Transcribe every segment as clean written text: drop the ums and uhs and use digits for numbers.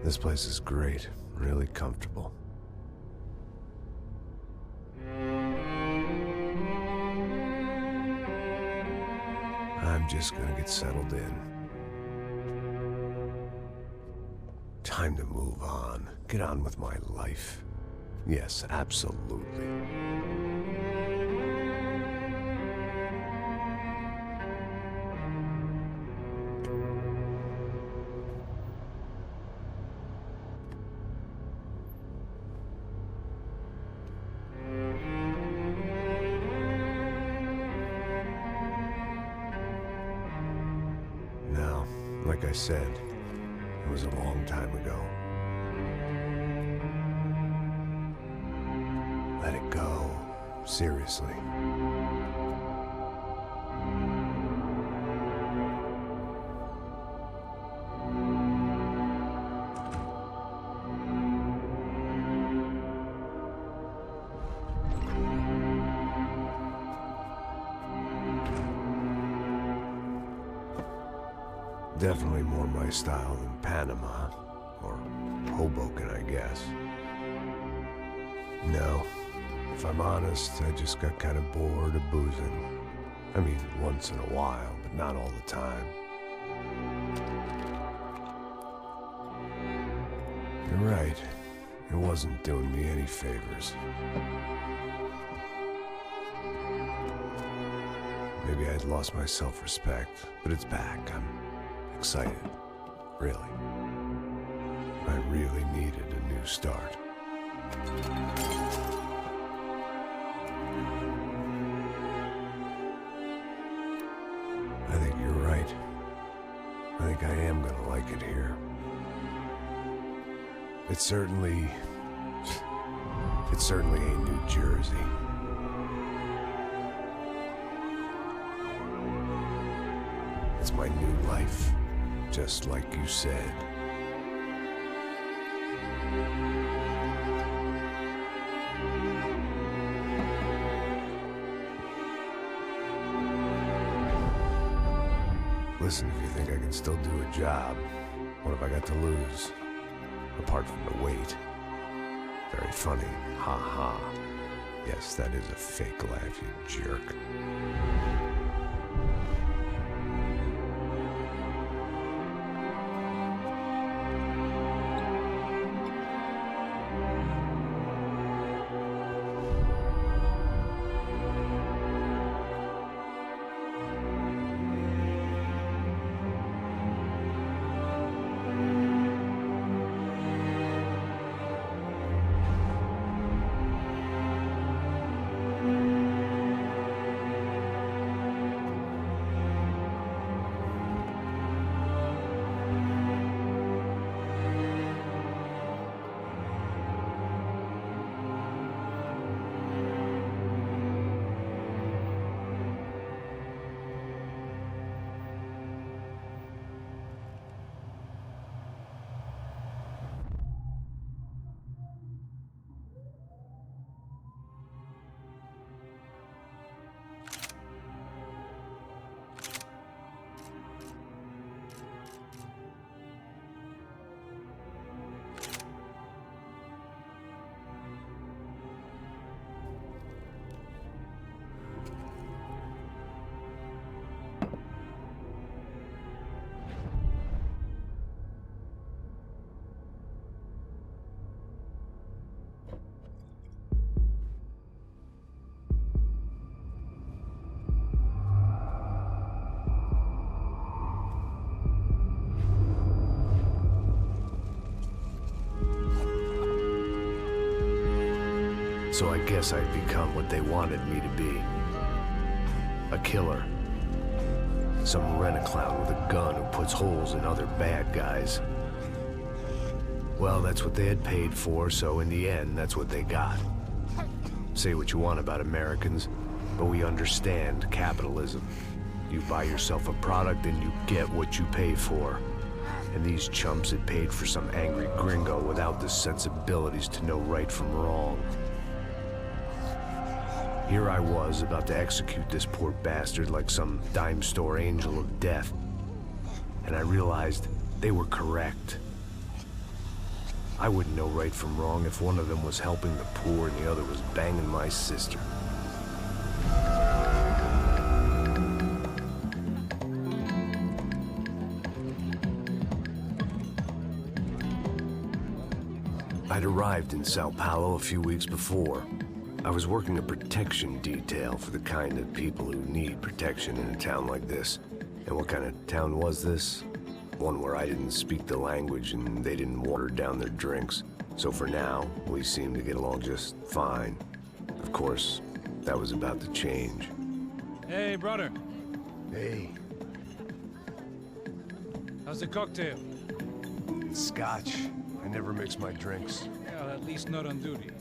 This place is great, really comfortable. I'm just gonna get settled in. Time to move on. Get on with my life. Yes, absolutely. Now, like I said, it was a long time ago. Let it go. Seriously. Definitely more my style than Panama, or Hoboken, I guess. No, if I'm honest, I just got kind of bored of boozing. I mean, once in a while, but not all the time. You're right, it wasn't doing me any favors. Maybe I'd lost my self-respect, but it's back. I'm excited, really. I really needed a new start. I think you're right. I think I am gonna like it here. It certainly ain't New Jersey. It's my new life, just like you said. Listen, if you think I can still do a job, what have I got to lose? Apart from the weight. Very funny. Ha ha. Yes, that is a fake laugh, you jerk. So I guess I'd become what they wanted me to be. A killer. Some rent-a-clown with a gun who puts holes in other bad guys. Well, that's what they had paid for, so in the end, that's what they got. Say what you want about Americans, but we understand capitalism. You buy yourself a product and you get what you pay for. And these chumps had paid for some angry gringo without the sensibilities to know right from wrong. Here I was, about to execute this poor bastard like some dime store angel of death. And I realized they were correct. I wouldn't know right from wrong if one of them was helping the poor and the other was banging my sister. I'd arrived in Sao Paulo a few weeks before. I was working a protection detail for the kind of people who need protection in a town like this. And what kind of town was this? One where I didn't speak the language and they didn't water down their drinks. So for now, we seemed to get along just fine. Of course, that was about to change. Hey, brother. Hey. How's the cocktail? It's scotch. I never mix my drinks. Well, at least not on duty.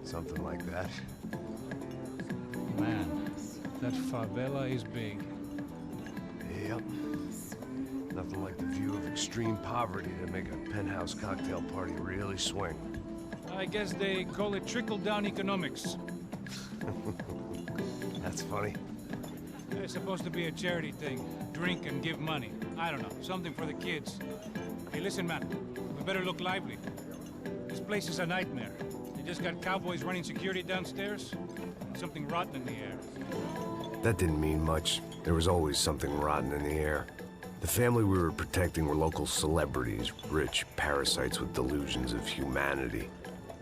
Something like that. Man, that favela is big. Yep. Nothing like the view of extreme poverty to make a penthouse cocktail party really swing. I guess they call it trickle-down economics. That's funny. It's supposed to be a charity thing. Drink and give money. I don't know, something for the kids. Hey, listen, man. We better look lively. This place is a nightmare. They just got cowboys running security downstairs. And something rotten in the air. That didn't mean much. There was always something rotten in the air. The family we were protecting were local celebrities, rich parasites with delusions of humanity.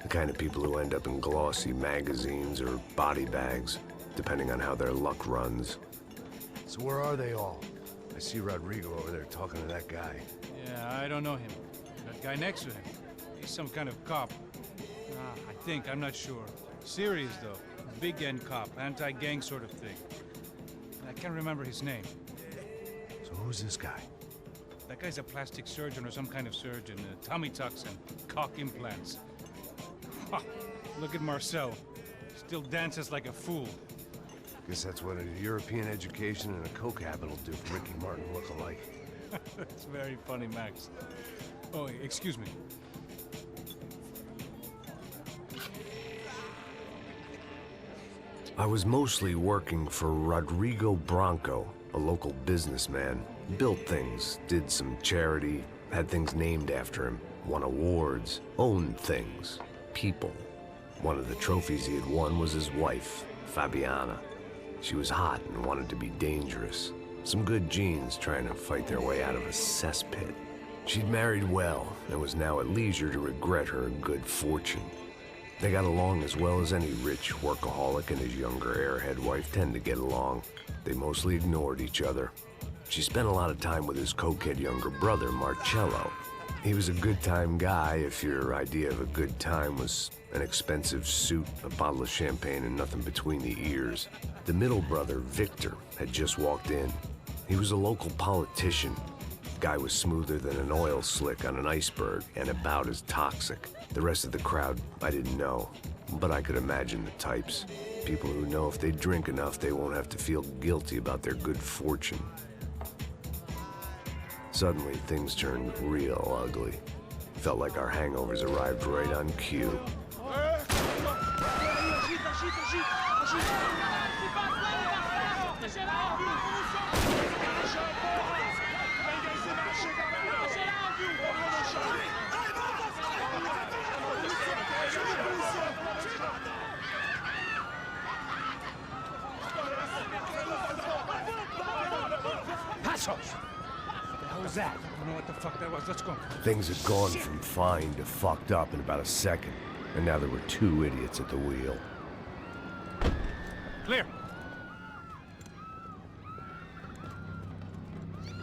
The kind of people who end up in glossy magazines or body bags, depending on how their luck runs. So where are they all? I see Rodrigo over there talking to that guy. Yeah, I don't know him. That guy next to him. He's some kind of cop. I think, I'm not sure. Serious, though. Big-end cop, anti-gang sort of thing. I can't remember his name. So who's this guy? That guy's a plastic surgeon or some kind of surgeon. Tummy tucks and cock implants. Ha! Look at Marcel. Still dances like a fool. Guess that's what a European education and a coke habit will do for Ricky Martin look-alike. That's very funny, Max. Oh, excuse me. I was mostly working for Rodrigo Branco, a local businessman. Built things, did some charity, had things named after him, won awards, owned things, people. One of the trophies he had won was his wife, Fabiana. She was hot and wanted to be dangerous. Some good genes trying to fight their way out of a cesspit. She'd married well and was now at leisure to regret her good fortune. They got along as well as any rich workaholic and his younger airhead wife tend to get along. They mostly ignored each other. She spent a lot of time with his cokehead younger brother, Marcello. He was a good-time guy if your idea of a good time was an expensive suit, a bottle of champagne, and nothing between the ears. The middle brother, Victor, had just walked in. He was a local politician. Guy was smoother than an oil slick on an iceberg and about as toxic. The rest of the crowd, I didn't know, but I could imagine the types. People who know if they drink enough, they won't have to feel guilty about their good fortune. Suddenly, things turned real ugly. Felt like our hangovers arrived right on cue. That? I don't know what the fuck that was. Let's go. Things had gone from fine to fucked up in about a second, and now there were two idiots at the wheel. Clear.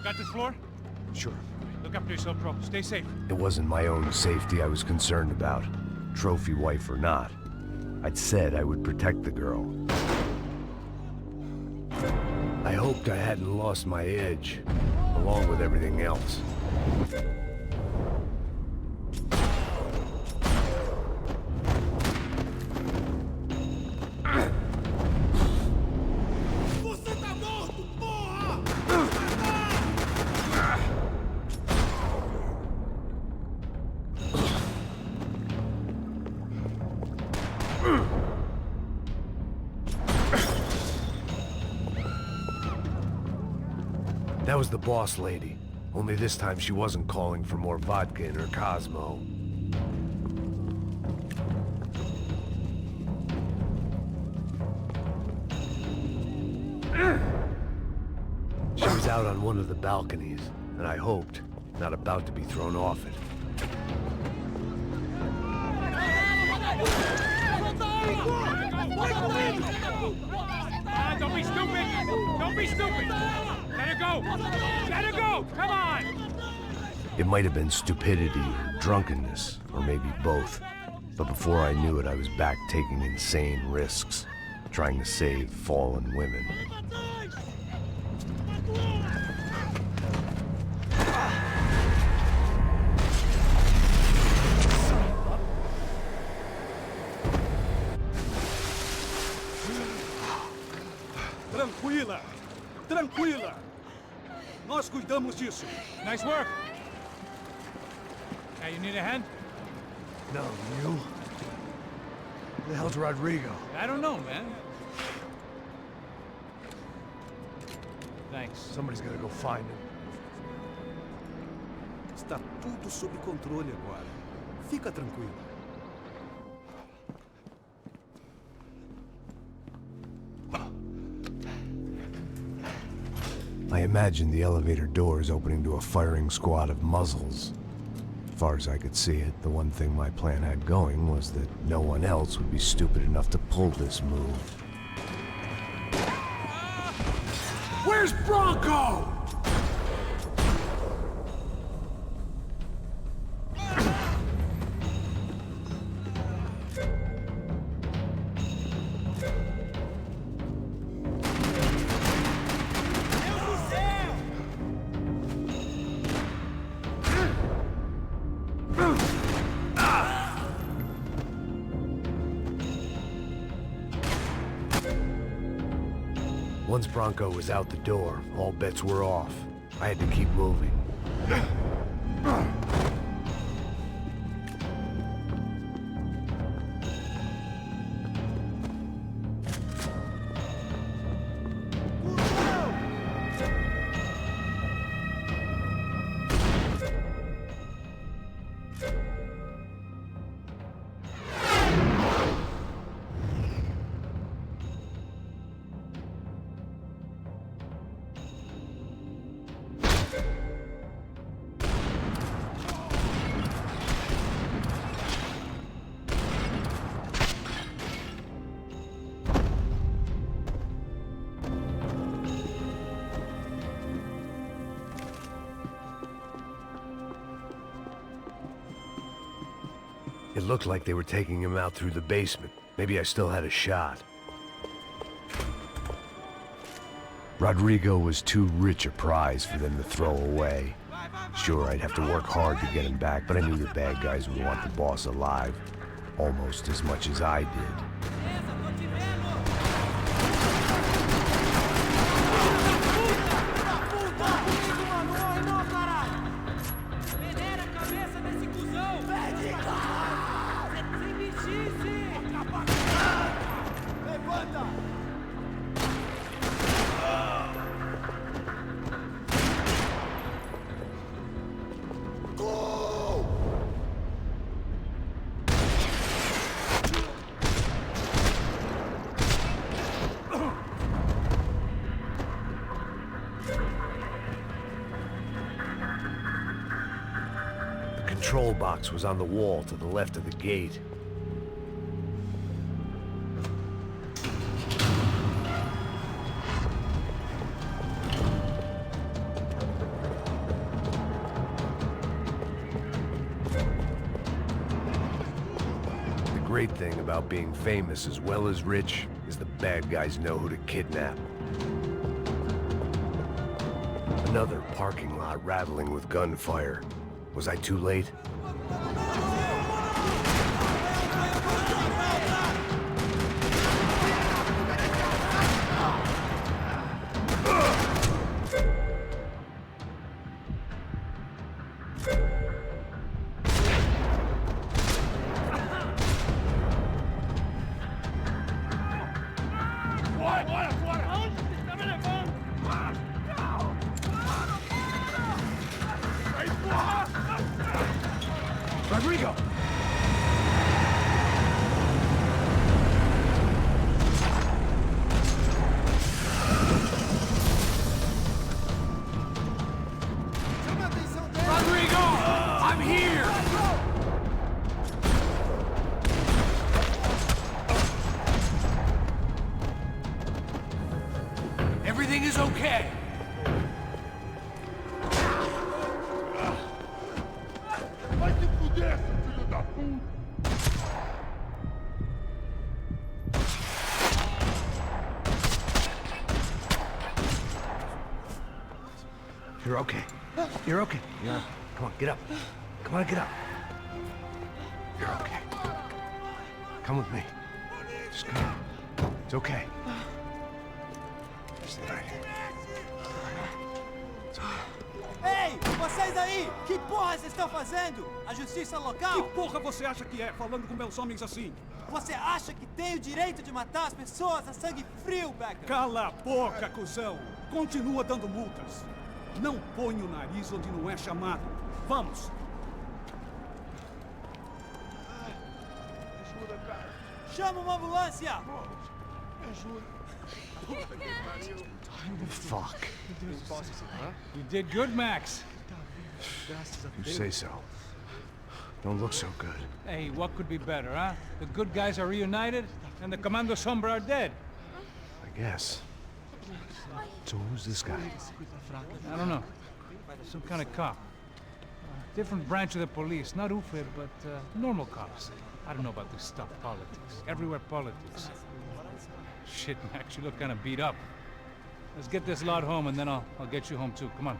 Got this floor? Sure. Look after yourself, bro. Stay safe. It wasn't my own safety I was concerned about, trophy wife or not. I'd said I would protect the girl. I hoped I hadn't lost my edge, along with everything else. That was the boss lady. Only this time she wasn't calling for more vodka in her Cosmo. out on one of the balconies, and I hoped not about to be thrown off it. Don't be stupid! Don't be stupid! Let her go! Let her go! Come on! It might have been stupidity or drunkenness, or maybe both. But before I knew it, I was back taking insane risks, trying to save fallen women. Tranquila! Tranquila! Nós cuidamos disso. Nice work! Hey, you need a hand? No, you? The hell's Rodrigo? I don't know, man. Thanks. Somebody's gotta go find him. Está tudo sob controle agora. Fica tranquilo. I imagined the elevator doors opening to a firing squad of muzzles. As far as I could see it, the one thing my plan had going was that no one else would be stupid enough to pull this move. Where's Bronco? Once Bronco was out the door, all bets were off. I had to keep moving. It looked like they were taking him out through the basement. Maybe I still had a shot. Rodrigo was too rich a prize for them to throw away. Sure, I'd have to work hard to get him back, but I knew the bad guys would want the boss alive, almost as much as I did. The control box was on the wall to the left of the gate. The great thing about being famous as well as rich is the bad guys know who to kidnap. Another parking lot rattling with gunfire. Was I too late? Rodrigo! Everything is okay. Vai te fuder, seu filho da puta! You're okay. You're okay. Yeah. Come on, get up. Come on, get up. You're okay. Come with me. Just come on. It's okay. Just right here. It's okay. Ei, vocês aí! Que porra vocês estão fazendo? A justiça local? Que porra você acha que é, falando com meus homens assim? Você acha que tem o direito de matar as pessoas a sangue frio, Becker? Cala a boca, cuzão! Continua dando multas. Não põe o nariz onde não é chamado. Vamos! Chama uma ambulância! Fuck. You did good, Max. You say so. Don't look so good. Hey, what could be better, huh? The good guys are reunited, and the Commando Sombra are dead. I guess. So who's this guy? I don't know. Some kind of cop. Different branch of the police. Not UFE, but normal cops. I don't know about this stuff, politics. Everywhere politics. Shit, Max, you look kind of beat up. Let's get this lot home, and then I'll get you home too. Come on.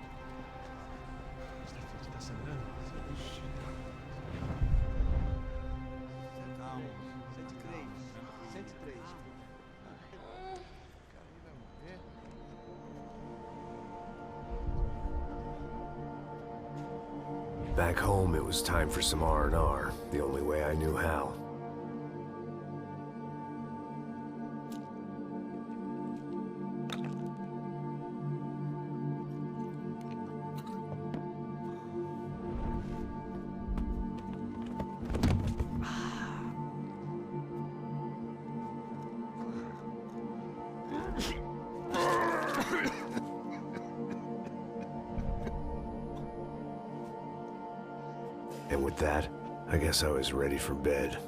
Back home, it was time for some R&R, the only way I knew how. And with that, I guess I was ready for bed.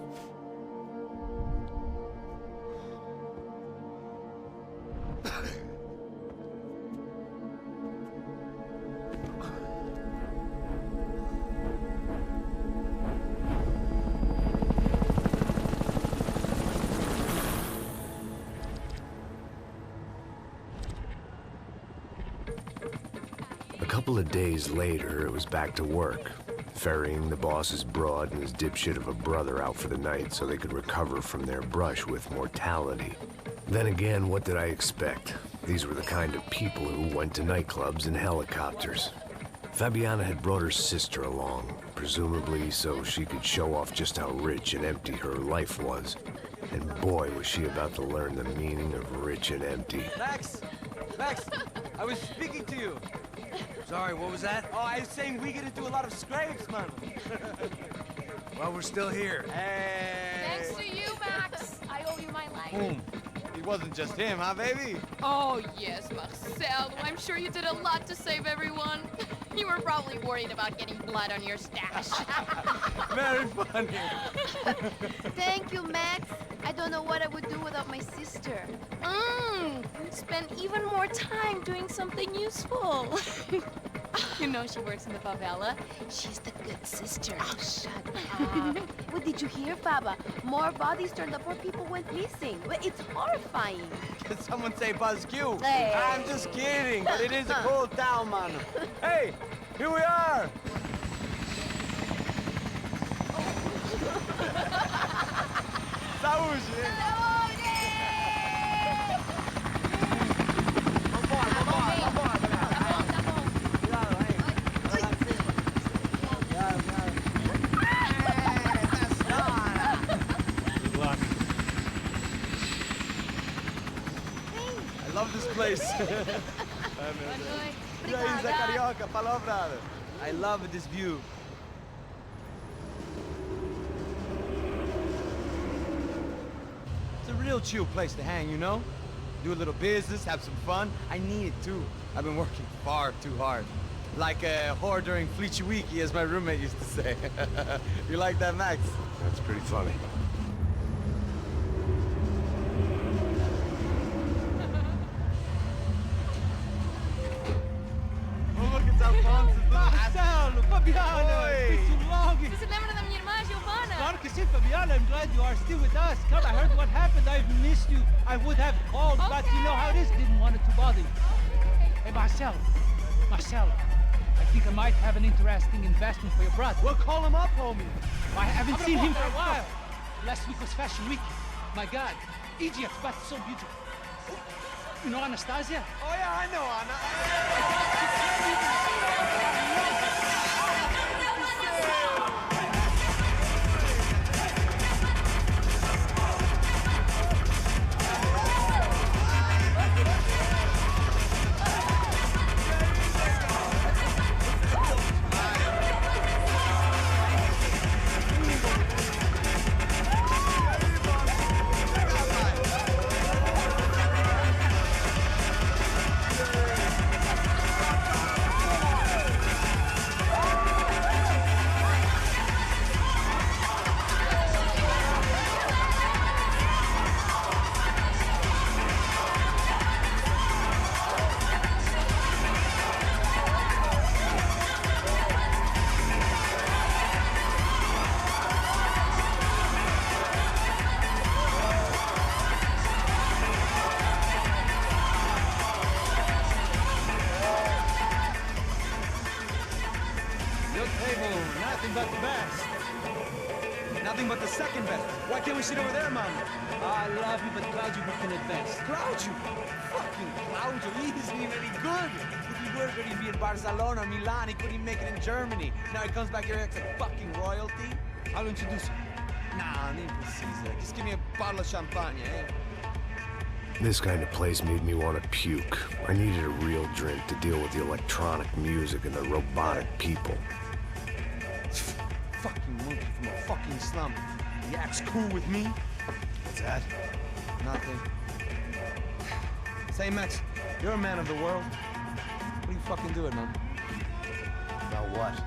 A couple of days later, it was back to work. Ferrying the boss's broad and his dipshit of a brother out for the night so they could recover from their brush with mortality. Then again, what did I expect? These were the kind of people who went to nightclubs in helicopters. Fabiana had brought her sister along, presumably so she could show off just how rich and empty her life was. And boy, was she about to learn the meaning of rich and empty. Max! Max! I was speaking to you. Sorry, what was that? Oh, I was saying we gotta do a lot of scrapes, man. Well, we're still here. Hey! Thanks to you, Max. I owe you my life. Boom. It wasn't just him, huh, baby? Oh, yes, Marcel. I'm sure you did a lot to save everyone. You were probably worried about getting blood on your stash. Very funny. Thank you, Max. I don't know what I would do without my sister. You'd spend even more time doing something useful. You know she works in the favela. She's the good sister. Oh, shut up. What did you hear, Faba? More bodies turned up where people went missing. Well, it's horrifying. Did someone say Buzz Q? Hey. I'm just kidding, but it is a cool town, man. Hey, here we are. Saúde! I love this place. E aí, Zé Carioca, falou, brother. I love this view. It's a real chill place to hang, you know? Do a little business, have some fun. I need it too. I've been working far too hard. Like a whore during Fleechy Weeky, as my roommate used to say. You like that, Max? That's pretty funny. Fabiana! It's been too long! Você se lembra da minha irmã, Giovanna? Claro que sim, Fabiana. I'm glad you are still with us. Come, I heard what happened. I've missed you. I would have called, but you know how it is. Didn't want it to bother you. Hey, Marcel. Marcel, I think I might have an interesting investment for your brother. Well, call him up, homie. I haven't seen him for a while. Last week was Fashion Week. My God, Egypt, but so beautiful. You know Anastasia? Oh, yeah, I know Anna. Nothing but the best. Nothing but the second best. Why can't we sit over there, man? I love you, but Claudio booked in advance. Claudio? Fucking Claudio, he isn't even any good. If he were good, he'd be in Barcelona, Milan. He couldn't even make it in Germany. Now he comes back here acts like fucking royalty. I'll introduce you. Nah, nem precisa. Just give me a bottle of champagne, eh? This kind of place made me want to puke. I needed a real drink to deal with the electronic music and the robotic people. Fucking monkey from a fucking slum. He acts cool with me. What's that? Nothing. Say, Max, you're a man of the world. What do you fucking do it, man? About what?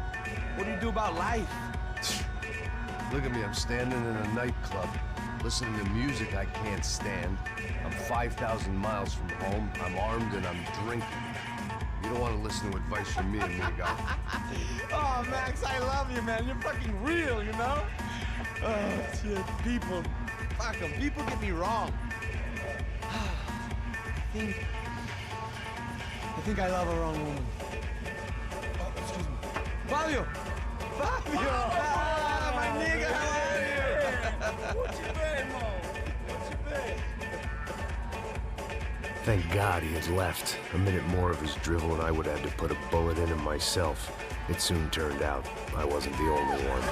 What do you do about life? Look at me, I'm standing in a nightclub, listening to music I can't stand. I'm 5,000 miles from home, I'm armed, and I'm drinking. You don't want to listen to advice from me, amigo. Oh, Max, I love you, man. You're fucking real, you know? Oh, shit, people. Fuck 'em. People get me wrong. I think I love a wrong woman. Oh, excuse me. Fabio! Fabio! Ah, my nigga, how are you? What you been, Mo? What you been? Thank God he had left. A minute more of his drivel and I would have had to put a bullet in him myself. It soon turned out I wasn't the only one.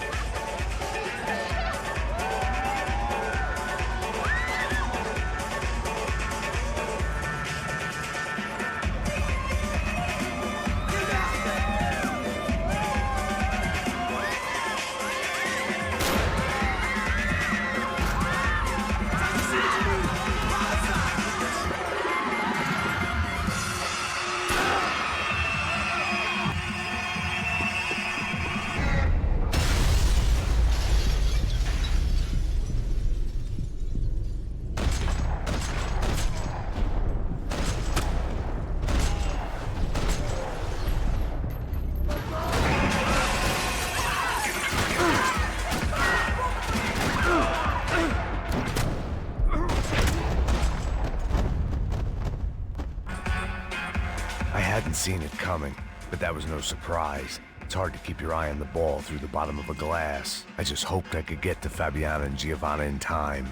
I hadn't seen it coming, but that was no surprise. It's hard to keep your eye on the ball through the bottom of a glass. I just hoped I could get to Fabiana and Giovanna in time.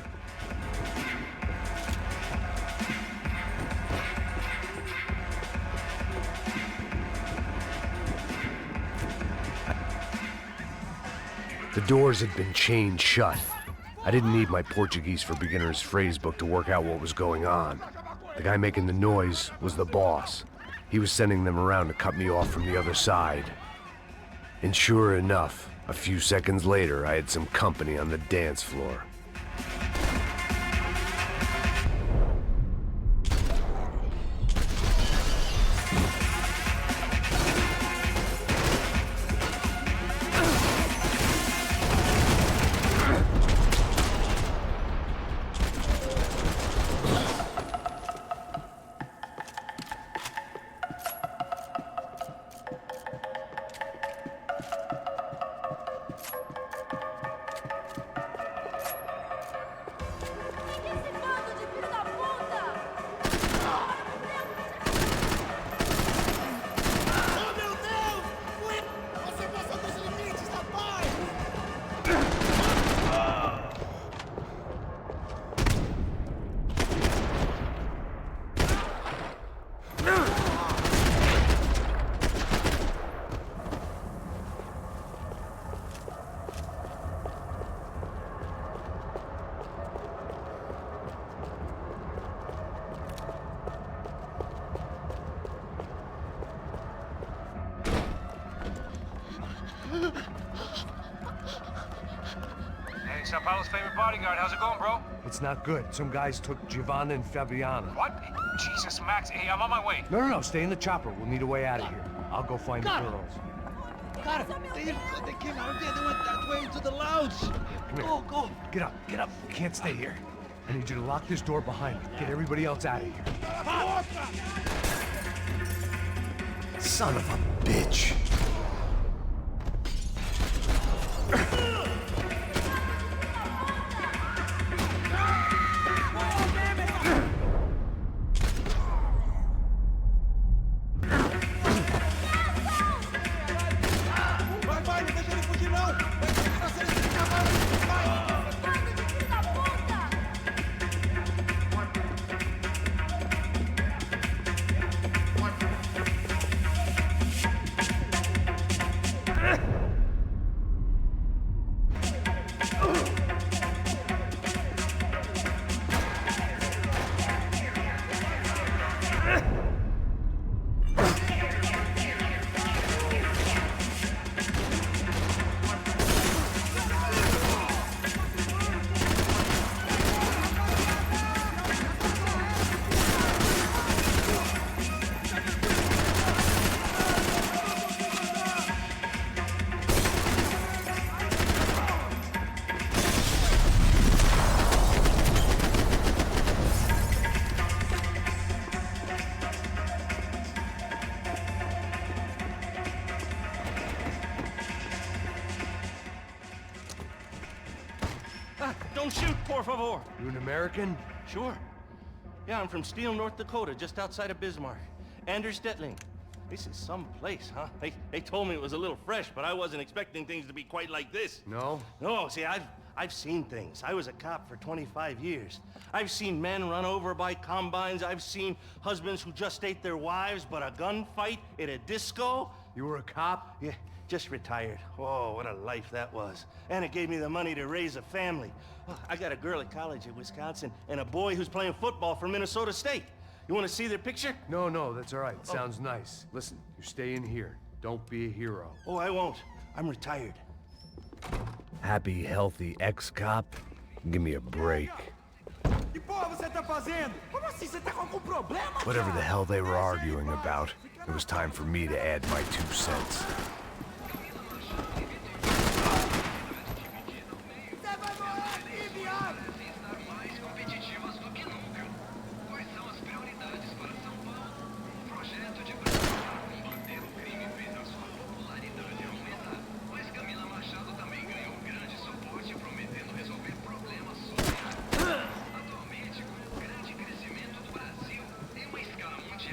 The doors had been chained shut. I didn't need my Portuguese for Beginners phrase book to work out what was going on. The guy making the noise was the boss. He was sending them around to cut me off from the other side. And sure enough, a few seconds later, I had some company on the dance floor. Sao Paulo's favorite bodyguard. How's it going, bro? It's not good. Some guys took Giovanna and Fabiana. What? Jesus, Max. Hey, I'm on my way. No, stay in the chopper. We'll need a way out of here. I'll go find the girls. Got it. They came out of there. They went that way into the lounge. Come here. Go. Get up. You can't stay here. I need you to lock this door behind me. Get everybody else out of here. Son of a bitch. Don't shoot, por favor. You an American? Sure. Yeah, I'm from Steele, North Dakota, just outside of Bismarck. Anders Detling. This is some place, huh? They told me it was a little fresh, but I wasn't expecting things to be quite like this. No? No, see, I've seen things. I was a cop for 25 years. I've seen men run over by combines. I've seen husbands who just ate their wives, but a gunfight at a disco. You were a cop? Yeah, just retired. Oh, what a life that was. And it gave me the money to raise a family. Oh, I got a girl at college in Wisconsin and a boy who's playing football for Minnesota State. You want to see their picture? No, that's all right. Sounds nice. Listen, you stay in here. Don't be a hero. Oh, I won't. I'm retired. Happy, healthy ex-cop? Give me a break. Whatever the hell they were arguing about, it was time for me to add my 2 cents.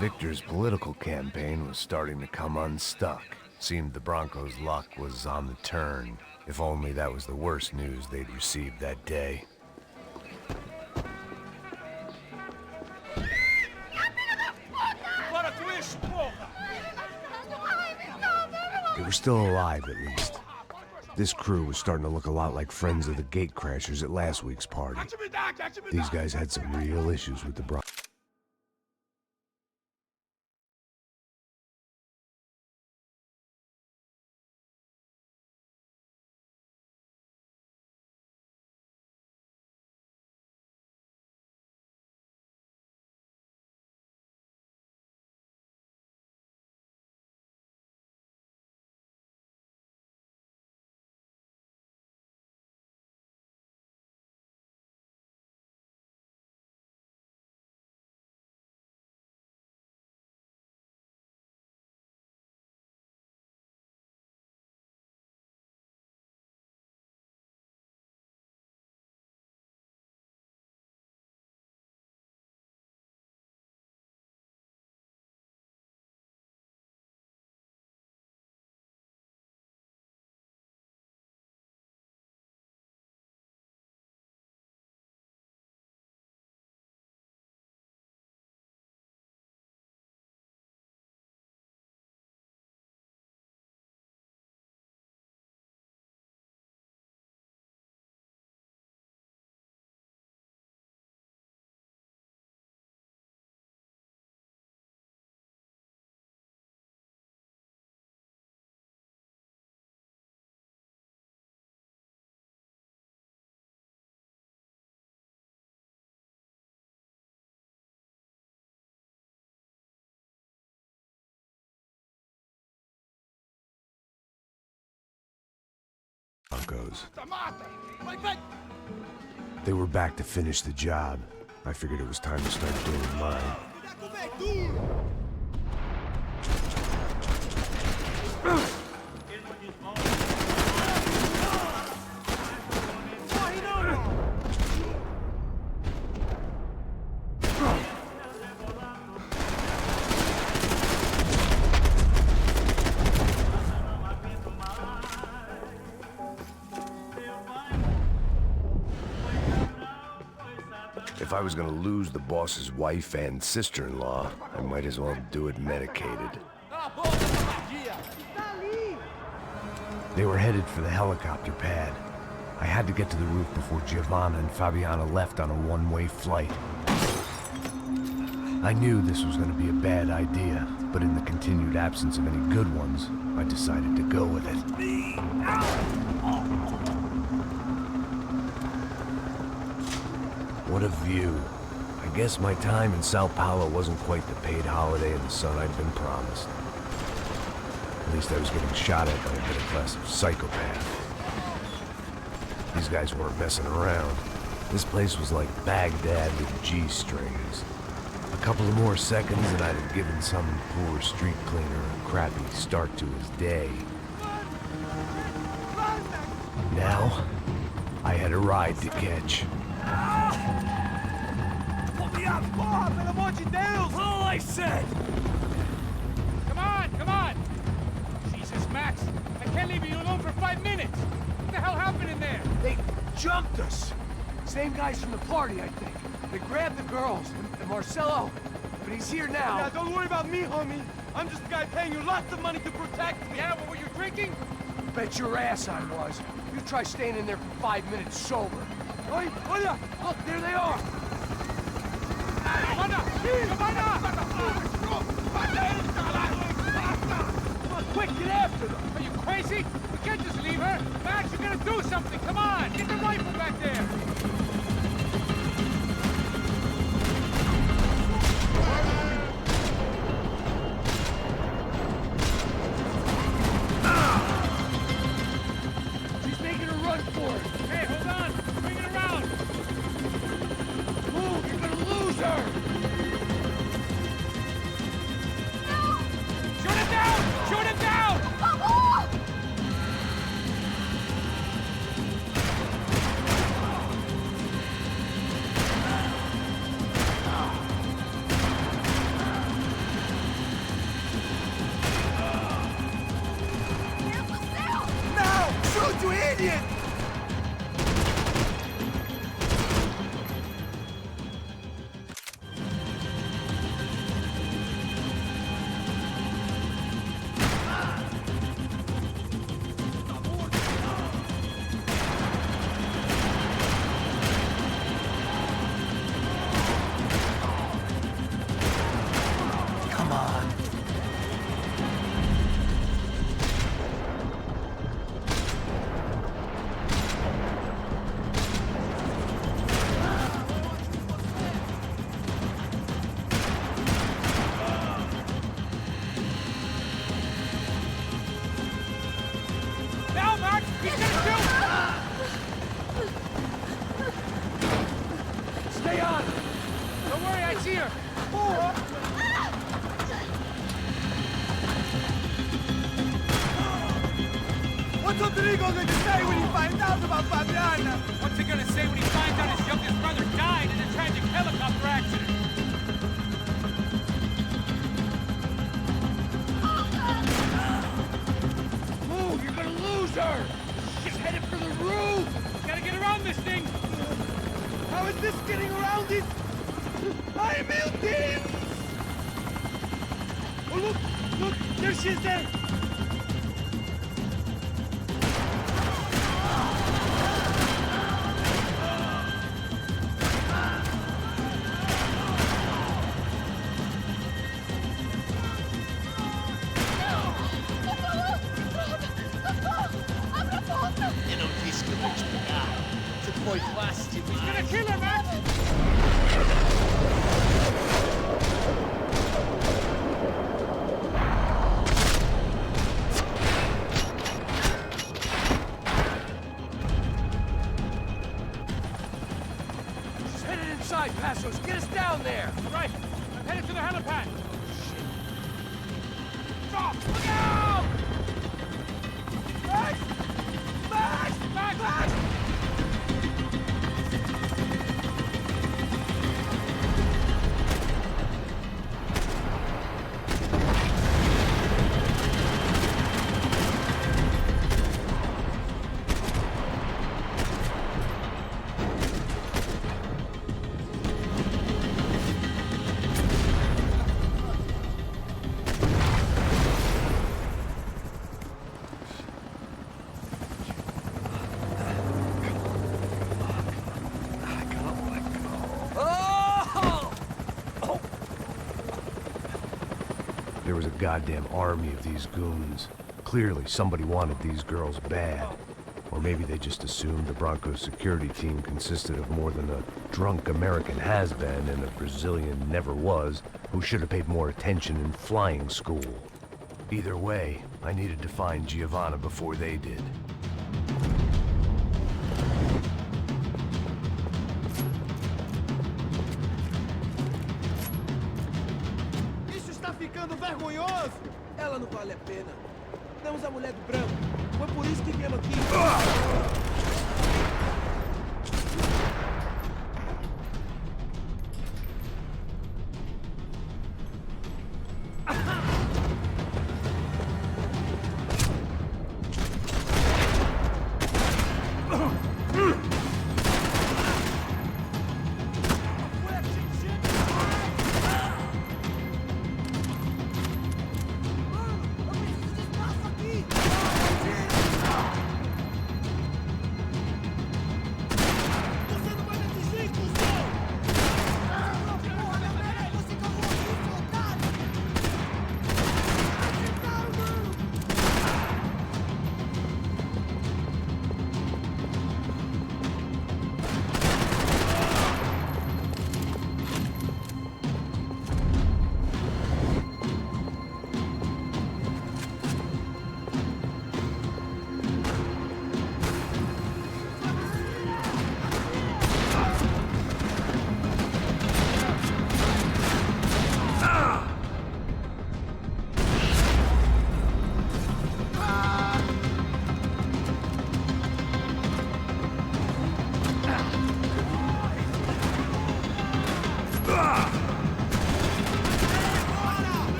Victor's political campaign was starting to come unstuck. Seemed the Broncos' luck was on the turn. If only that was the worst news they'd received that day. They were still alive, at least. This crew was starting to look a lot like friends of the gatecrashers at last week's party. These guys had some real issues with the Broncos. Broncos. They were back to finish the job. I figured it was time to start doing mine. If I was gonna lose the boss's wife and sister-in-law, I might as well do it medicated. They were headed for the helicopter pad. I had to get to the roof before Giovanna and Fabiana left on a one-way flight. I knew this was gonna be a bad idea, but in the continued absence of any good ones, I decided to go with it. What a view. I guess my time in Sao Paulo wasn't quite the paid holiday in the sun I'd been promised. At least I was getting shot at by a middle-class psychopath. These guys weren't messing around. This place was like Baghdad with G-strings. A couple of more seconds and I'd have given some poor street cleaner a crappy start to his day. Now, I had a ride to catch. All I said! Come on! Jesus, Max! I can't leave you alone for 5 minutes! What the hell happened in there? They jumped us. Same guys from the party, I think. They grabbed the girls and Marcelo, but he's here now. Yeah, don't worry about me, homie. I'm just the guy paying you lots of money to protect me. Yeah, what were you drinking? Bet your ass I was. You try staying in there for 5 minutes sober. Oi, hola! Look, there they are! Come on, quick, get after them! Are you crazy? We can't just leave her! Max, you gotta do something! Come on! Get the rifle back there! She's making a run for it! Hey, hold on! Bring it around! Move! You're gonna lose her! Shoot him down! Shoot him down! No! Shoot, you idiot! Come on. Now, Max! He's gonna shoot! Stay on! Don't worry, I see her! What's Rodrigo going to say when he finds out about Fabiana? What's he gonna say when he finds out his youngest brother died in a tragic helicopter accident? Move! You're gonna lose her! She's headed for the roof! Gotta get around this thing! How is this getting around it? I'm building! Oh, look! Look! There she is there! He's gonna kill her, Max! down there! Right. I'm headed to the helipad. Stop! Look out! Max! Max! Max! Max! There was a goddamn army of these goons. Clearly, somebody wanted these girls bad. Or maybe they just assumed the Broncos security team consisted of more than a drunk American has-been and a Brazilian never-was who should have paid more attention in flying school. Either way, I needed to find Giovanna before they did. Isso está ficando vergonhoso! Ela não vale a pena. Temos a mulher do branco. Foi por isso que viemos aqui.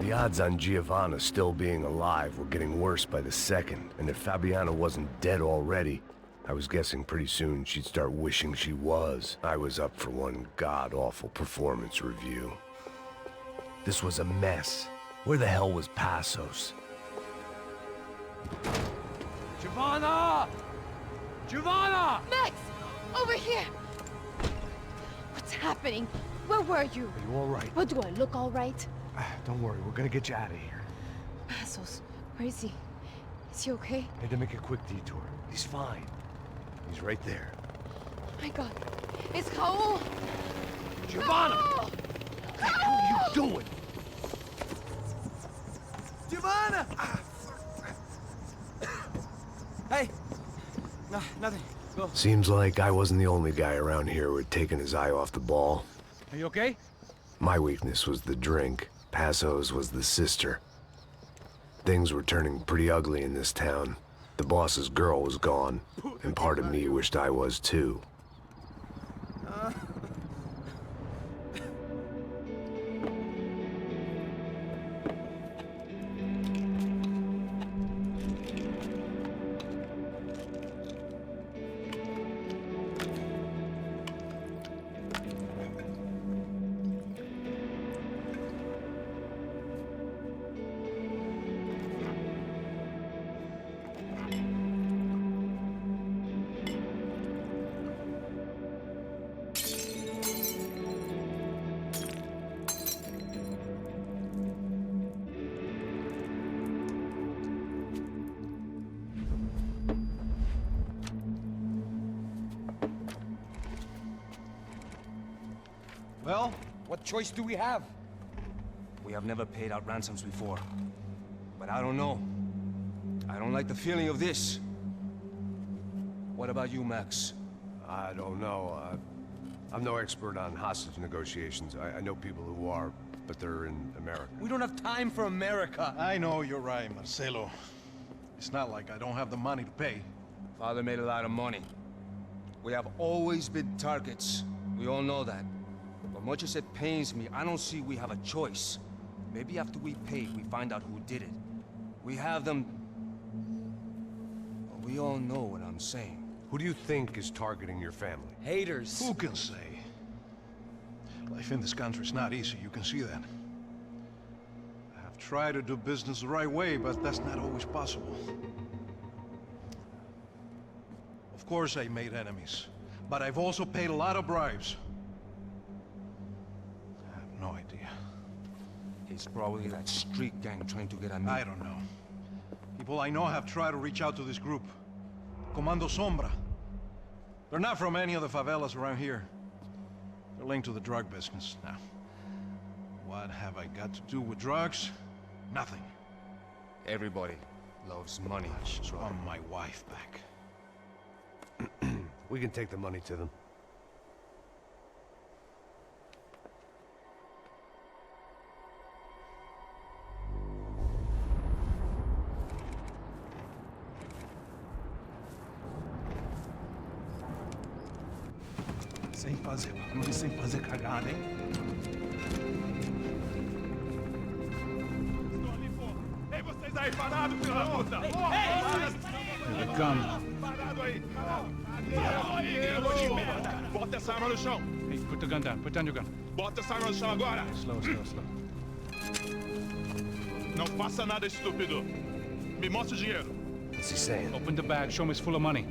The odds on Giovanna still being alive were getting worse by the second, and if Fabiana wasn't dead already, I was guessing pretty soon she'd start wishing she was. I was up for one god-awful performance review. This was a mess. Where the hell was Passos? Giovanna! Giovanna! Max! Over here! What's happening? Where were you? Are you all right? What, do I look all right? Don't worry, we're gonna get you out of here. Passos, where is he? Is he okay? Had to make a quick detour. He's fine. He's right there. Oh my God. It's Raul! Giovanna! Raul! What the hell are you doing? Giovanna! Hey! No, nothing. Go. Seems like I wasn't the only guy around here who had taken his eye off the ball. Are you okay? My weakness was the drink. Passos was the sister. Things were turning pretty ugly in this town. The boss's girl was gone, and part of me wished I was too. Well, what choice do we have? We have never paid out ransoms before. But I don't know. I don't like the feeling of this. What about you, Max? I don't know. I'm no expert on hostage negotiations. I know people who are, but they're in America. We don't have time for America. I know you're right, Marcelo. It's not like I don't have the money to pay. Father made a lot of money. We have always been targets. We all know that. But much as it pains me, I don't see we have a choice. Maybe after we pay, we find out who did it. We have them... Well, we all know what I'm saying. Who do you think is targeting your family? Haters. Who can say? Life in this country is not easy, you can see that. I have tried to do business the right way, but that's not always possible. Of course I made enemies, but I've also paid a lot of bribes. I have no idea. It's probably that street gang trying to get at me. I don't know. People I know have tried to reach out to this group. Comando Sombra. They're not from any of the favelas around here. They're linked to the drug business. Now, what have I got to do with drugs? Nothing. Everybody loves money. I just want my wife back. We can take the money to them. Sem fazer cagada, hein? Estou ali, pô! Ei, vocês aí, parados, filha da puta! The gun. Parado aí! Aí, merda! Bota essa arma no chão! Hey, put the gun down. Put down your gun. Bota essa arma no chão agora! Slow, slow, slow. Não faça nada estúpido! Me mostre o dinheiro! What's he saying? Open the bag. Show him it's full of money.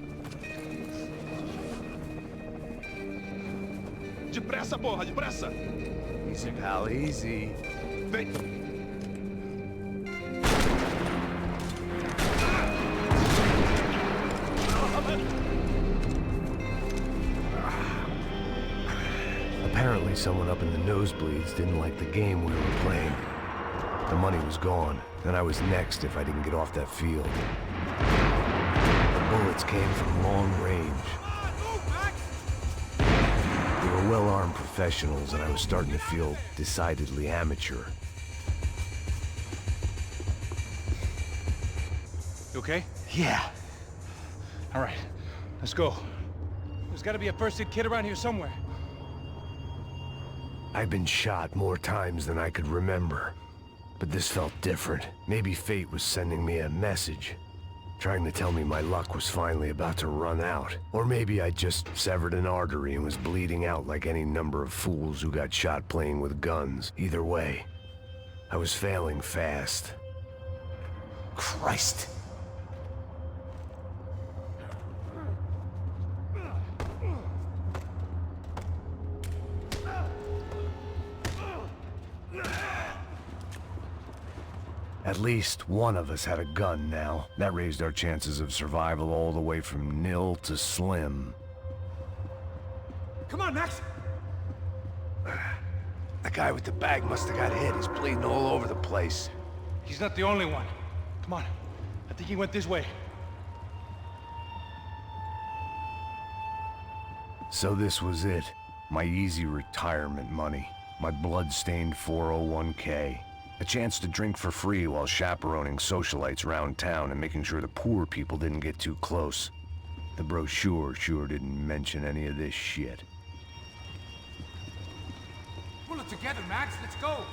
Depressa, porra, depressa! Easy, pal, easy. Vem! Apparently someone up in the nosebleeds didn't like the game we were playing. The money was gone, and I was next if I didn't get off that field. The bullets came from long range. They were well-armed professionals, and I was starting to feel decidedly amateur. You okay? Yeah. All right. Let's go. There's got to be a first-aid kit around here somewhere. I've been shot more times than I could remember. But this felt different. Maybe fate was sending me a message. Trying to tell me my luck was finally about to run out. Or maybe I just severed an artery and was bleeding out like any number of fools who got shot playing with guns. Either way, I was failing fast. Christ! At least one of us had a gun now. That raised our chances of survival all the way from nil to slim. Come on, Max! The guy with the bag must have got hit. He's bleeding all over the place. He's not the only one. Come on. I think he went this way. So this was it. My easy retirement money. My blood-stained 401k. A chance to drink for free while chaperoning socialites around town and making sure the poor people didn't get too close. The brochure sure didn't mention any of this shit. Pull it together, Max. Let's go.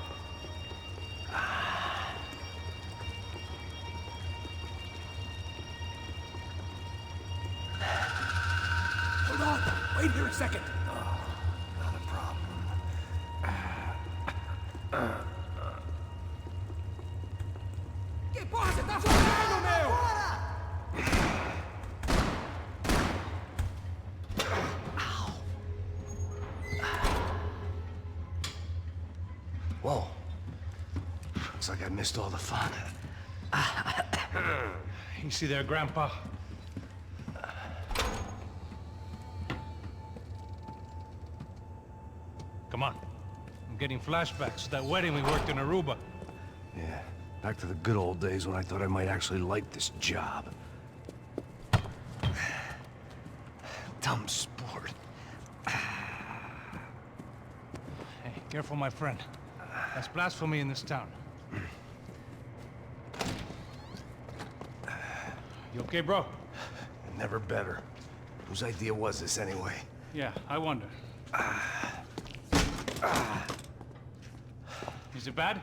Hold on. Wait here a second. Not a problem. Que porra você tá fazendo, meu? Whoa. Looks like I missed all the fun. Easy there, Grandpa. Come on. getting flashbacks to that wedding we worked in Aruba. Yeah, back to the good old days when I thought I might actually like this job. Dumb sport. Hey, careful, my friend. That's blasphemy in this town. You okay, bro? Never better. Whose idea was this anyway? Yeah, I wonder. Is it bad?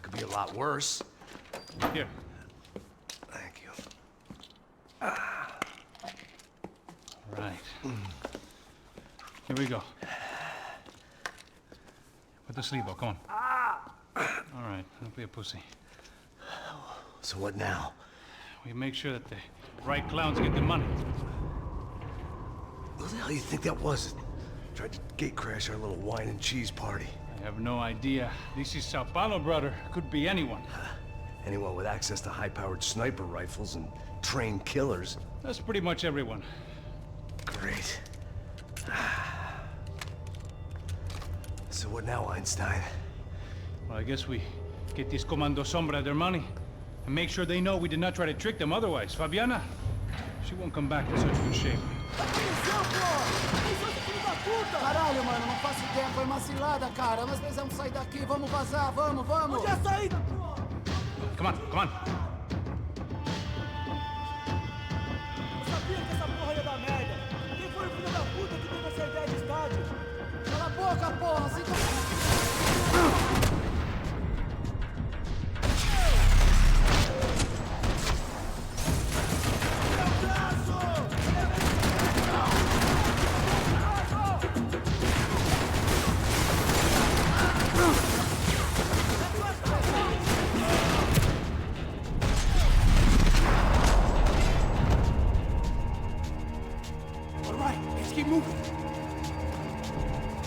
Could be a lot worse. Here. Thank you. Right. Here we go. Put the sleeve on, come on. All right, don't be a pussy. So what now? We make sure that the right clowns get the money. Who the hell do you think that was? Tried to gate crash our little wine and cheese party. I have no idea. This is Sao Paulo, brother. Could be anyone. Anyone with access to high-powered sniper rifles and trained killers. That's pretty much everyone. Great. So what now, Einstein? Well, I guess we get these Comando Sombra their money and make sure they know we did not try to trick them otherwise. Fabiana, she won't come back in such good shape. Caralho, mano, não faço ideia, foi uma cilada, cara. Nós precisamos sair daqui, vamos vazar, vamos, vamos! Onde é a saída? Come on, come on. Eu sabia que essa porra ia dar merda. Quem foi o filho da puta que teve essa ideia de estádio? Cala a boca, porra, assim que...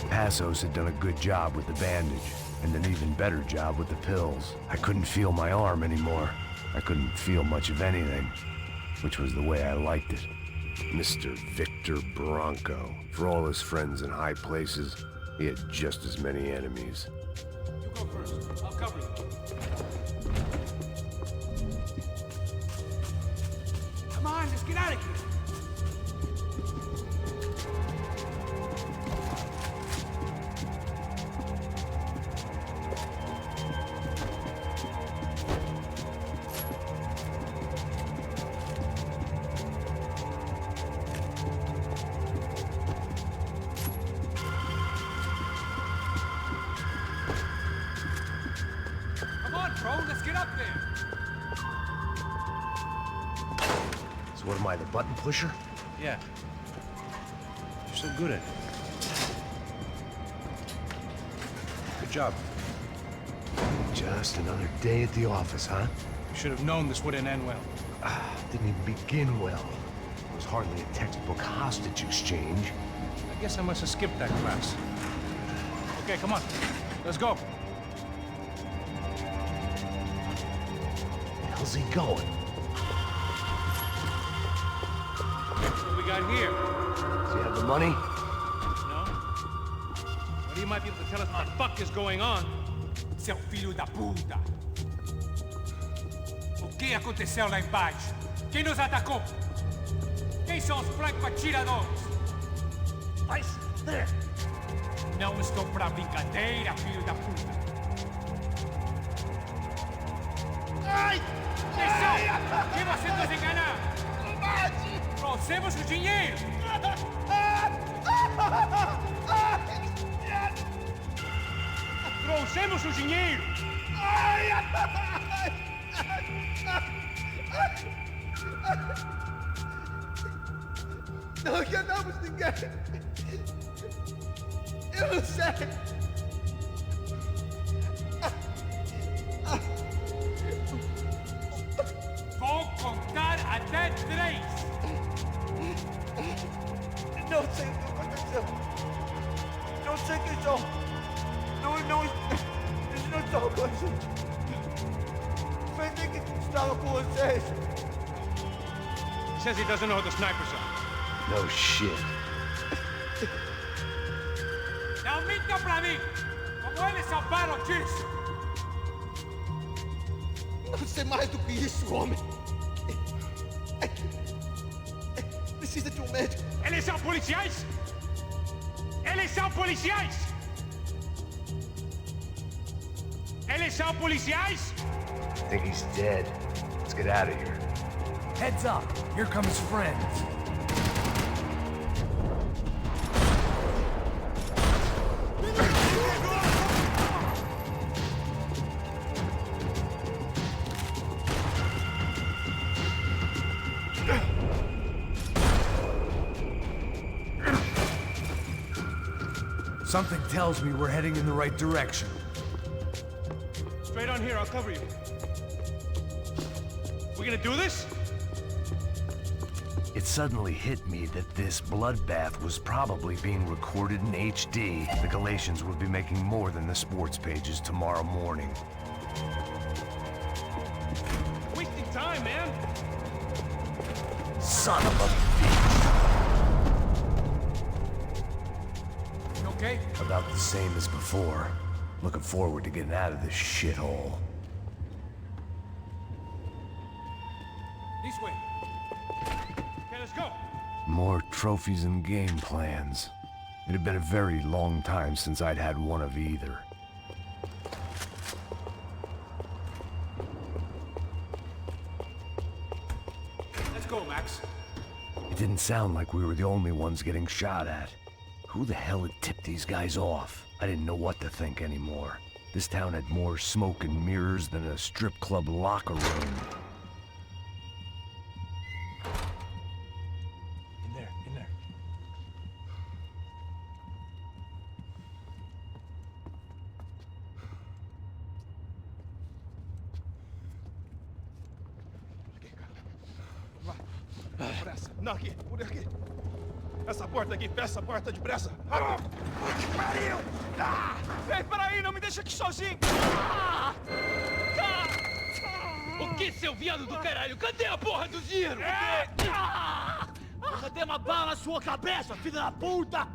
Passos had done a good job with the bandage, and an even better job with the pills. I couldn't feel my arm anymore. I couldn't feel much of anything, which was the way I liked it. Mr. Victor Bronco. For all his friends in high places, he had just as many enemies. You go first. I'll cover you. Come on, let's get out of here. So what am I, the button pusher? Yeah. You're so good at it. Good job. Just another day at the office, huh? You should have known this wouldn't end well. Didn't even begin well. It was hardly a textbook hostage exchange. I guess I must have skipped that class. Okay, come on. Let's go. Where the hell's he going? What we got here? Does he have the money? No. But he might be able to tell us what the fuck is going on. Seu filho da puta! O que aconteceu lá embaixo? Quem nos atacou? Quem são os franco-atiradores? Vai se fuder! Não estou pra brincadeira, filho da puta! Ai! Atenção! Que você nos enganar! Trouxemos o dinheiro! Trouxemos o dinheiro! Não enganamos ninguém! Eu não sei! Vou contar até 3! Não sei o que aconteceu! Não sei quem são! Eles não estão com a gente! Pensei que estava com vocês! He says he doesn't know who the snipers are. No shit. Não minta pra pra mim! Como eles salvaram disso! Você é mais do que isso, homem! Precisa de um médico! Eles são policiais? Eles são policiais? Eles são policiais? I think he's dead. Let's get out of here. Heads up. Here come his friends. Something tells me we're heading in the right direction. Straight on here, I'll cover you. We gonna do this? It suddenly hit me that this bloodbath was probably being recorded in HD. The Galatians would be making more than the sports pages tomorrow morning. Wasting time, man! Son of a bitch! You okay? About the same as before. Looking forward to getting out of this shithole. This way. Okay, let's go. More trophies and game plans. It had been a very long time since I'd had one of either. Let's go, Max. It didn't sound like we were the only ones getting shot at. Who the hell had tipped these guys off? I didn't know what to think anymore. This town had more smoke and mirrors than a strip club locker room. In there, in there. Pressa. Não, aqui. Por aqui. Essa porta aqui, fecha essa porta depressa. Que pariu! Ei, peraí, não me deixa aqui sozinho! O que, seu viado do caralho? Cadê a porra do dinheiro? Cadê uma bala na sua cabeça, filha da puta?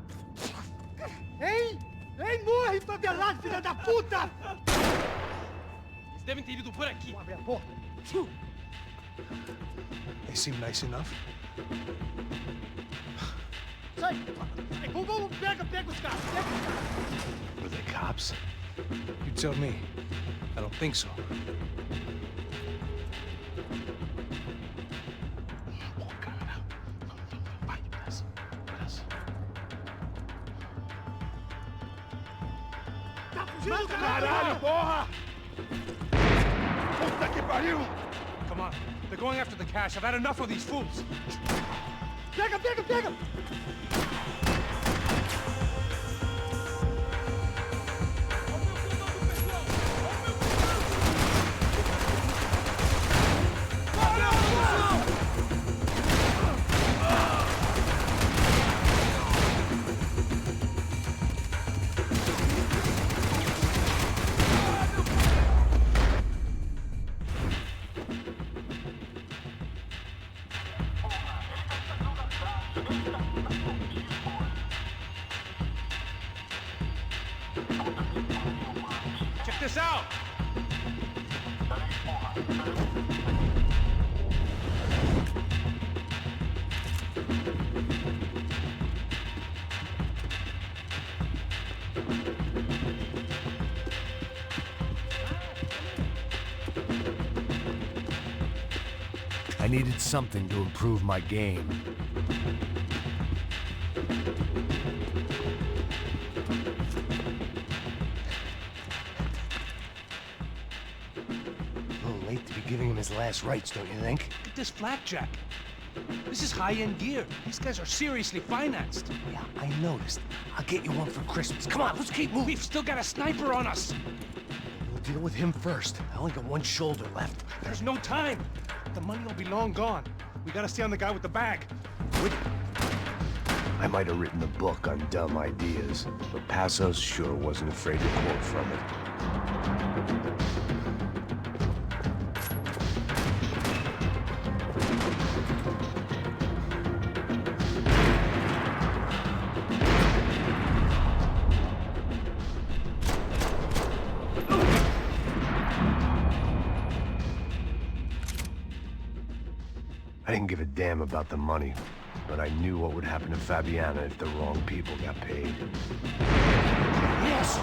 Ei! Ei, morre, favelado, filha da puta! Eles devem ter ido por aqui. Abre a porta. They seem nice enough. Sai! Sai! Vamos, pega os caras! Pega os caras! Were they cops? You tell me. I don't think so. Tá fugindo, Caralho, porra! Puta que pariu! Come on. They're going after the cash. I've had enough of these fools. Pega! Check this out! I needed something to improve my game. A little late to be giving him his last rites, don't you think? Look at this blackjack. This is high-end gear. These guys are seriously financed. Yeah, I noticed. I'll get you one for Christmas. Come on, let's keep moving. We've still got a sniper on us. We'll deal with him first. I only got one shoulder left. There's no time. The money will be long gone. We gotta stay on the guy with the bag. I might have written a book on dumb ideas, but Passos sure wasn't afraid to quote from it. didn't give a damn about the money, but I knew what would happen to Fabiana if the wrong people got paid. Yes!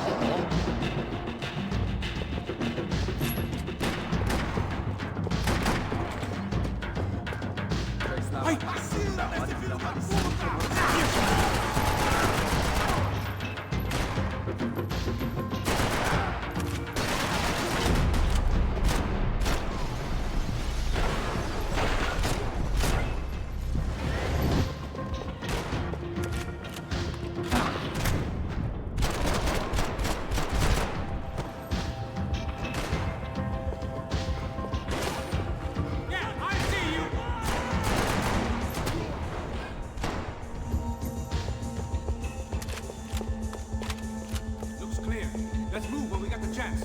Let's move when we got the chance.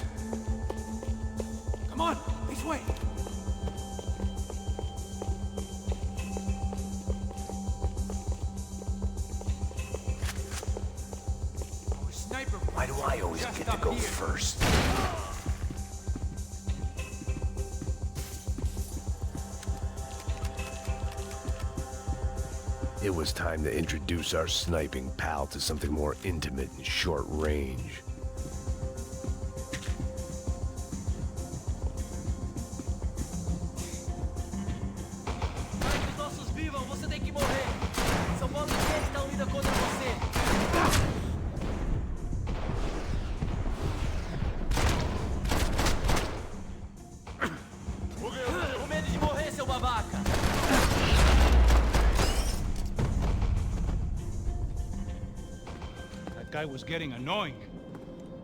Come on, this way. Our sniper. Why do I always get to go first? It was time to introduce our sniping pal to something more intimate and short range. That guy was getting annoying.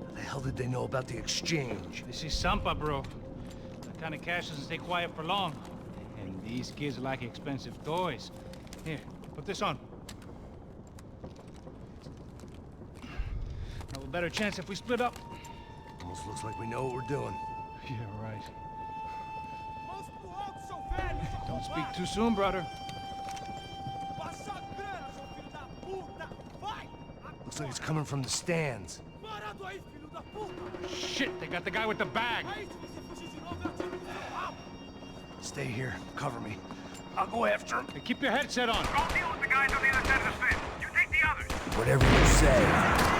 How the hell did they know about the exchange? This is Sampa, bro. That kind of cash doesn't stay quiet for long. And these kids like expensive toys. Here, put this on. Have a better chance if we split up. Almost looks like we know what we're doing. Yeah, right. Don't speak too soon, brother. Looks like it's coming from the stands. Shit, they got the guy with the bag. Stay here, cover me. I'll go after him. Hey, keep your headset on. I'll deal with the guys on the other side of the fence. You take the others. Whatever you say.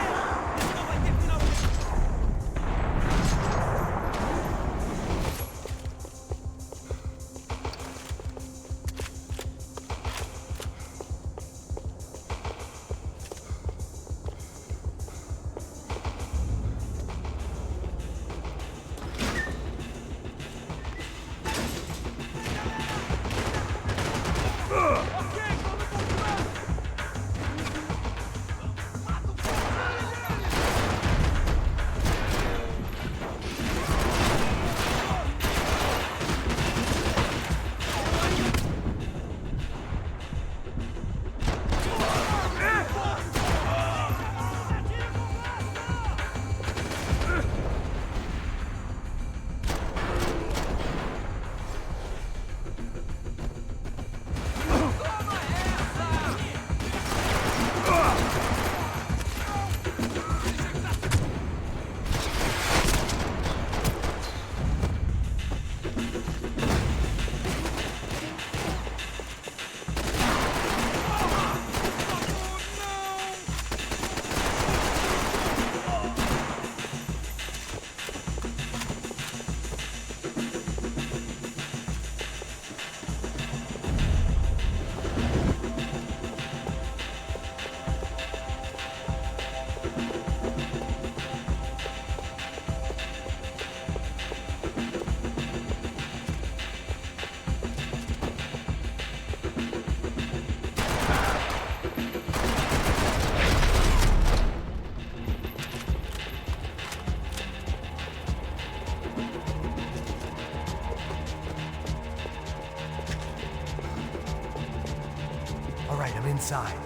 All right, I'm inside.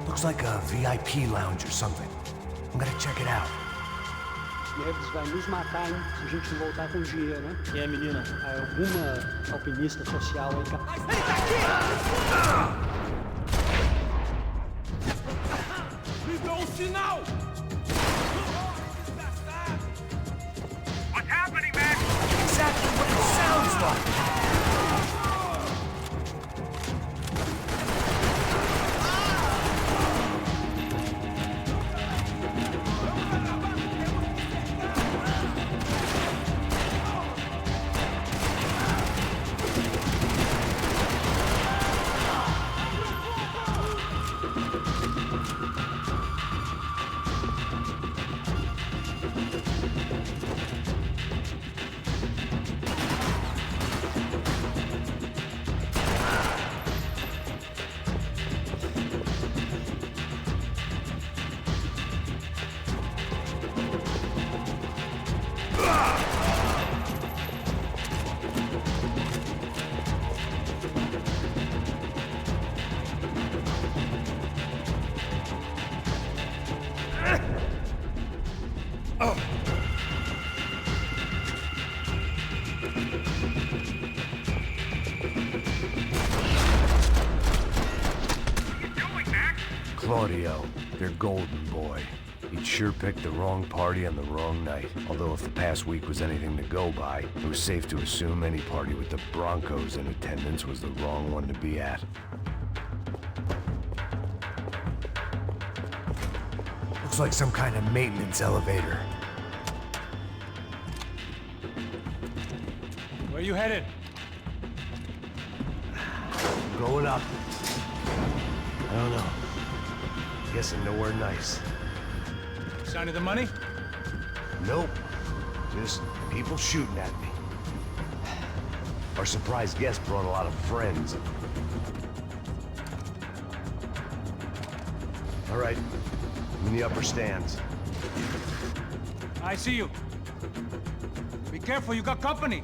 Looks like a VIP lounge or something. I'm gonna check it out. Neves vai nos matar, hein, se a gente não voltar com dinheiro, né? E aí, menina? Alguma alpinista social aí... Ele tá aqui! Me deu um sinal! What's happening, man? Exactly what it sounds like! golden boy. He'd sure picked the wrong party on the wrong night. Although if the past week was anything to go by, it was safe to assume any party with the Broncos in attendance was the wrong one to be at. Looks like some kind of maintenance elevator. Where you headed? Going up. I don't know. Guessing nowhere nice. Sign of the money? Nope. Just people shooting at me. Our surprise guest brought a lot of friends. All right. I'm in the upper stands. I see you. Be careful, you got company.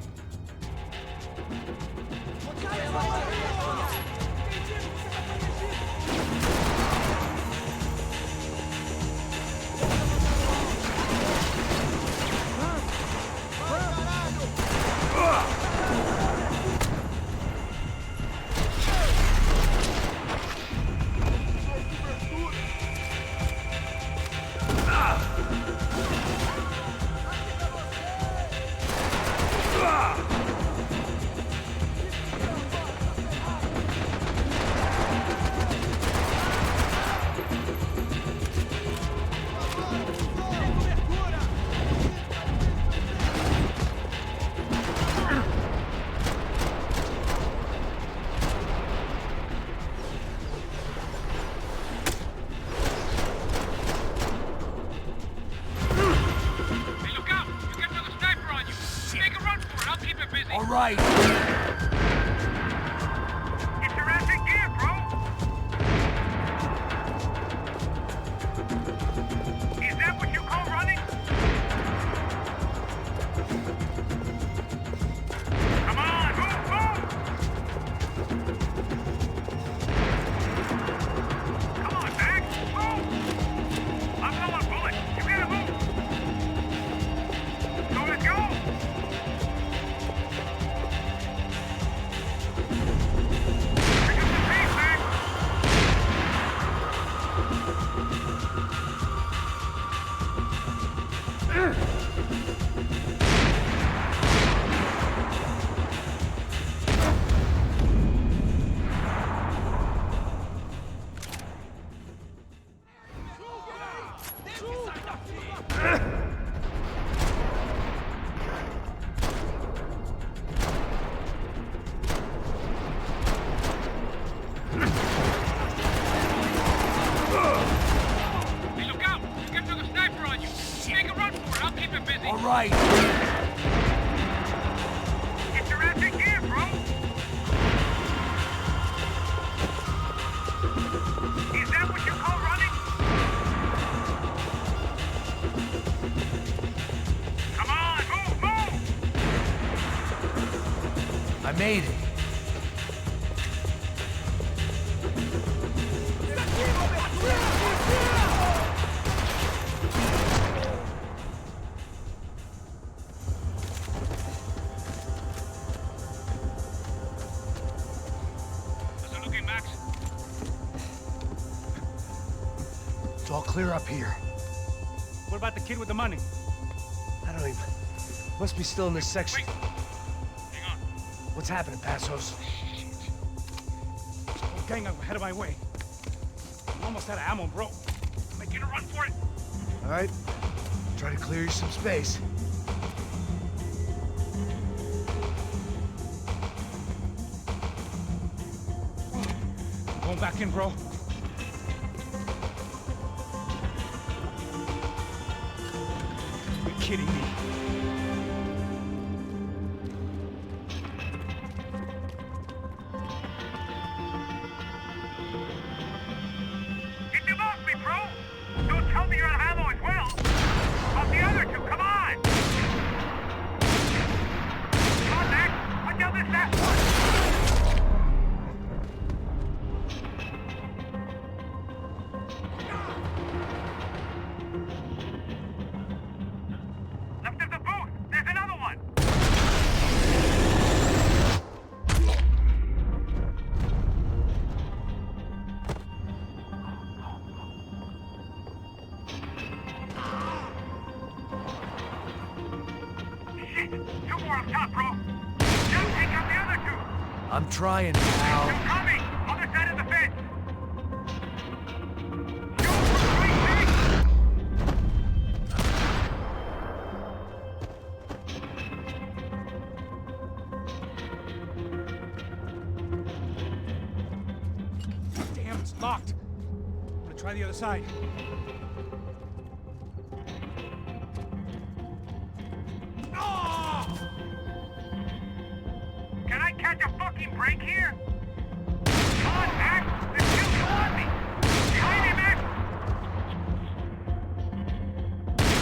All right. Get your ass in gear, bro! Is that what you call running? Come on, move, move! Come on, Max, move! I'm low on bullets. You gotta move! So let's go! All right. Get your ass in gear, bro! Is that what you call running? Come on, move, move! I made it. It's all clear up here. What about the kid with the money? I don't even... Must be still in this section. Wait. Hang on. What's happening, Passos? Whole gang ahead of my way. I'm almost out of ammo, bro. Making a run for it. All right. Try to clear you some space. Going back in, bro. You're kidding me. Get them off me, bro! Don't tell me you're out of ammo as well! Off the other two, come on! Come on, Max! Put down this last one! Left for him, top, bro. Now take out the other two. I'm trying, pal. They're coming! Other side of the fence! Damn, it's locked. I'm gonna try the other side. Can I catch a fucking break here? Come on, Max! There's two on me! Behind me, Max!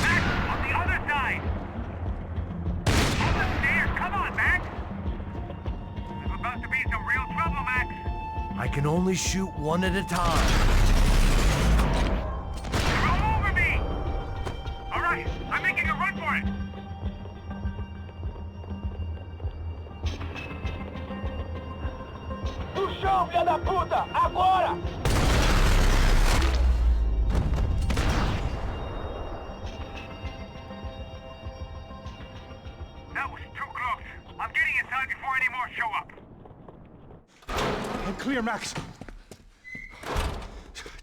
Max, on the other side! On the stairs! Come on, Max! There's about to be some real trouble, Max! I can only shoot one at a time. They're all over me! Alright, I'm making a run for it! No chão, filha da puta! Agora! That was too close. I'm getting inside before any more show up. I'm clear, Max.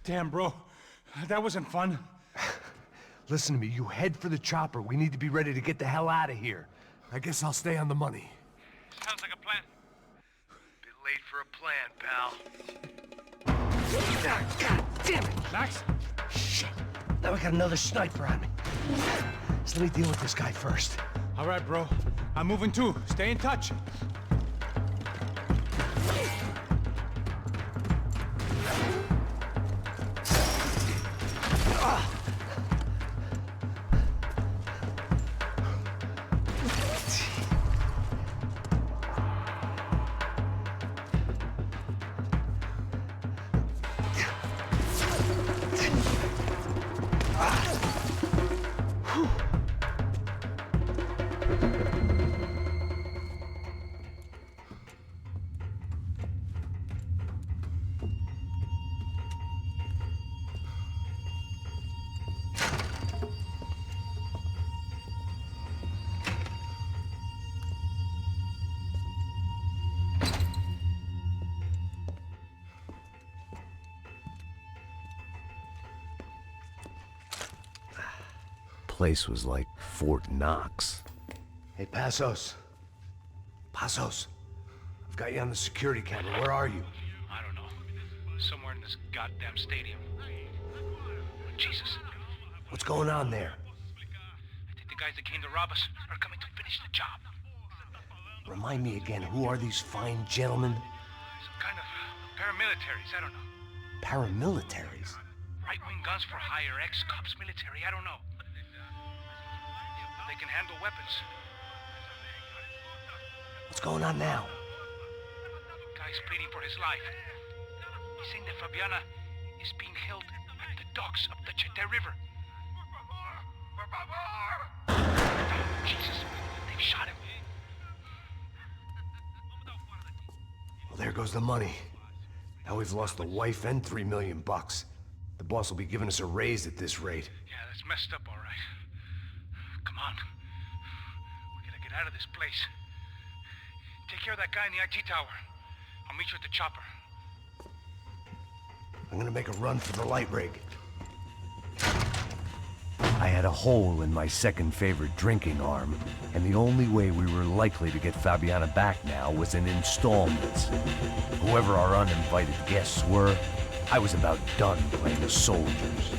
Damn, bro. That wasn't fun. Listen to me, you head for the chopper. We need to be ready to get the hell out of here. I guess I'll stay on the money. Sounds like a plan. Bit late for a plan, pal. God damn it! Max? Shit. Now I got another sniper on me. So let me deal with this guy first. All right, bro. I'm moving too. Stay in touch. Place was like Fort Knox. Hey, Passos. Passos. I've got you on the security camera. Where are you? I don't know. Somewhere in this goddamn stadium. Jesus. What's going on there? I think the guys that came to rob us are coming to finish the job. Remind me again, who are these fine gentlemen? Some kind of paramilitaries, I don't know. Paramilitaries? Right-wing guns for hire, ex-cops, military, I don't know. They can handle weapons. What's going on now? Guy's pleading for his life. He's saying that Fabiana is being held at the docks of the Chete River. Jesus, they've shot him. Well, there goes the money. Now we've lost the wife and $3 million bucks. The boss will be giving us a raise at this rate. Yeah, that's messed up, all right. Come on. We gotta get out of this place. Take care of that guy in the IT tower. I'll meet you at the chopper. I'm gonna make a run for the light rig. I had a hole in my second favorite drinking arm, and the only way we were likely to get Fabiana back now was in installments. Whoever our uninvited guests were, I was about done playing the soldiers.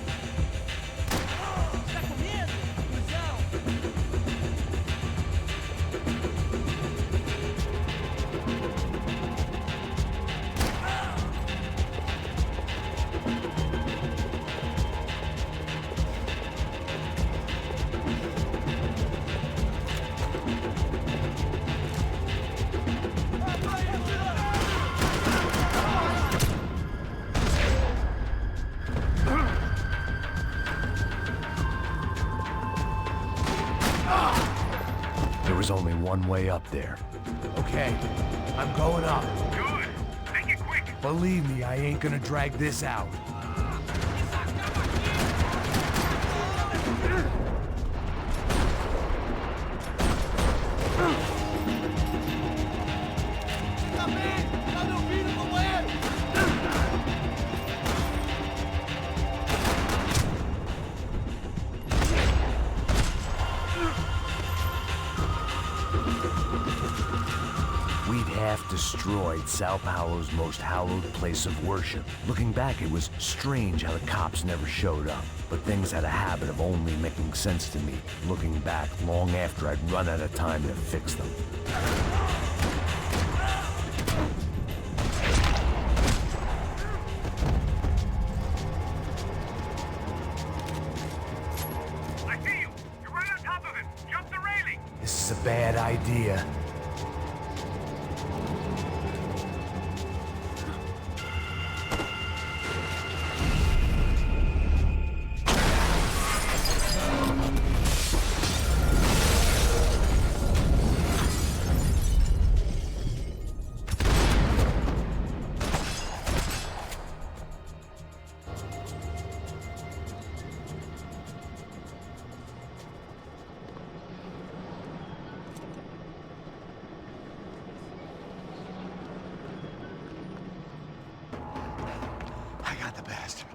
There was only one way up there. Okay, I'm going up. Good. Make it quick. Believe me, I ain't gonna drag this out. Graft destroyed Sao Paulo's most hallowed place of worship. Looking back, it was strange how the cops never showed up. But things had a habit of only making sense to me, looking back long after I'd run out of time to fix them. I see you! You're right on top of him! Jump the railing! This is a bad idea.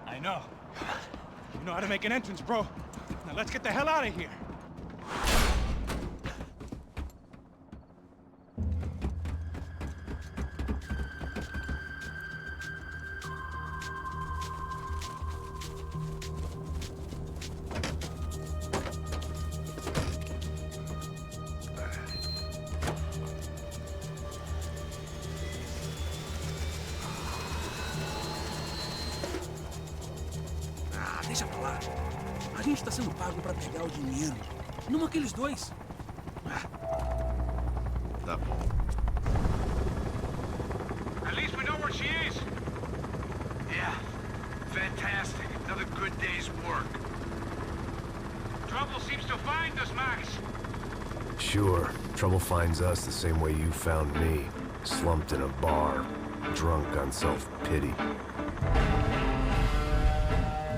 I know. You know how to make an entrance, bro. Now let's get the hell out of here. Deixa pra lá. A gente tá sendo pago pra pegar o dinheiro. Não aqueles dois. Tá bom. At least we know where she is. Yeah. Fantastic. Another good day's work. Trouble seems to find us, Max. Sure, trouble finds us the same way you found me. Slumped in a bar, drunk on self-pity.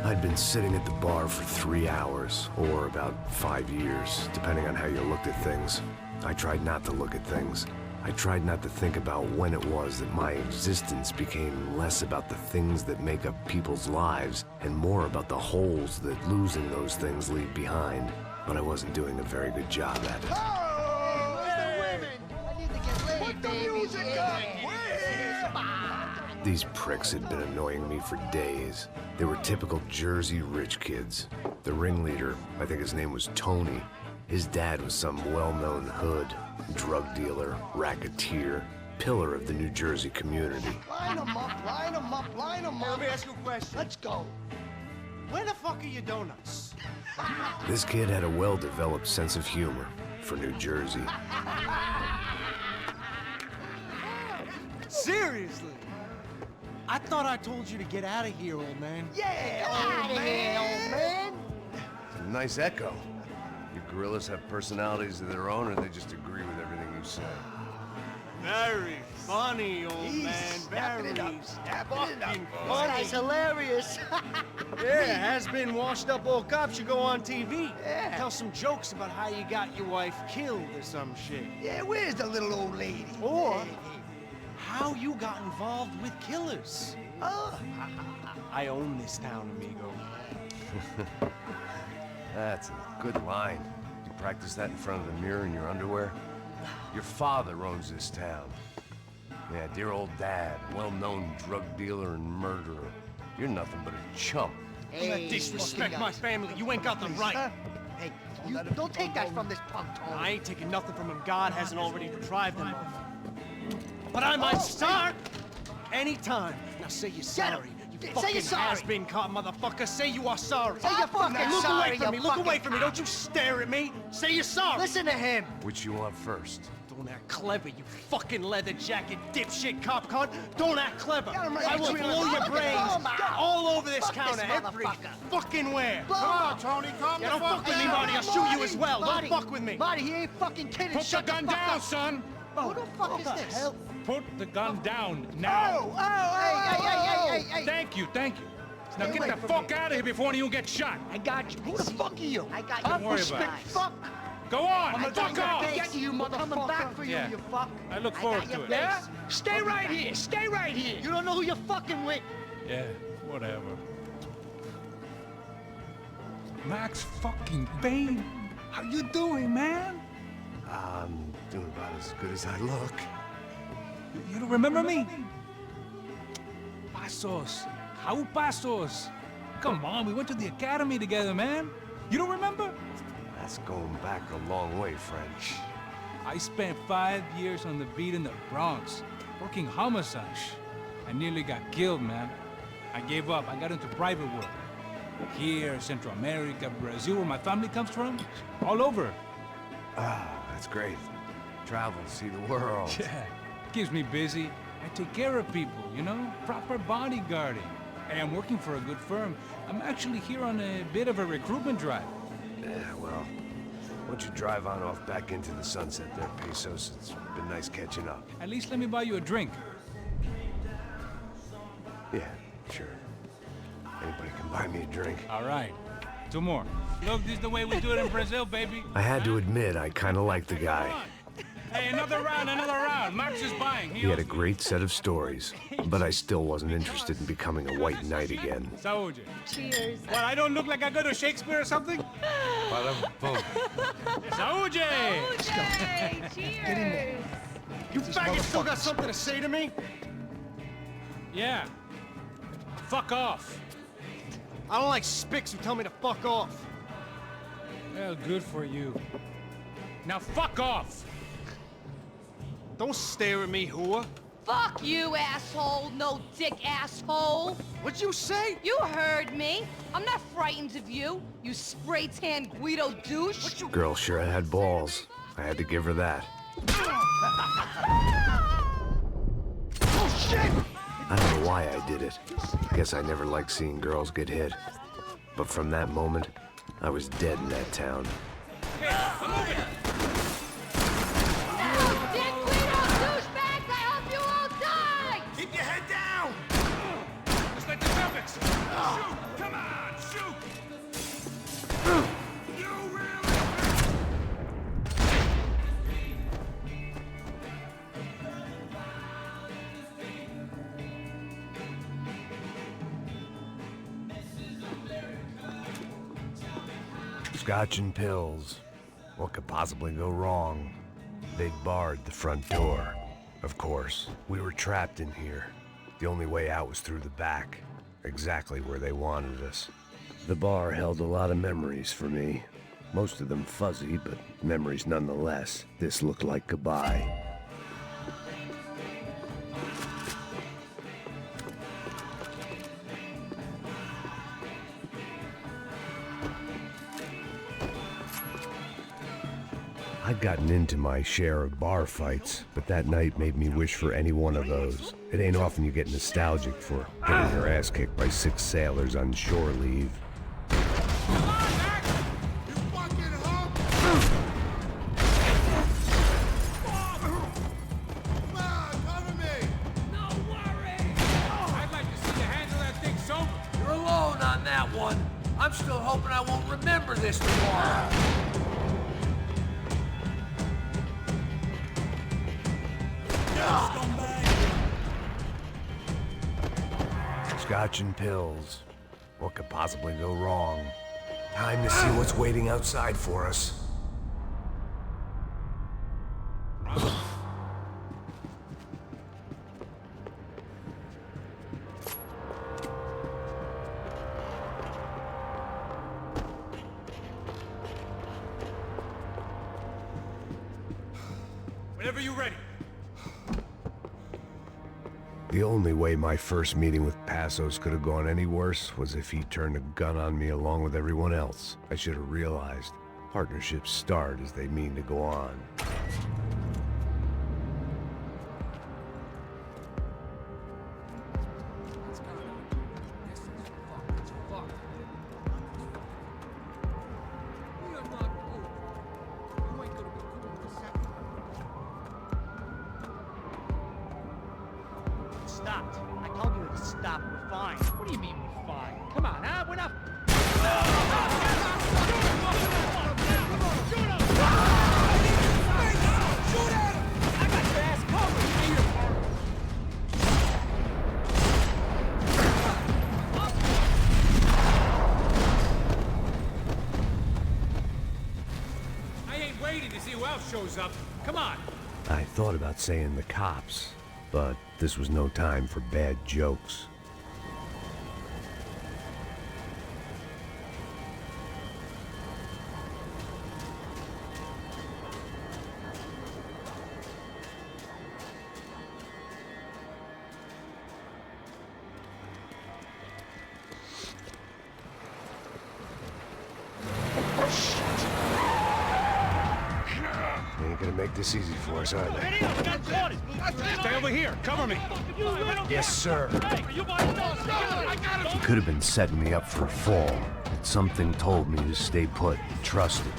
I'd been sitting at the bar for 3 hours, or about 5 years, depending on how you looked at things. I tried not to look at things. I tried not to think about when it was that my existence became less about the things that make up people's lives, and more about the holes that losing those things leave behind. But I wasn't doing a very good job at it. These pricks had been annoying me for days. They were typical Jersey rich kids. The ringleader, I think his name was Tony. His dad was some well-known hood, drug dealer, racketeer, pillar of the New Jersey community. Line them up, line them up, line them up. Let me ask you a question. Let's go. Where the fuck are your donuts? This kid had a well-developed sense of humor for New Jersey. Seriously? I thought I told you to get out of here, old man. Yeah, old man. It's a nice echo. You gorillas have personalities of their own, or they just agree with everything you say? Very funny, old man. Very fucking funny. That's hilarious. Yeah, has-been washed-up old cop should go on TV. Yeah. Tell some jokes about how you got your wife killed or some shit. Yeah, where's the little old lady? Or how you got involved with killers. I own this town, amigo. That's a good line. You practice that in front of the mirror in your underwear? Your father owns this town. Yeah, dear old dad, well-known drug dealer and murderer. You're nothing but a chump. Hey, disrespect my family. You ain't got the right. Hey, you don't take that from this punk, Tony. I ain't taking nothing from him. God hasn't already deprived him of. But I might start anytime. Now say you're sorry. You fucking has-been caught, motherfucker. Say you are sorry. Say you're fucking Look sorry, away from me. you Look fucking away from me. Don't you stare at me. Say you're sorry. Listen to him. Which you want first? Don't act clever, you fucking leather jacket dipshit cop cunt. Don't act clever. I will blow your brains all over this counter every fucking where. Come on, Tony, calm Yeah, the don't fuck with me, Marty. I'll shoot you as well. Don't fuck with me. Marty, he ain't fucking kidding. Put the gun down, son. Who the fuck is this? Hell? Put the gun down now. Hey. Thank you. Now get the fuck out of here before one of you gets shot. I got you. Who the fuck are you? I got you. Don't worry about it. Fuck. Go on, Fuck off. Get You, motherfucker. Coming back for you, Yeah. you fuck. I look forward to it. Yeah? Stay right here. Stay right here. You don't know who you're fucking with. Yeah, whatever. Max fucking Payne. How you doing, man? I'm doing about as good as I look. You don't remember me? Pasos. How Pasos? Come on, we went to the academy together, man. You don't remember? That's going back a long way, French. I spent 5 years on the beat in the Bronx, working homicide. I nearly got killed, man. I gave up. I got into private work. Here, Central America, Brazil, where my family comes from. All over. Ah, that's great. Travel, see the world. Yeah, keeps me busy. I take care of people, you know? Proper bodyguarding. Hey, I'm working for a good firm. I'm actually here on a bit of a recruitment drive. Yeah, well, why don't you drive on off back into the sunset there, Pesos? It's been nice catching up. At least let me buy you a drink. Yeah, sure. Anybody can buy me a drink. All right. 2 more. Look, this is the way we do it in Brazil, baby. I had to admit, I kind of liked the guy. Hey, another round, another round. Max is buying. He had a great set of stories, but I still wasn't interested in becoming a white knight again. Saúde. Cheers. What, I don't look like I go to Shakespeare or something? Bada-boom. Saúde! Saúde! Cheers! You faggots still got something to say to me? Yeah. Fuck off. I don't like spics who tell me to fuck off. Well, good for you. Now fuck off! Don't stare at me, whore. Fuck you, asshole. No dick asshole. What'd you say? You heard me. I'm not frightened of you, you spray-tan Guido douche. Girl sure had balls. I had to give her that. Oh, shit! I don't know why I did it. I guess I never liked seeing girls get hit. But from that moment, I was dead in that town. Keep your head down! Just like the Celtics! Shoot! Come on, shoot! You really... Scotch and pills. What could possibly go wrong? They barred the front door. Of course, we were trapped in here. The only way out was through the back, exactly where they wanted us. The bar held a lot of memories for me. Most of them fuzzy, but memories nonetheless. This looked like goodbye. I'd gotten into my share of bar fights, but that night made me wish for any one of those. It ain't often you get nostalgic for getting your ass kicked by 6 sailors on shore leave. Come on, Max! You fucking hump! Come on, cover me! No worry! I'd like to see you handle that thing sober. You're alone on that one. I'm still hoping I won't remember this tomorrow. Scotch and pills. What could possibly go wrong? Time to see what's waiting outside for us. Whenever you're ready. The only way my first meeting with Passos could have gone any worse was if he turned a gun on me along with everyone else. I should have realized. Partnerships start as they mean to go on. Stopped. I told you to stop. We're fine. What do you mean we're fine? Come on, huh? We're not... Shoot at him! I got your ass covered. I ain't waiting to see who else shows up. Come on. I thought about saying the cops, But this was no time for bad jokes. Ain't gonna make this easy for us, are they? Stay over here. Cover me. Yes, sir. He could have been setting me up for a fall, but something told me to stay put and trust it.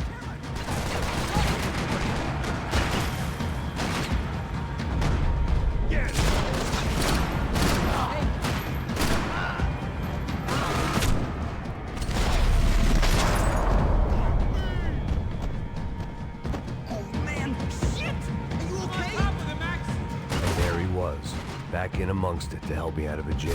Back in amongst it to help me out of a jam.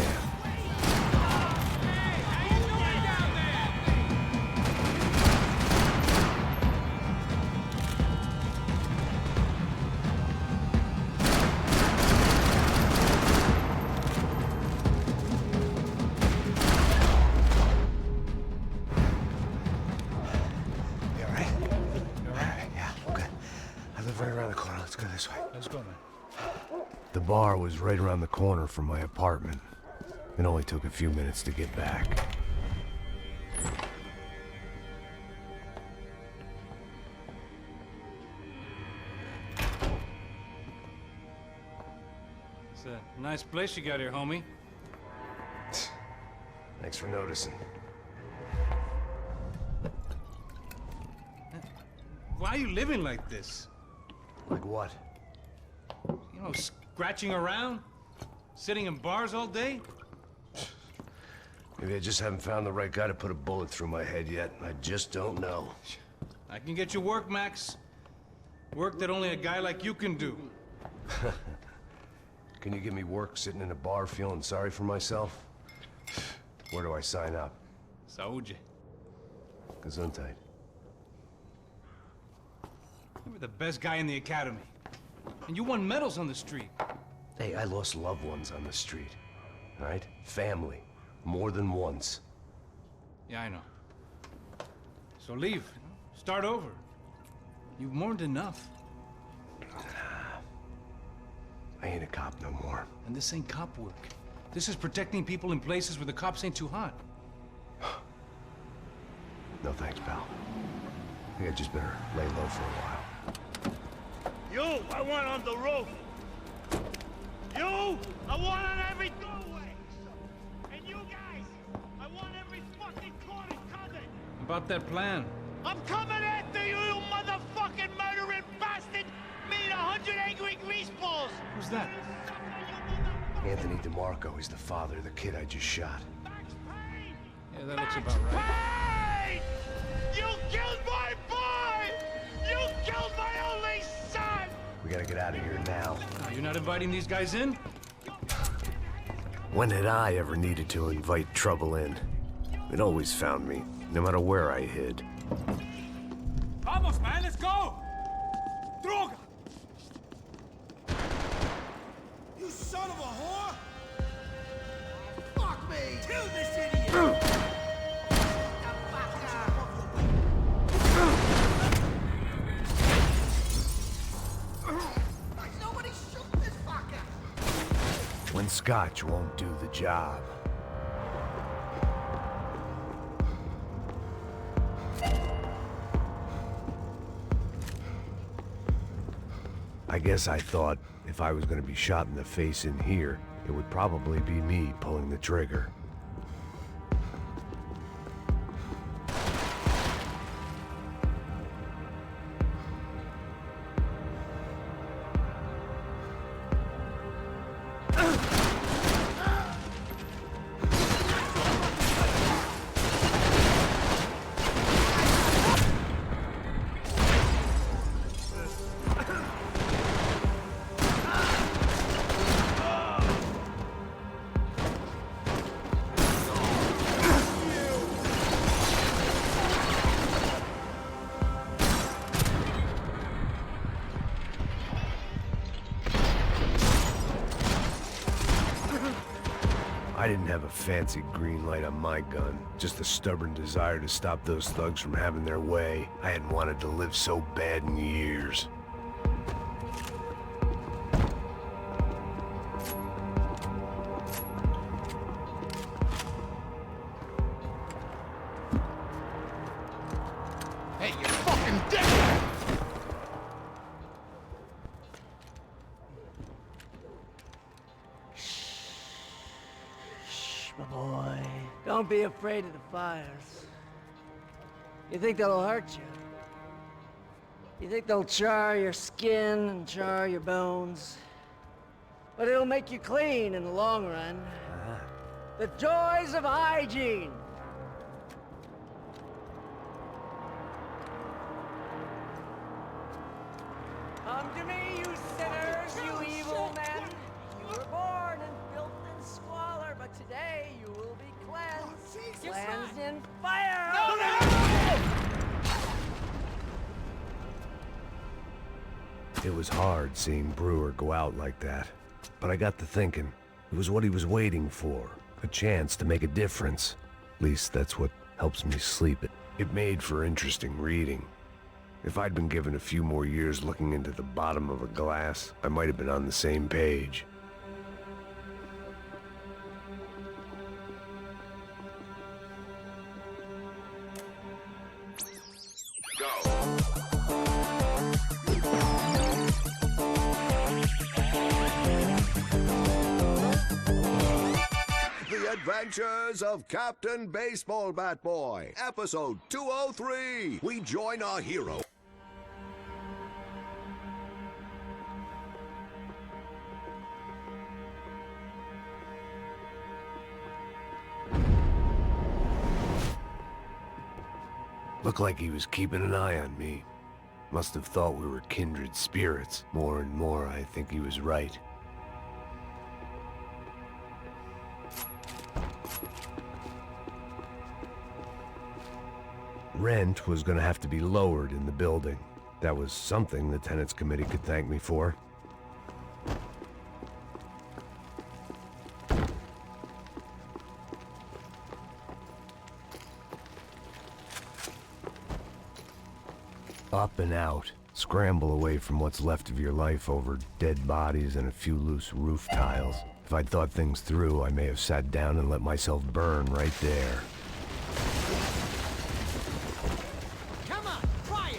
You all right? You all right? Yeah, okay. I live right around the corner. Let's go this way. Let's go, man. The bar was right around the corner from my apartment. It only took a few minutes to get back. It's a nice place you got here, homie. Thanks for noticing. Why are you living like this? Like what? You know, scratching around? Sitting in bars all day? Maybe I just haven't found the right guy to put a bullet through my head yet. I just don't know. I can get you work, Max. Work that only a guy like you can do. Can you give me work sitting in a bar feeling sorry for myself? Where do I sign up? Saúde. Gesundheit. You were the best guy in the academy. And you won medals on the street. Hey, I lost loved ones on the street. All right? Family. More than once. Yeah, I know. So leave. Start over. You've mourned enough. I ain't a cop no more. And this ain't cop work. This is protecting people in places where the cops ain't too hot. No thanks, pal. I think I just better lay low for a while. You, I want on the roof. You, I want on every doorway. And you guys, I want every fucking corner covered. About that plan. I'm coming after you, you motherfucking murdering bastard! Meet 100 angry greaseballs! Who's that? Anthony DeMarco. He's the father of the kid I just shot. Yeah, that looks about right. Payne! You killed my boy! You killed my only son! We gotta get out of here now. You're not inviting these guys in? When had I ever needed to invite trouble in? It always found me, no matter where I hid. Vamos, man, let's go! Droga! You son of a whore! Fuck me! Kill this idiot! Nobody shoot this fucker! When scotch won't do the job. I guess I thought if I was going to be shot in the face in here, it would probably be me pulling the trigger. I didn't have a fancy green light on my gun, just a stubborn desire to stop those thugs from having their way. I hadn't wanted to live so bad in years. Hey, you fucking dick! My boy, don't be afraid of the fires. You think they'll hurt you? You think they'll char your skin and char your bones? But it'll make you clean in the long run. The joys of hygiene! Come to me, you sinners, you evil men! You were born in filth and squalor, but today you will be cleansed. Cleansed in fire! It was hard seeing Brewer go out like that, but I got to thinking, it was what he was waiting for, a chance to make a difference. At least that's what helps me sleep. It made for interesting reading. If I'd been given a few more years looking into the bottom of a glass, I might have been on the same page. The Adventures of Captain Baseball Bat Boy, episode 203. We join our hero. Looked like he was keeping an eye on me. Must have thought we were kindred spirits. More and more, I think he was right. Rent was gonna have to be lowered in the building. That was something the tenants committee could thank me for. Up and out. Scramble away from what's left of your life over dead bodies and a few loose roof tiles. If I'd thought things through, I may have sat down and let myself burn right there. Come on, try it!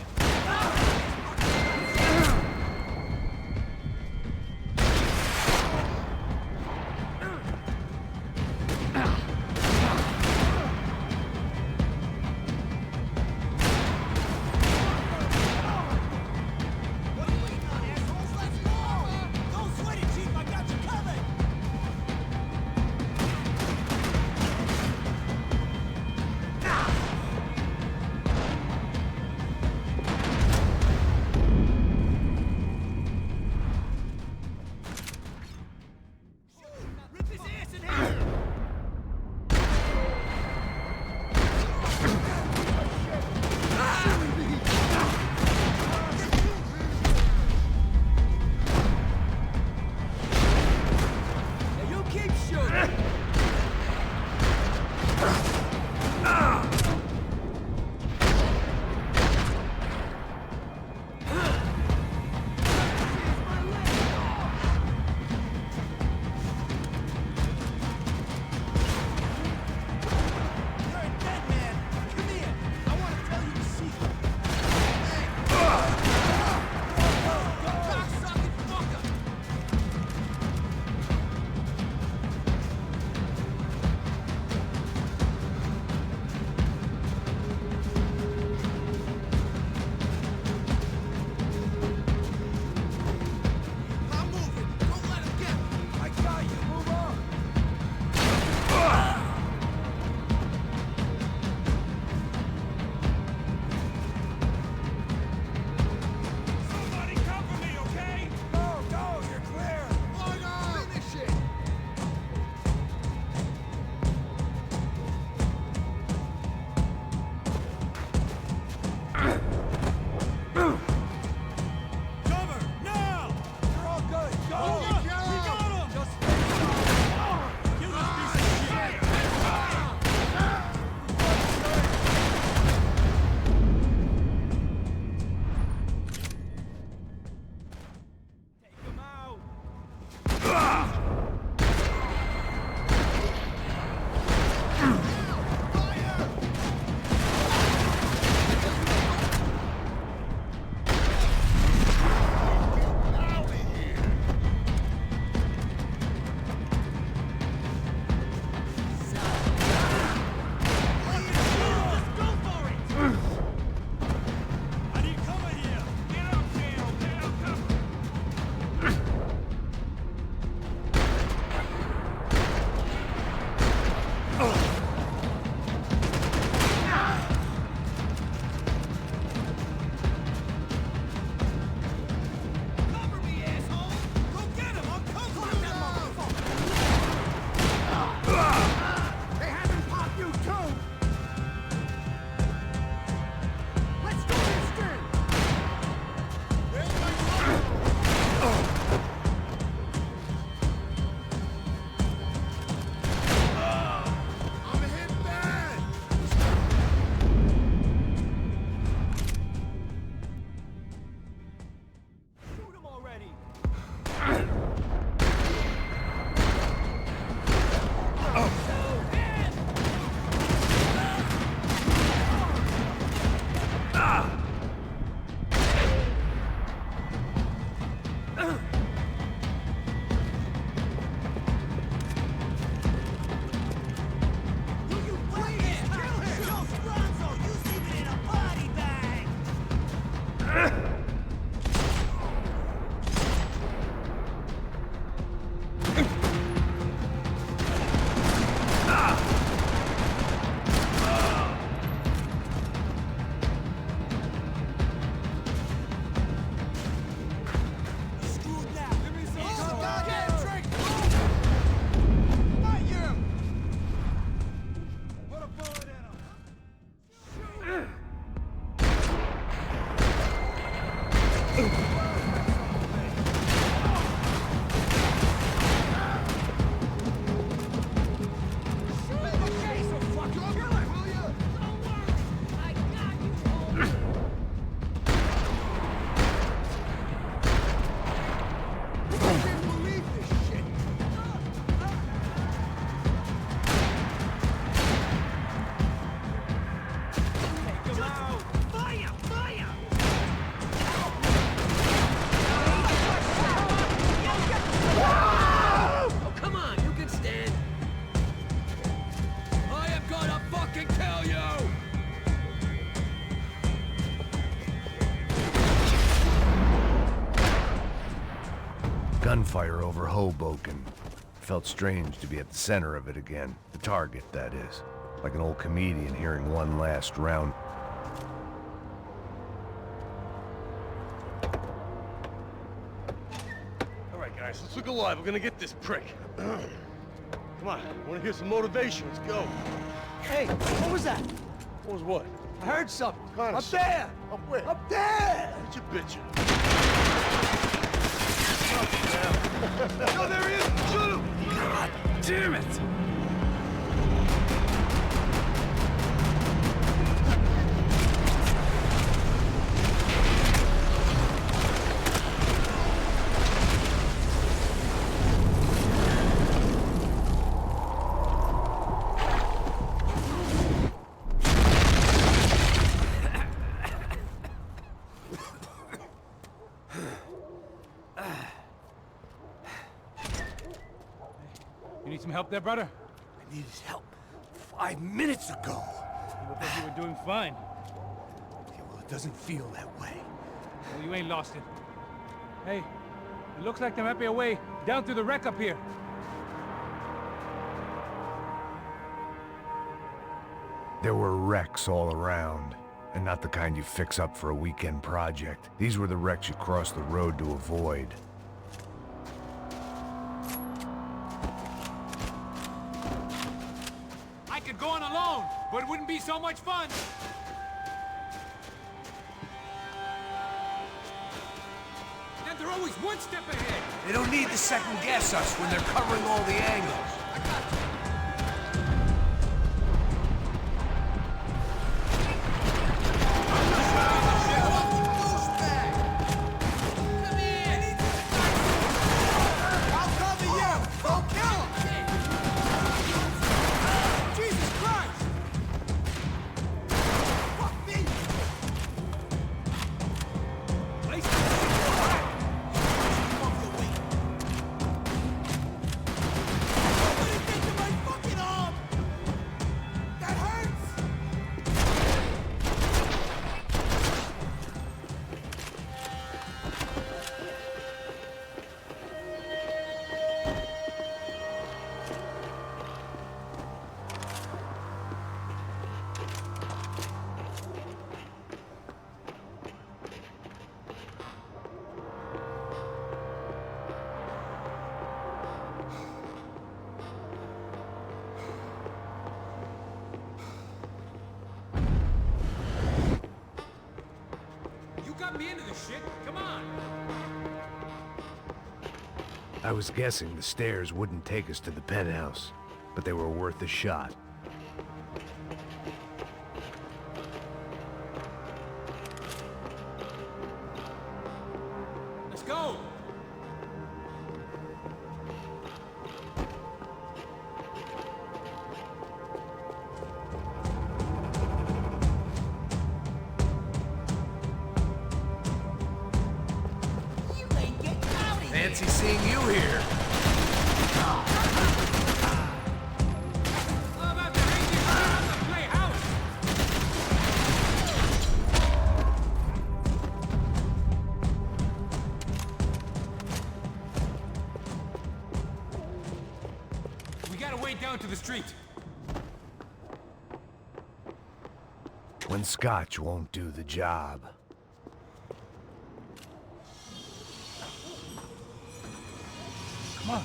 Gunfire over Hoboken. Felt strange to be at the center of it again. The target, that is. Like an old comedian hearing one last round. All right, guys, let's look alive. We're gonna get this prick. Come on, I wanna hear some motivation. Let's go. Hey, what was that? What was what? I heard something. Kind of Up there! Up where? Up there! What you bitching? Oh, there he is! Shoot him! God damn it! You need some help there, brother? I needed help 5 minutes ago. You look like you were doing fine. Yeah, well, it doesn't feel that way. Well, you ain't lost it. Hey, it looks like there might be a way down through the wreck up here. There were wrecks all around, and not the kind you fix up for a weekend project. These were the wrecks you cross the road to avoid. I could go on alone, but it wouldn't be so much fun. And they're always one step ahead. They don't need to second guess us when they're covering all the angles. Me into this shit. Come on. I was guessing the stairs wouldn't take us to the penthouse, but they were worth a shot. Let's go. Fancy seeing you here. We gotta wade down to the street. When scotch won't do the job. Come on.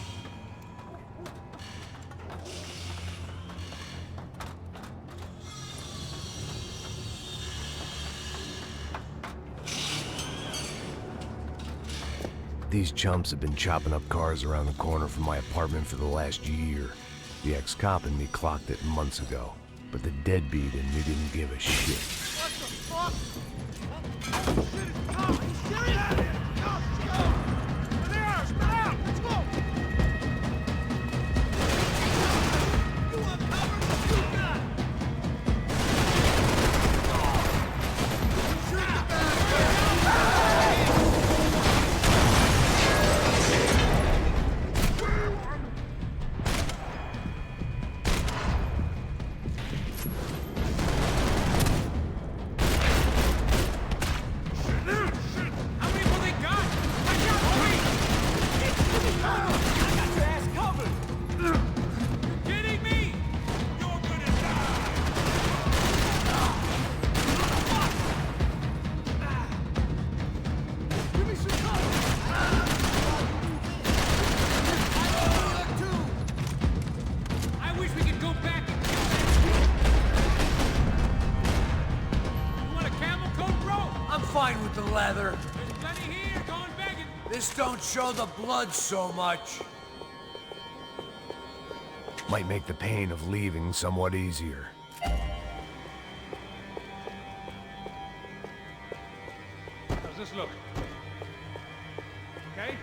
these chumps have been chopping up cars around the corner from my apartment for the last year. The ex-cop in me clocked it months ago, but the deadbeat in me didn't give a shit. What the fuck? Oh, shit, it's a cop! Are you serious? Get out of here! Go, let's go! Over there! Spread out! Let's go! You want cover? Shoot that! Shoot the bastard! Fine with the leather. There's plenty here, going begging. This don't show the blood so much. Might make the pain of leaving somewhat easier. How's this look? Okay?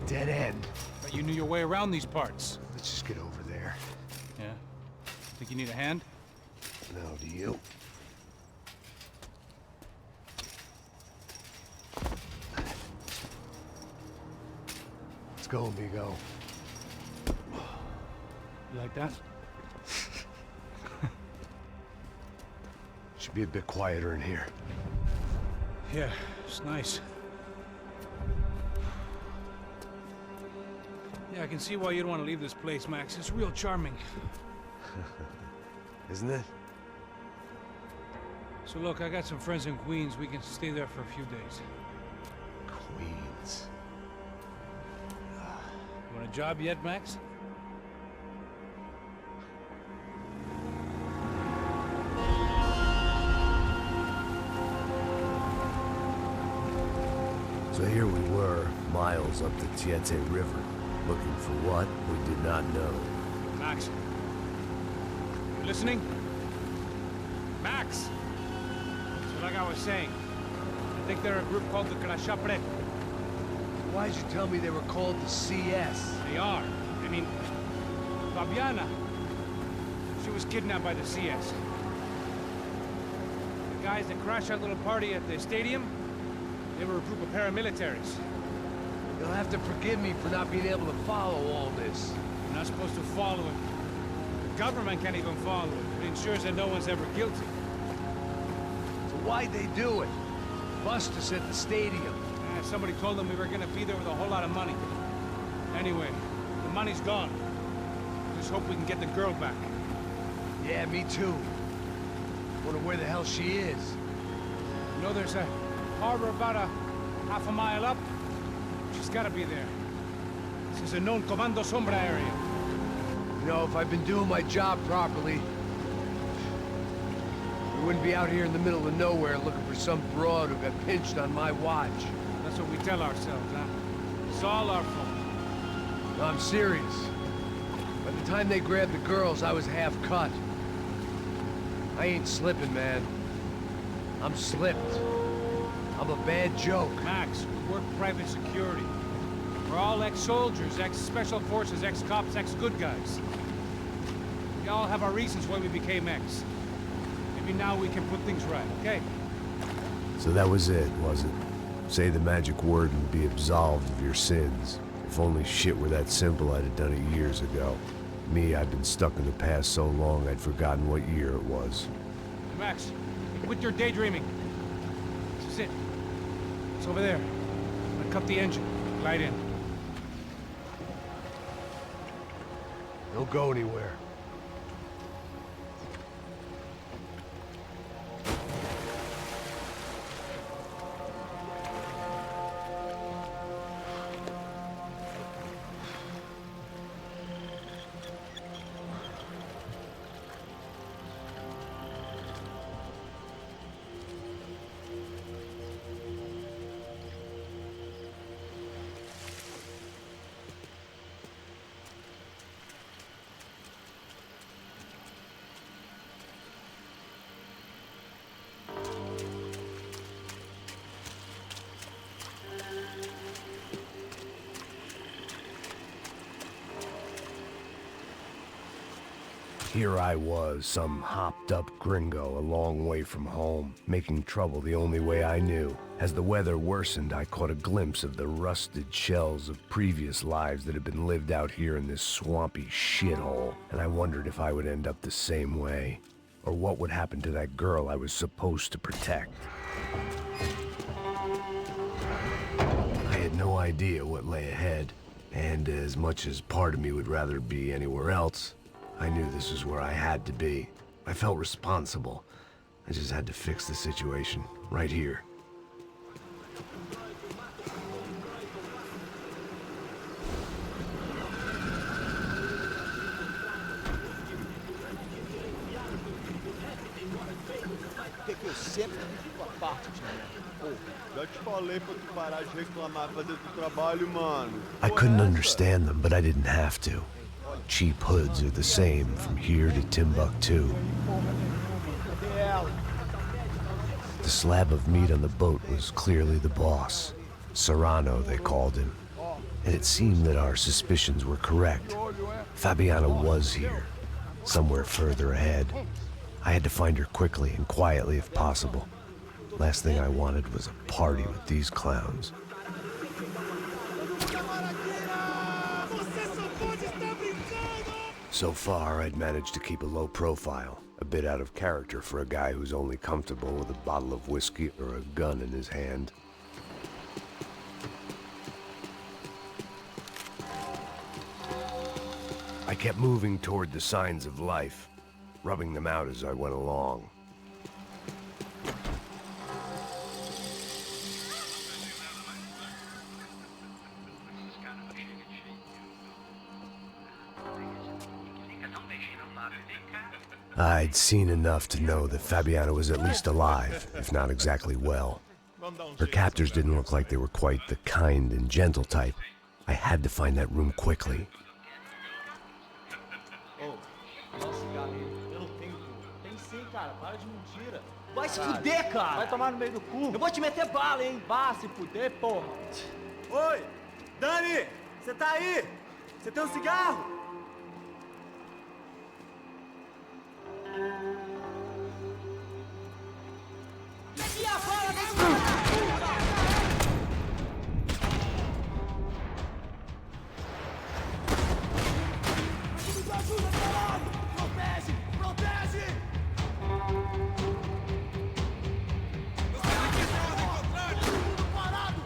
Dead end. But you knew your way around these parts. Let's just get over there. Yeah? Think you need a hand? No, do you? Let's go, amigo. You like that? Should be a bit quieter in here. Yeah, it's nice. Yeah, I can see why you'd want to leave this place, Max. It's real charming. Isn't it? So look, I got some friends in Queens. We can stay there for a few days. Queens. You want a job yet, Max? So here we were, miles up the Tiete River, looking for what we did not know. Max. You listening? Max! So like I was saying, I think they're a group called the Crashapre. Why'd you tell me they were called the CS? They are. I mean, Fabiana, she was kidnapped by the CS. The guys that crashed that little party at the stadium, they were a group of paramilitaries. You'll have to forgive me for not being able to follow all this. You're not supposed to follow it. The government can't even follow it. It ensures that no one's ever guilty. So why'd they do it? Bust us at the stadium. Somebody told them we were gonna be there with a whole lot of money. Anyway, the money's gone. Just hope we can get the girl back. Yeah, me too. Wonder where the hell she is. You know, there's a harbor about a half a mile up. She's gotta be there. This is a known Comando Sombra area. You know, if I'd been doing my job properly, we wouldn't be out here in the middle of nowhere looking for some broad who got pinched on my watch. That's what we tell ourselves, huh? It's all our fault. No, I'm serious. By the time they grabbed the girls, I was half cut. I ain't slipping, man. I'm slipped. I'm a bad joke. Max, we work private security. We're all ex-soldiers, ex-special forces, ex-cops, ex-good guys. We all have our reasons why we became ex. Maybe now we can put things right, okay? So that was it, was it? Say the magic word and be absolved of your sins. If only shit were that simple, I'd have done it years ago. Me, I've been stuck in the past so long I'd forgotten what year it was. Max, quit your daydreaming. This is it. It's over there. I'm gonna cut the engine. Glide in. Don't go anywhere. Here I was, some hopped-up gringo a long way from home, making trouble the only way I knew. As the weather worsened, I caught a glimpse of the rusted shells of previous lives that had been lived out here in this swampy shithole, and I wondered if I would end up the same way, or what would happen to that girl I was supposed to protect. I had no idea what lay ahead, and as much as part of me would rather be anywhere else, I knew this was where I had to be. I felt responsible. I just had to fix the situation, right here. Eu sempre fico a parte de mim. Já te falei pra tu parar de reclamar pra dentro do trabalho, mano. I couldn't understand them, but I didn't have to. Cheap hoods are the same from here to Timbuktu. The slab of meat on the boat was clearly the boss. Serrano, they called him. And it seemed that our suspicions were correct. Fabiana was here, somewhere further ahead. I had to find her quickly and quietly if possible. Last thing I wanted was a party with these clowns. So far, I'd managed to keep a low profile, a bit out of character for a guy who's only comfortable with a bottle of whiskey or a gun in his hand. I kept moving toward the signs of life, rubbing them out as I went along. I'd seen enough to know that Fabiana was at least alive, if not exactly well. Her captors didn't look like they were quite the kind and gentle type. I had to find that room quickly. Tem sim, cara. Para de mentira. Vai se fuder, cara. Vai tomar no meio do cu. Eu vou te meter bala, hein. Vá se fuder, porra. Oi, Dani, você tá aí? Você tem um cigarro? E a bala desse ajuda, caralho! Protege! Protege! Tudo parado!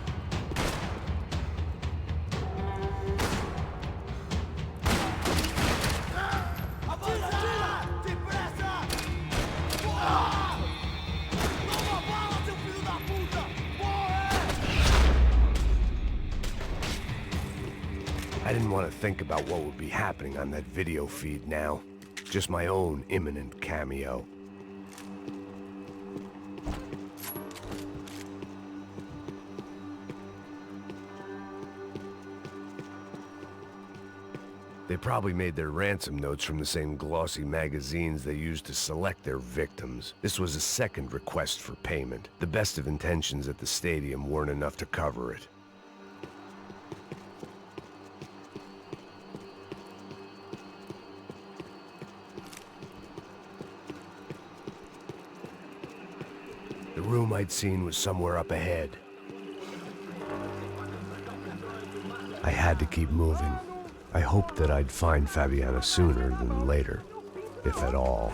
Atira, atira! Depressa! Toma bala, seu filho da puta! I didn't want to think about what would be happening on that video feed now. Just my own imminent cameo. They probably made their ransom notes from the same glossy magazines they used to select their victims. This was a second request for payment. The best of intentions at the stadium weren't enough to cover it. The room I'd seen was somewhere up ahead. I had to keep moving. I hoped that I'd find Fabiana sooner than later, if at all.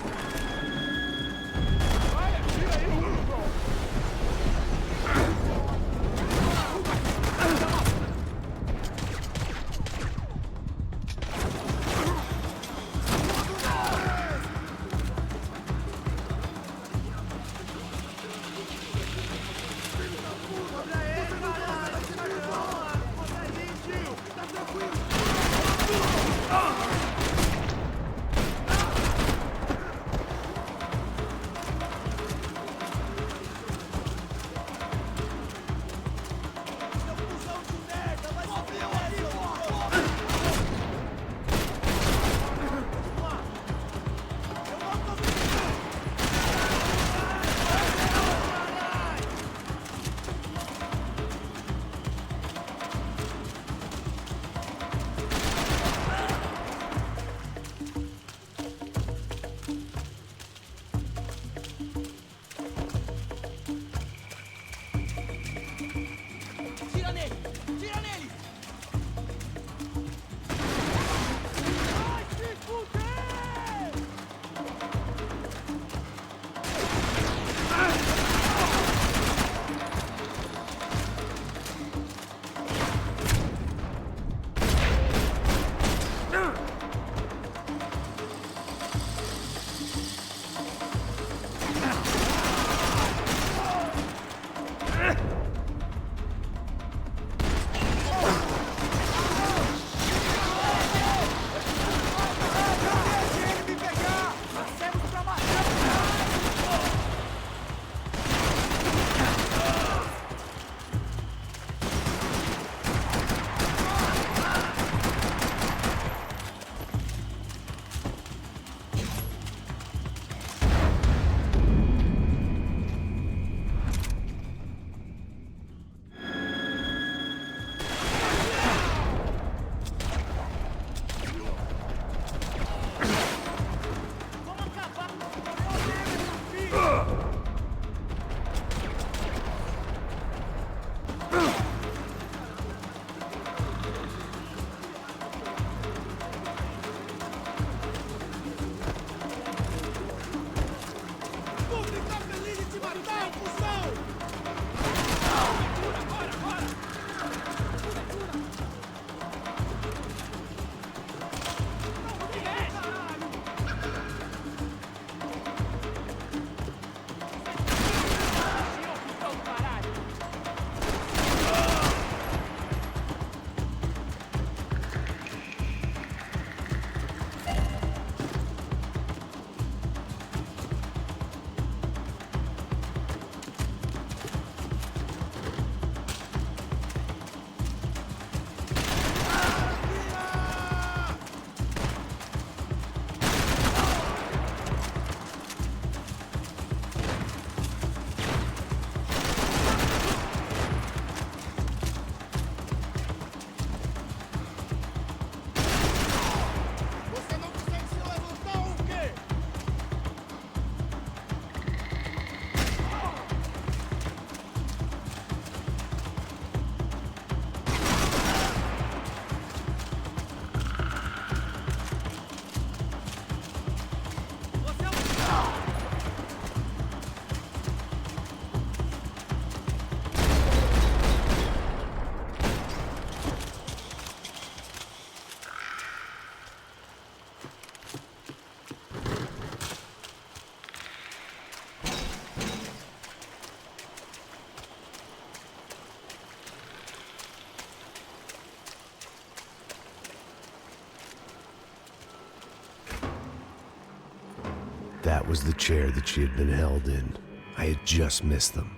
That was the chair that she had been held in. I had just missed them.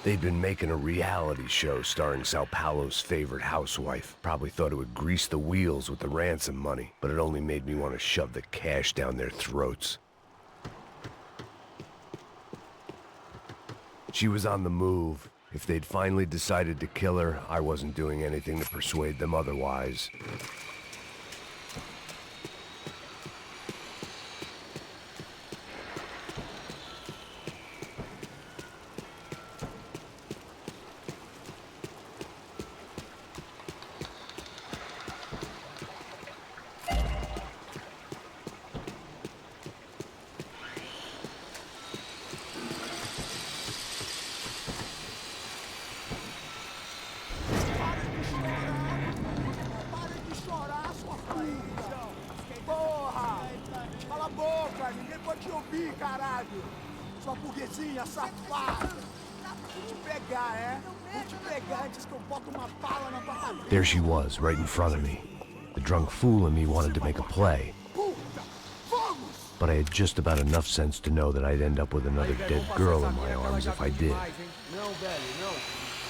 They'd been making a reality show starring Sao Paulo's favorite housewife. Probably thought it would grease the wheels with the ransom money, but it only made me want to shove the cash down their throats. She was on the move. If they'd finally decided to kill her, I wasn't doing anything to persuade them otherwise. caralho! Sua burguesinha safada! Vou te pegar, é? Vou te pegar antes que eu boto uma bala na tua cabeça! There she was, right in front of me. The drunk fool in me wanted to make a play. But I had just about enough sense to know that I'd end up with another dead girl in my arms if I did. Não, velho, não.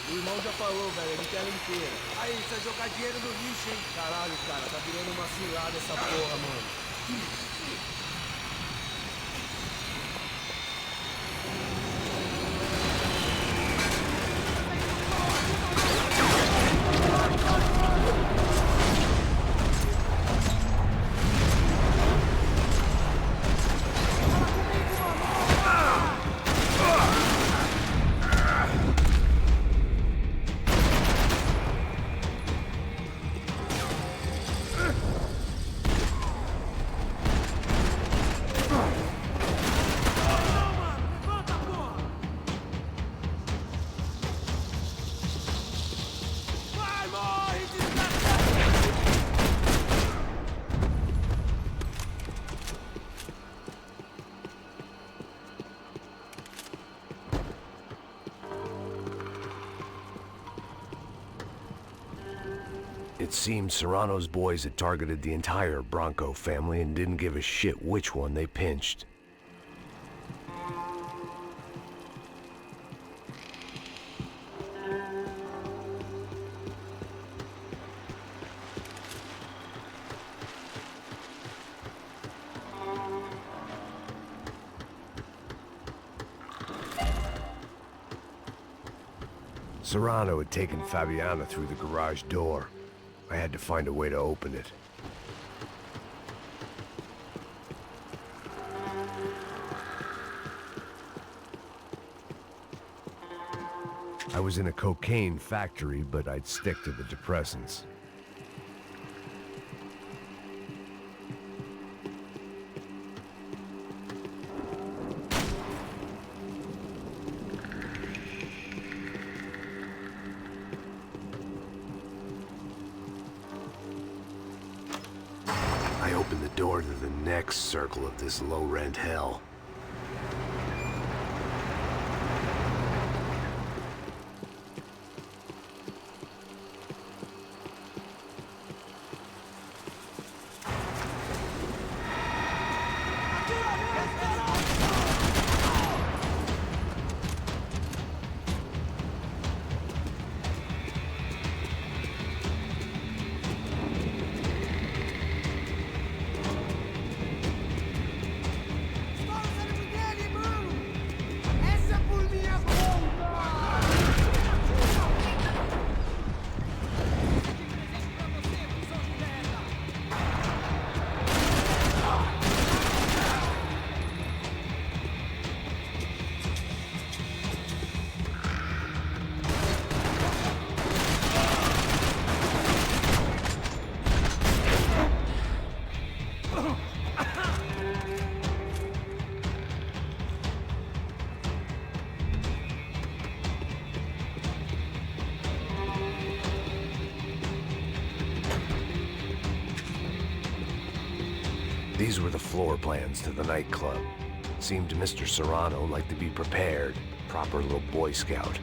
O irmão já falou, velho, ele quer ela inteira. Aí, você vai jogar dinheiro no lixo, hein? Caralho, cara, tá virando uma cilada essa porra, mano. It seemed Serrano's boys had targeted the entire Bronco family and didn't give a shit which one they pinched. Serrano had taken Fabiana through the garage door. I had to find a way to open it. I was in a cocaine factory, but I'd stick to the depressants. I opened the door to the next circle of this low-rent hell. These were the floor plans to the nightclub. Seemed to Mr. Serrano like to be prepared. Proper little Boy Scout.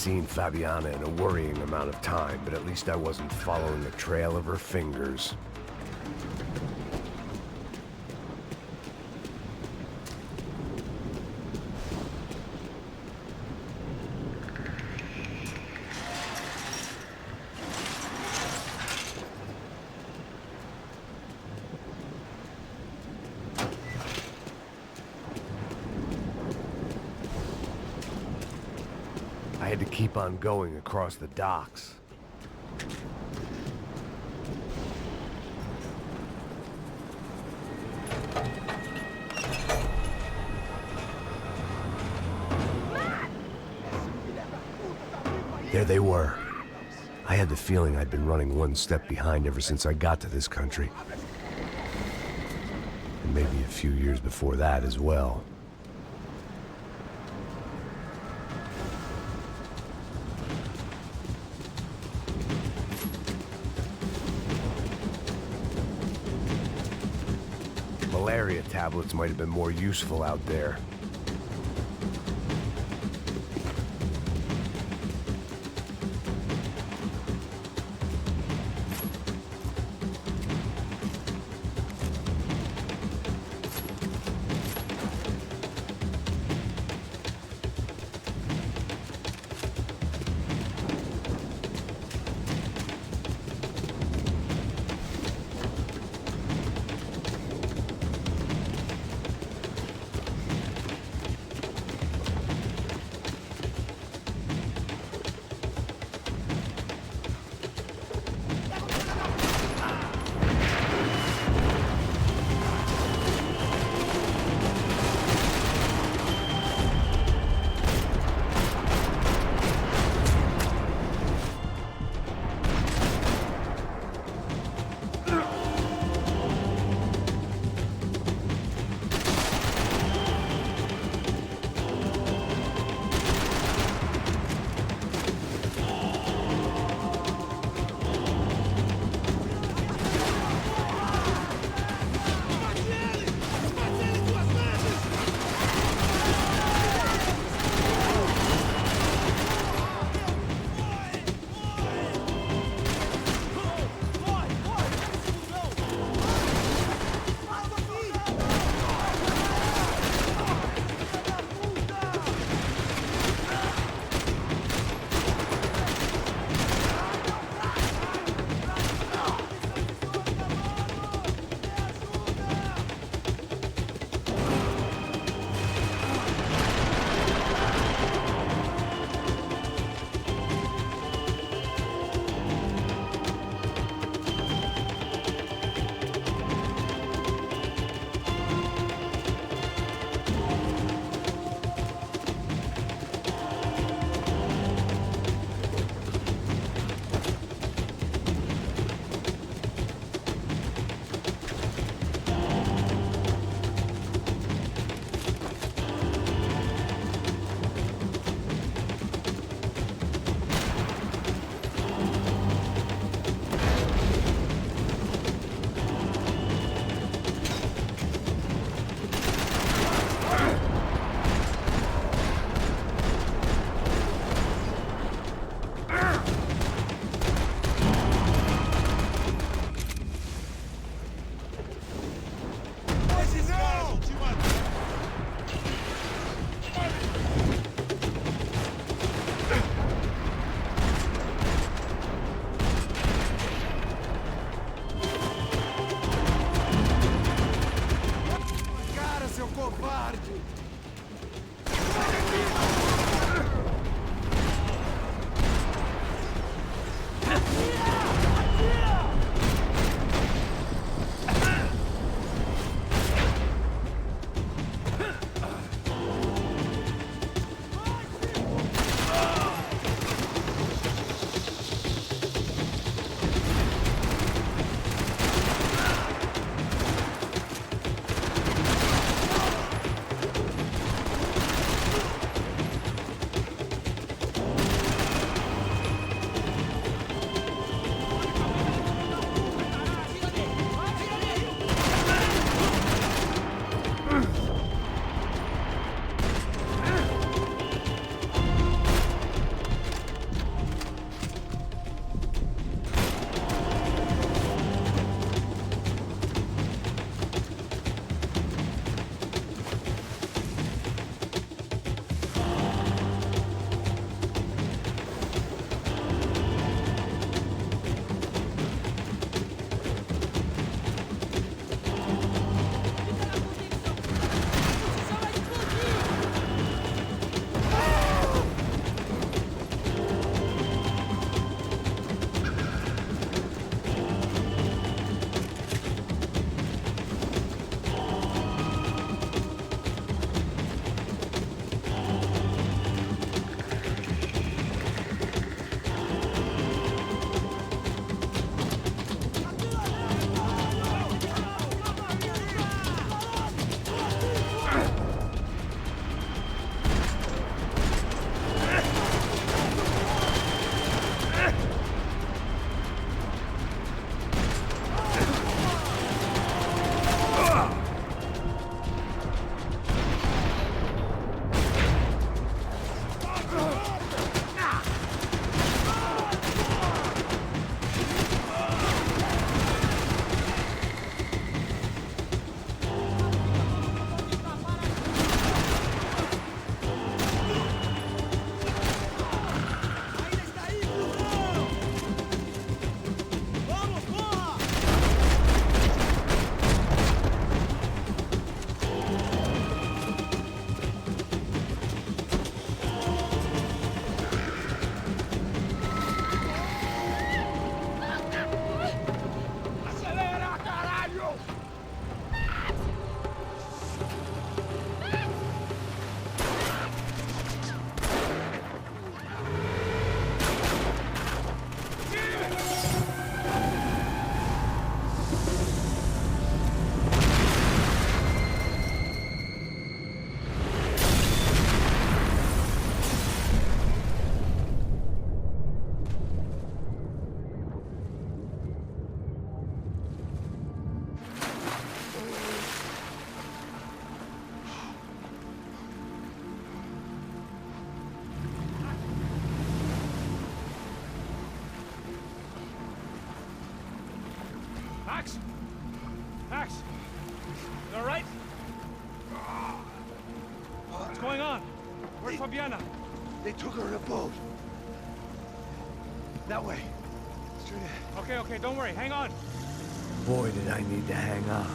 seen Fabiana in a worrying amount of time, but at least I wasn't following the trail of her fingers. I had to keep on going across the docks. There they were. I had the feeling I'd been running one step behind ever since I got to this country. And maybe a few years before that as well. Malaria tablets might have been more useful out there. Max! Max! You all right? What's going on? Where's Fabiana? They took her in a boat. That way. Straight ahead. Okay, don't worry. Hang on. Boy, did I need to hang on.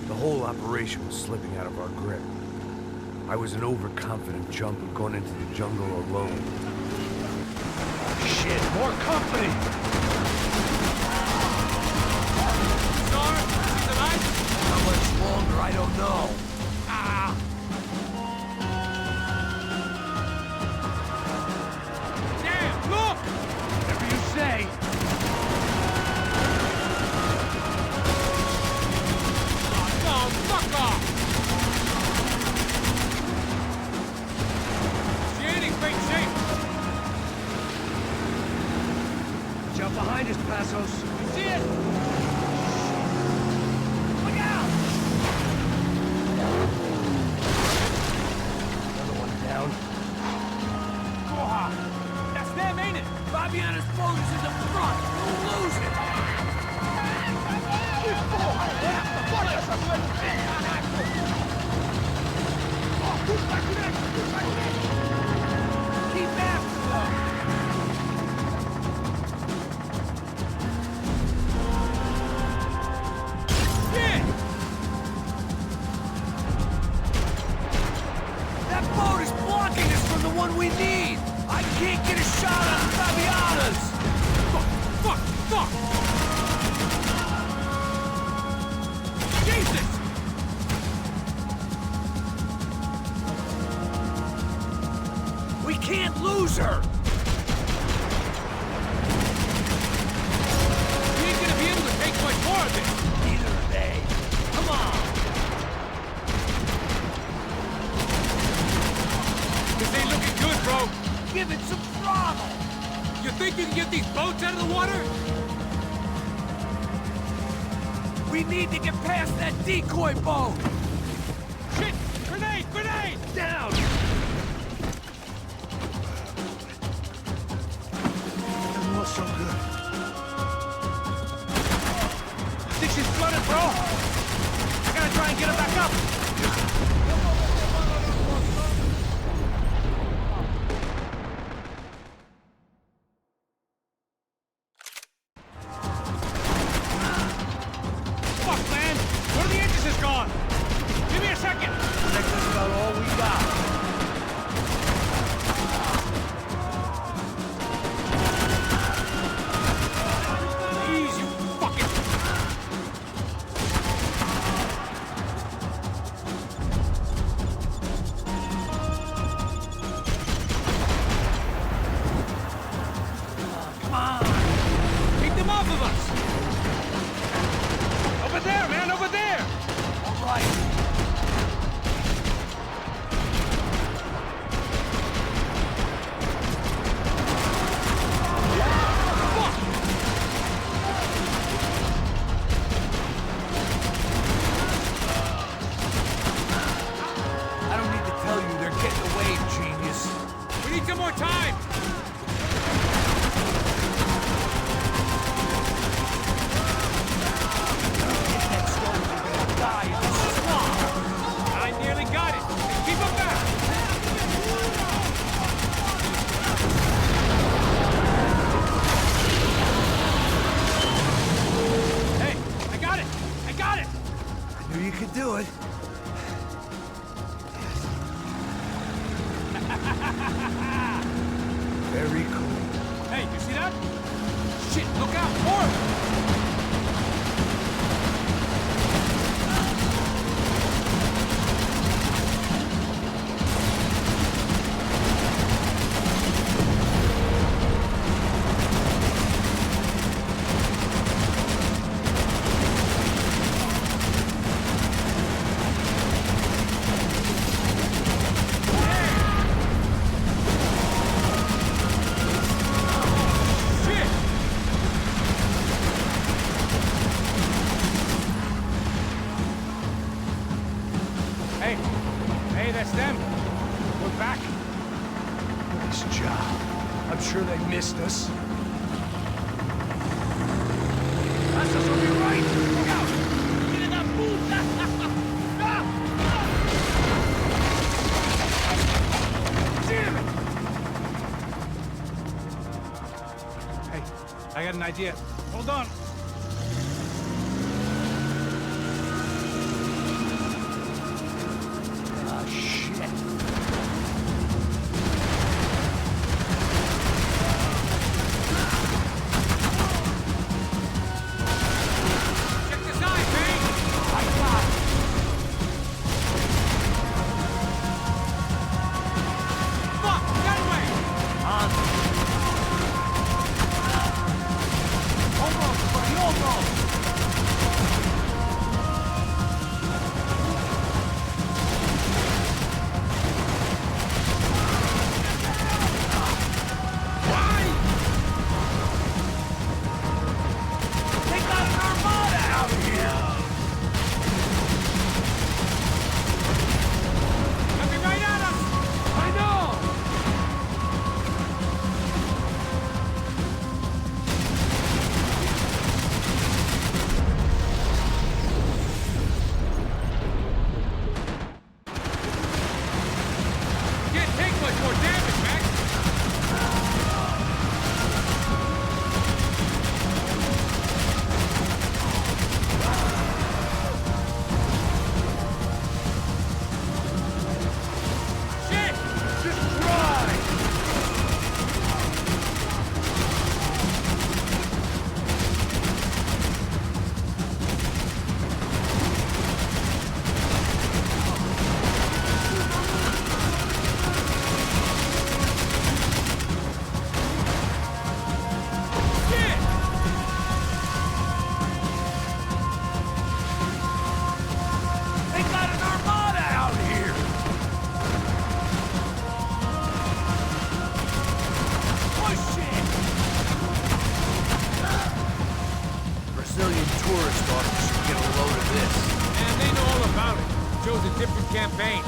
The whole operation was slipping out of our grip. I was an overconfident junkie going into the jungle alone. Shit, more company! Star, he's alive? How much longer, I don't know. Ah! Damn, look! Whatever you say. Oh, fuck off! She ain't in great shape. Watch out behind us, Passos. You see it? Look out! Another one down. Goha! That's them, ain't it? Fabiana's boat is in the front. We'll lose it. Keep after them. Shit! That boat is blocking us from the one we need. I can't get a shot on Fabiana's. Fuck! Jesus! We can't lose her. We ain't gonna be able to take much more of this. Neither are they. Come on. This ain't looking good, bro. Give it some throttle. You think you can get these boats out of the water? We need to get past that decoy boat. Shit! Grenade! Down. Doesn't look so good. I think she's flooded, bro. I gotta try and get her back up. Fuck, man! One of the engines is gone. Give me a second. That's about all we got. Ease, you fucking... Come on! Take them off of us! Over there, man, over there! All right. I don't need to tell you, they're getting away, genius. We need some more time! I nearly got it. Keep them back. Hey, I got it. I knew you could do it. Very cool. Hey, you see that? Shit, look out, more of them. Hey, that's them. We're back. Nice job. I'm sure they missed us. Passos will be right. I got an idea. Hold on. Ah, shit. Check this out, Payne! I got it. Fuck! Get away! Almost, buddy, almost! They got an armada out here! Coming right at us! I know! Can't take much more damage, Max! Shit! Just try! Shit! They got an armada out here! Push it! Brazilian tourist officer should get a load of this. And they know all about it. Chose a different campaign.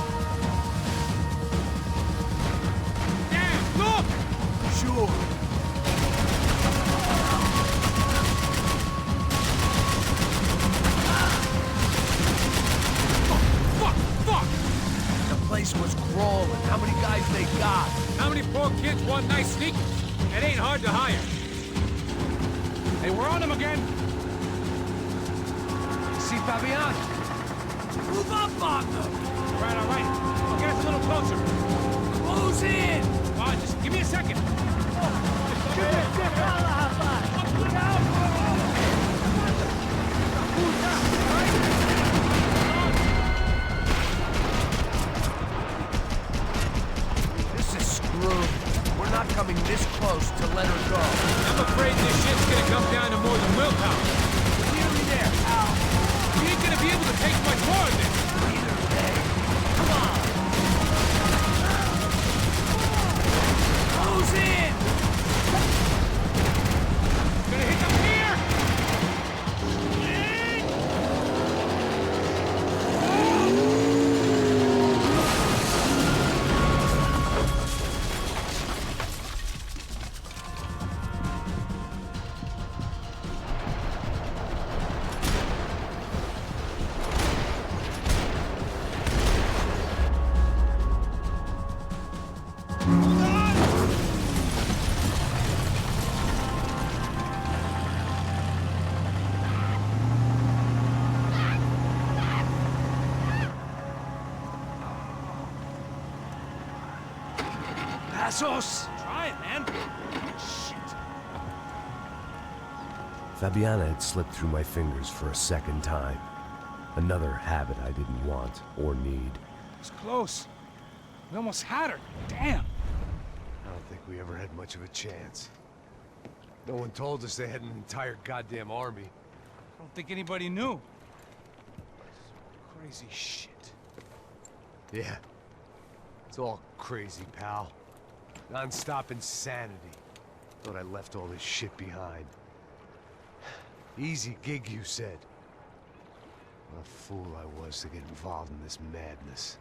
Damn, look! Sure. Fuck! Fuck! The place was crawling. How many guys they got? How many poor kids want nice sneakers? It ain't hard to hire. Hey, we're on them again. See Fabian? Move up on them! All right. I'll get us a little closer. Close in! Just give me a second. This is screwed. We're not coming this close to let her go. I'm afraid this shit's gonna come down to more than willpower. We're nearly there, pal. We ain't gonna be able to take much more of this. Neither are they. Come on! Close in! Gonna hit them here! Passos! Try it, man. Shit. Fabiana had slipped through my fingers for a second time. Another habit I didn't want or need. It's close. We almost had her. Damn. I don't think we ever had much of a chance. No one told us they had an entire goddamn army. I don't think anybody knew. Crazy shit. Yeah. It's all crazy, pal. Non-stop insanity. Thought I left all this shit behind. Easy gig, you said. What a fool I was to get involved in this madness.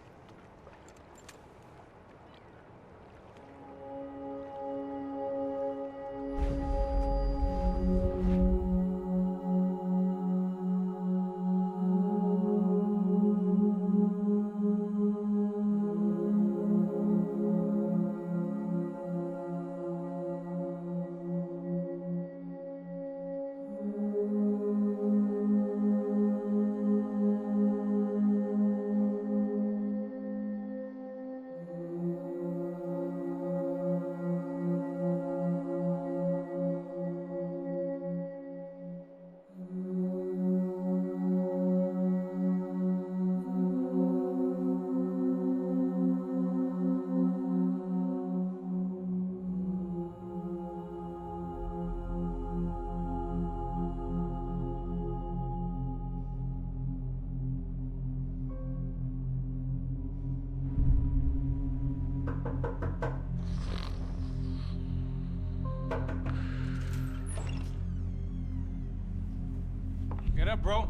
Get up, bro.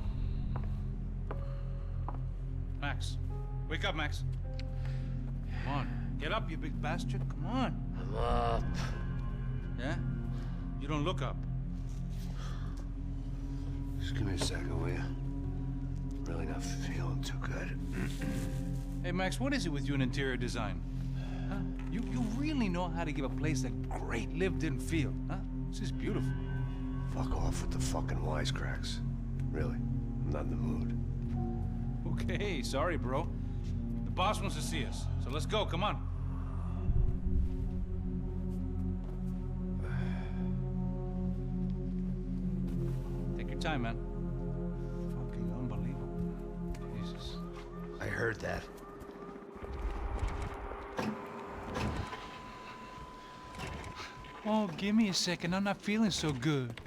Max. Wake up, Max. Come on. Get up, you big bastard. Come on. I'm up. Yeah? You don't look up. Just give me a second, will you? Really not feeling too good. Hey, Max, what is it with you and interior design? Huh? You really know how to give a place a great lived-in feel, huh? This is beautiful. Fuck off with the fucking wisecracks. Really, I'm not in the mood. Okay, sorry, bro. The boss wants to see us, so let's go, come on. Take your time, man. Fucking unbelievable. Jesus. I heard that. Oh, give me a second. I'm not feeling so good.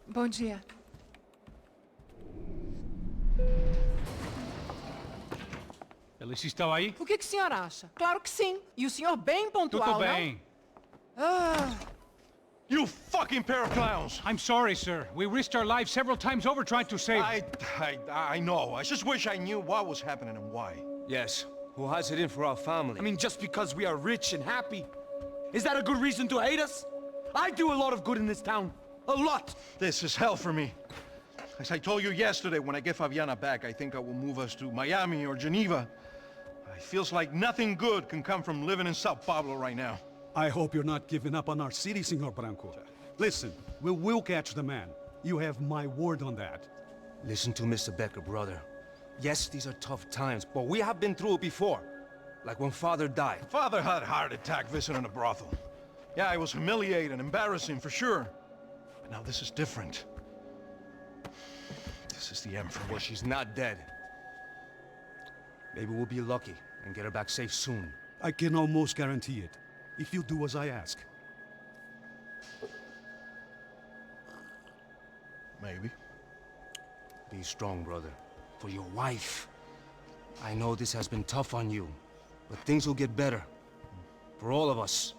Bom dia. Alice estava aí? O que o senhor acha? Claro que sim. E o senhor bem pontual, Tudo bem. You fucking pair of clowns! I'm sorry, sir. We risked our lives several times over trying to save... I know. I just wish I knew what was happening and why. Yes. Who has it in for our family? I mean, just because we are rich and happy? Is that a good reason to hate us? I do a lot of good in this town. A lot! This is hell for me. As I told you yesterday, when I get Fabiana back, I think I will move us to Miami or Geneva. It feels like nothing good can come from living in Sao Paulo right now. I hope you're not giving up on our city, Senor Branco. Listen, we will catch the man. You have my word on that. Listen to Mr. Becker, brother. Yes, these are tough times, but we have been through it before. Like when Father died. Father had a heart attack visiting a brothel. Yeah, it was humiliating, embarrassing, for sure. But now this is different. This is the end for me. Well, she's not dead. Maybe we'll be lucky and get her back safe soon. I can almost guarantee it, if you do as I ask. Maybe. Be strong, brother. For your wife. I know this has been tough on you, but things will get better. For all of us.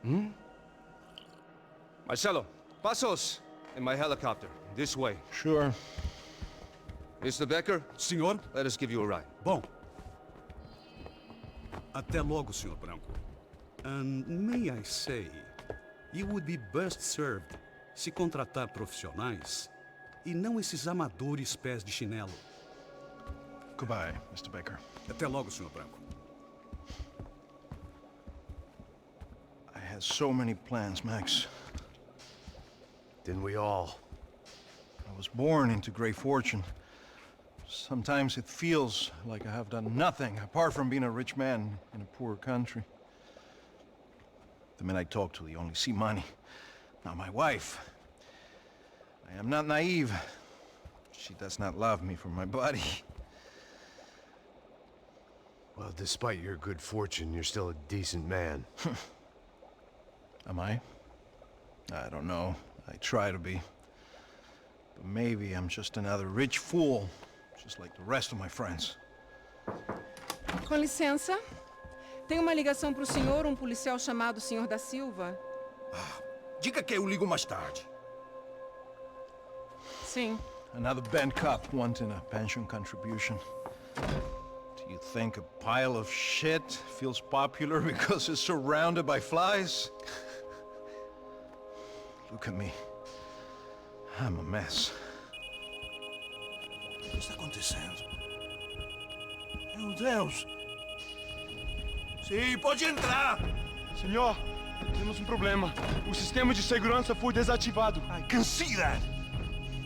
Hmm? Marcelo, pasos in my helicopter. This way. Sure. Mr. Becker? Senhor? Let us give you a ride. Bom. Até logo, Senhor Branco. And may I say, you would be best served se contratar profissionais e não esses amadores pés de chinelo. Goodbye, Mr. Baker. Até logo, Senhor Branco. I had so many plans, Max. Didn't we all? I was born into great fortune. Sometimes it feels like I have done nothing apart from being a rich man in a poor country. The men I talk to, they only see money. Now my wife, I am not naive. She does not love me for my body. Well, despite your good fortune, you're still a decent man. Am I? I don't know. I try to be. But maybe I'm just another rich fool, just like the rest of my friends. Com licença. Tem uma ligação pro senhor, policial chamado Senhor da Silva. Diga que eu ligo mais tarde. Sim. Another bent cop wanting a pension contribution. Do you think a pile of shit feels popular because it's surrounded by flies? Look at me. I'm a mess. O que está acontecendo? Meu Deus! Sim, pode entrar! Senhor, temos problema. O sistema de segurança foi desativado. I can see that!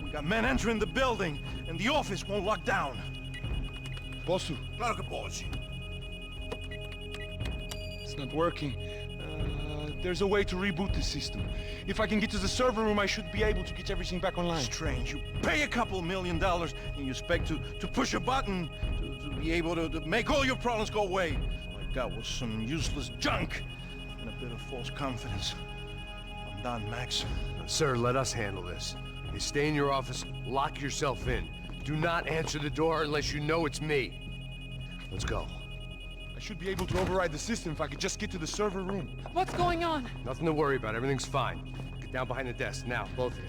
We got men entering the building, and the office won't lock down. Posso? Claro que pode. It's not working. There's a way to reboot the system. If I can get to the server room, I should be able to get everything back online. Strange. You pay a couple $1 million, and you expect to push a button to be able to make all your problems go away. All I got was some useless junk and a bit of false confidence. I'm done, Max. Sir, let us handle this. You stay in your office, lock yourself in. Do not answer the door unless you know it's me. Let's go. I should be able to override the system if I could just get to the server room. What's going on? Nothing to worry about. Everything's fine. Get down behind the desk now, both of you.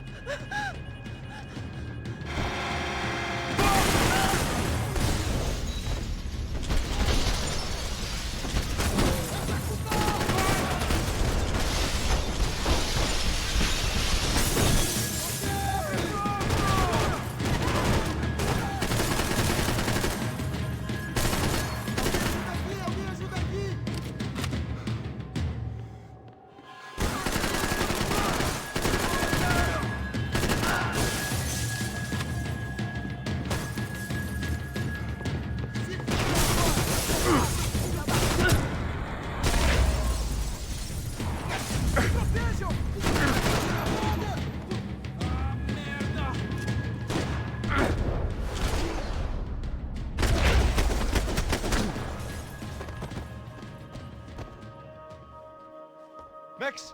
Max!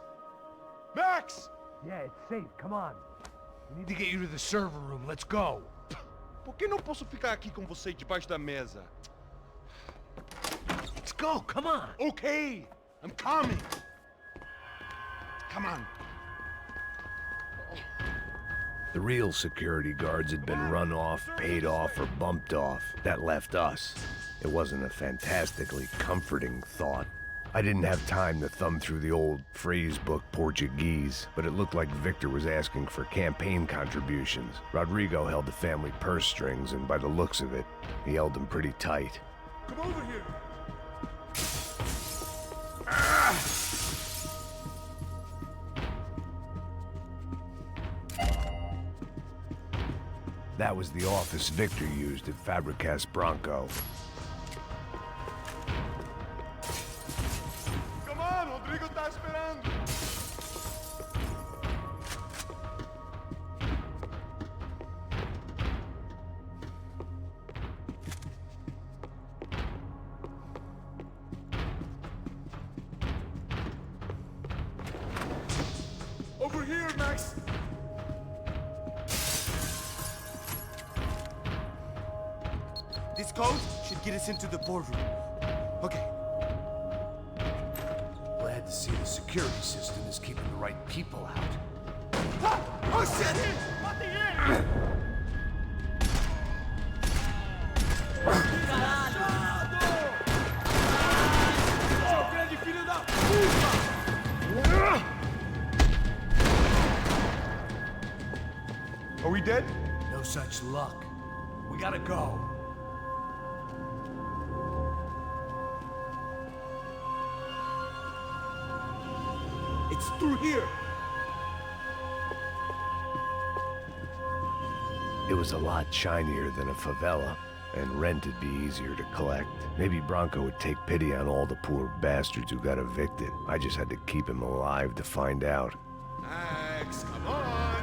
Max! Yeah, it's safe. Come on. We need to get you to the server room. Let's go. Por que não posso ficar aqui com você debaixo da mesa? Let's go. Come on. Okay, I'm coming. Come on. The real security guards had been run off, paid off, or bumped off. That left us. It wasn't a fantastically comforting thought. I didn't have time to thumb through the old phrase book Portuguese, but it looked like Victor was asking for campaign contributions. Rodrigo held the family purse strings, and by the looks of it, he held them pretty tight. Come over here. That was the office Victor used at Fabricas Bronco. Come on, Rodrigo tá esperando. Over here, Max. This code should get us into the boardroom. Okay. Glad to see the security system is keeping the right people out. Ah! Oh shit! What the hell? Seu grande filho da puta! Are we dead? No such luck. We gotta go. It's through here. It was a lot shinier than a favela, and rent would be easier to collect. Maybe Bronco would take pity on all the poor bastards who got evicted. I just had to keep him alive to find out. Max, come on.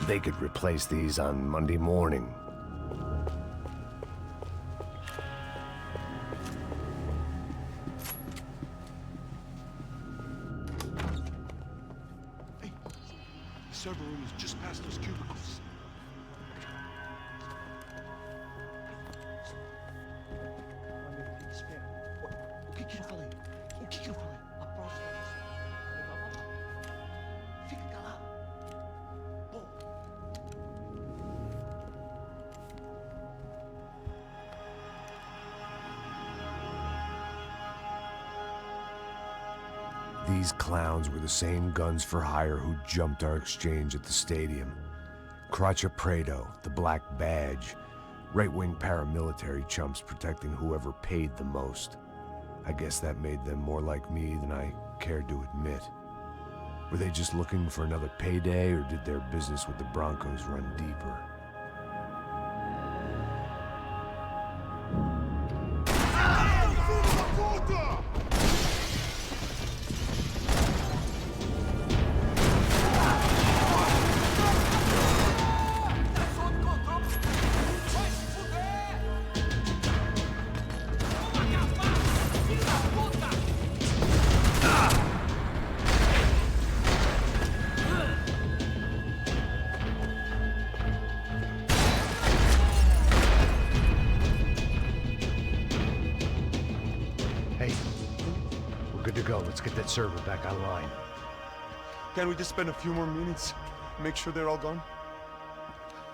They could replace these on Monday morning. The server room is just past those cubicles. O que eu falei? O que eu falei? A próxima vez. Fica calado. Pô. These clowns were the same guns for hire who jumped our exchange at the stadium. Crotcha Prado, the Black Badge, right-wing paramilitary chumps protecting whoever paid the most. I guess that made them more like me than I cared to admit. Were they just looking for another payday, or did their business with the Broncos run deeper? server back online. Can we just spend a few more minutes? Make sure they're all gone?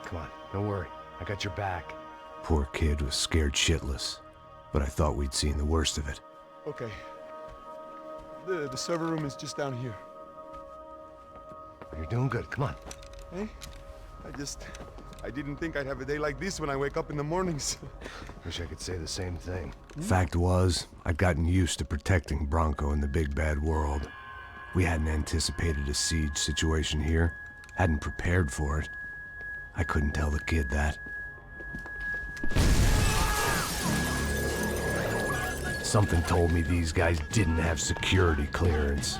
Come on, don't worry. I got your back. Poor kid was scared shitless, but I thought we'd seen the worst of it. Okay. The server room is just down here. You're doing good, come on. Hey? I didn't think I'd have a day like this when I wake up in the mornings. Wish I could say the same thing. Fact was, I'd gotten used to protecting Bronco in the big bad world. We hadn't anticipated a siege situation here, hadn't prepared for it. I couldn't tell the kid that. Something told me these guys didn't have security clearance.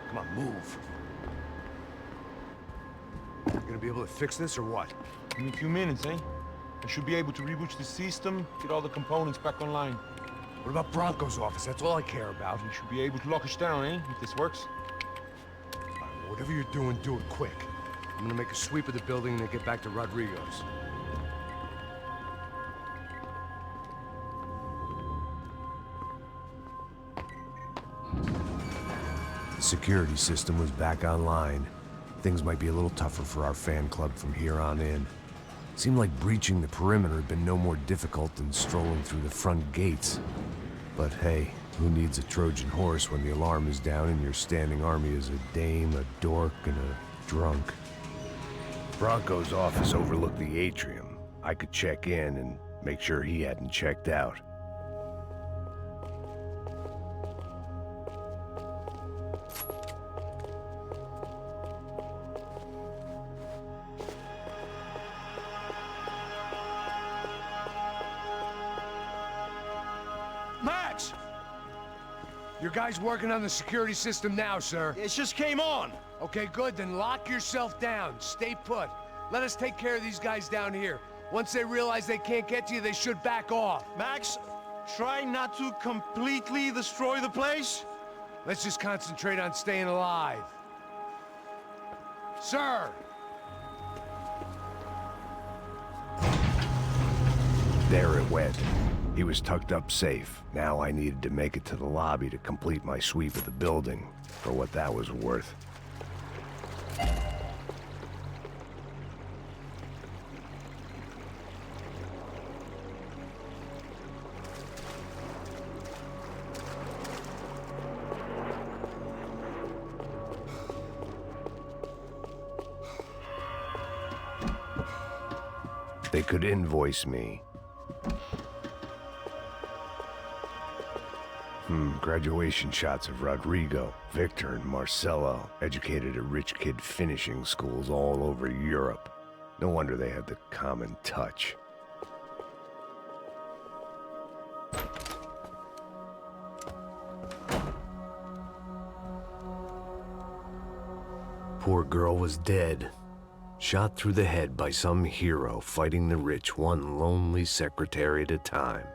Come on, move. You gonna be able to fix this or what? In a few minutes, eh? I should be able to reboot the system, get all the components back online. What about Bronco's office? That's all I care about. You should be able to lock us down, eh? If this works. Whatever you're doing, do it quick. I'm gonna make a sweep of the building and then get back to Rodrigo's. The security system was back online. Things might be a little tougher for our fan club from here on in. Seemed like breaching the perimeter had been no more difficult than strolling through the front gates. But hey, who needs a Trojan horse when the alarm is down and your standing army is a dame, a dork, and a drunk? Bronco's office overlooked the atrium. I could check in and make sure he hadn't checked out. Max! Your guy's working on the security system now, sir. It just came on. Okay, good. Then lock yourself down. Stay put. Let us take care of these guys down here. Once they realize they can't get to you, they should back off. Max, try not to completely destroy the place. Let's just concentrate on staying alive. Sir! There it went. He was tucked up safe. Now I needed to make it to the lobby to complete my sweep of the building, for what that was worth. They could invoice me. Graduation shots of Rodrigo, Victor, and Marcelo, educated at rich kid finishing schools all over Europe. No wonder they had the common touch. Poor girl was dead. Shot through the head by some hero fighting the rich one lonely secretary at a time.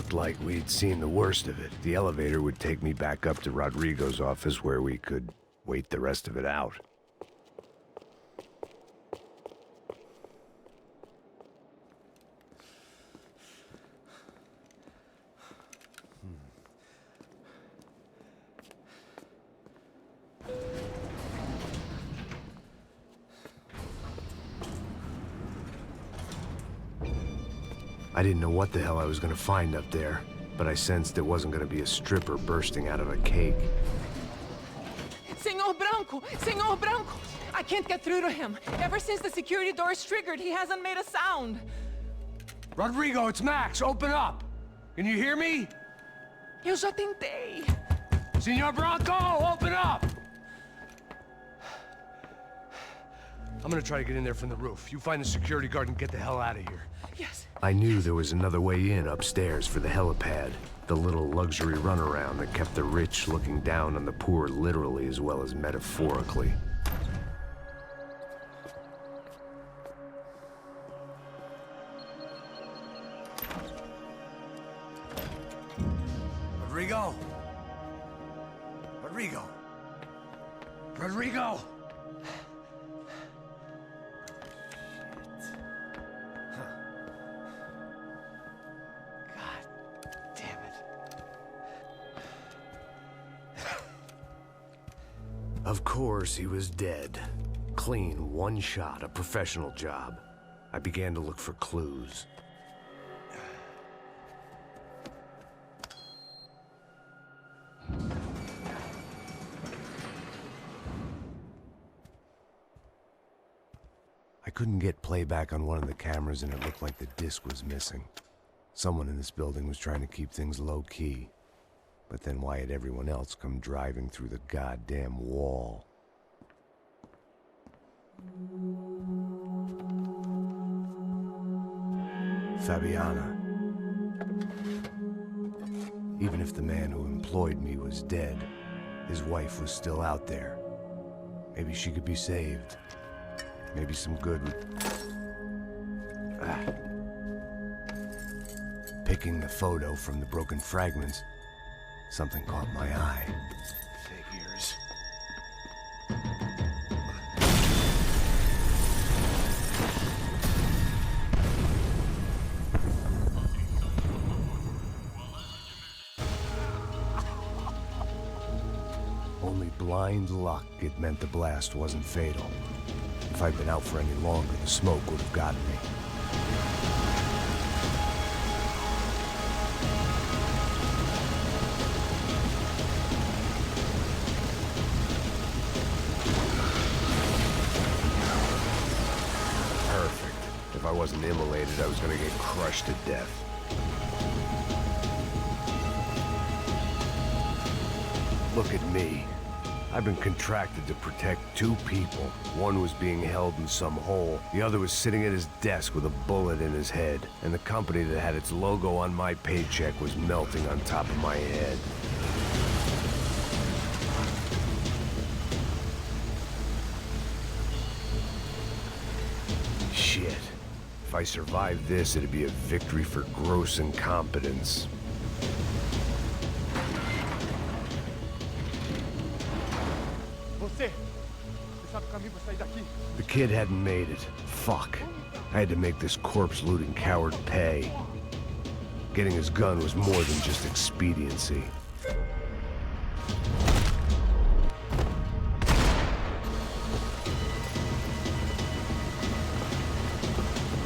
looked like we'd seen the worst of it. The elevator would take me back up to Rodrigo's office where we could wait the rest of it out. I didn't know what the hell I was gonna find up there, but I sensed it wasn't gonna be a stripper bursting out of a cake. Senor Branco! Senor Branco! I can't get through to him. Ever since the security door is triggered, he hasn't made a sound. Rodrigo, it's Max. Open up. Can you hear me? Eu já tentei. Senor Branco, open up! I'm gonna try to get in there from the roof. You find the security guard and get the hell out of here. Yes. I knew there was another way in upstairs for the helipad. The little luxury runaround that kept the rich looking down on the poor literally as well as metaphorically. Rodrigo? Rodrigo? Rodrigo! Of course, he was dead. Clean, one shot, a professional job. I began to look for clues. I couldn't get playback on one of the cameras and it looked like the disc was missing. Someone in this building was trying to keep things low-key. But then why had everyone else come driving through the goddamn wall? Fabiana. Even if the man who employed me was dead, his wife was still out there. Maybe she could be saved. Maybe some good would... Picking the photo from the broken fragments, something caught my eye. Figures. Only blind luck it meant the blast wasn't fatal. If I'd been out for any longer, the smoke would have gotten me. If I wasn't immolated, I was gonna get crushed to death. Look at me. I've been contracted to protect two people. One was being held in some hole. The other was sitting at his desk with a bullet in his head. And the company that had its logo on my paycheck was melting on top of my head. Shit. If I survived this, it'd be a victory for gross incompetence. The kid hadn't made it. Fuck. I had to make this corpse-looting coward pay. Getting his gun was more than just expediency.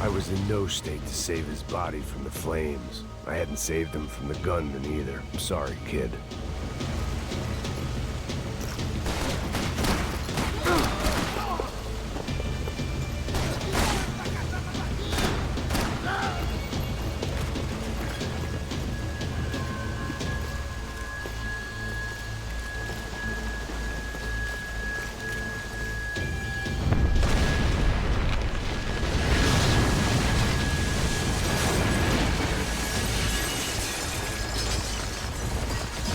I was in no state to save his body from the flames. I hadn't saved him from the gunman either. I'm sorry, kid.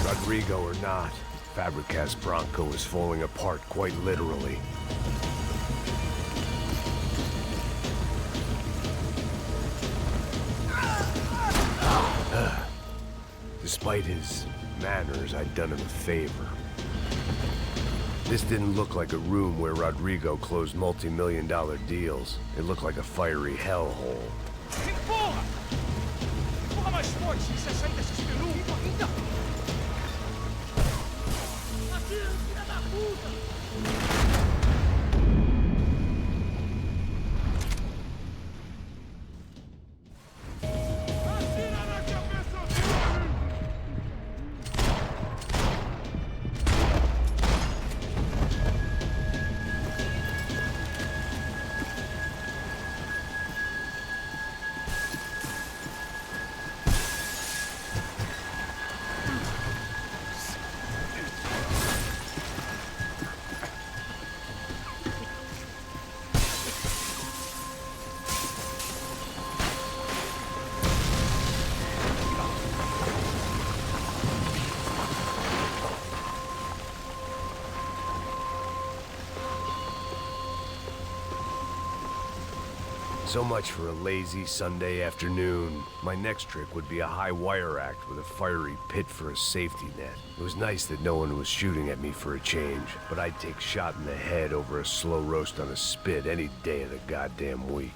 Rodrigo or not, Fabregas Bronco was falling apart quite literally. Despite his manners, I'd done him a favor. This didn't look like a room where Rodrigo closed multi-million-dollar deals. It looked like a fiery hellhole. Porra! Porra mais forte! Isso é sair desses peludos! Atira, filha da puta! So much for a lazy Sunday afternoon. My next trick would be a high wire act with a fiery pit for a safety net. It was nice that no one was shooting at me for a change, but I'd take shot in the head over a slow roast on a spit any day of the goddamn week.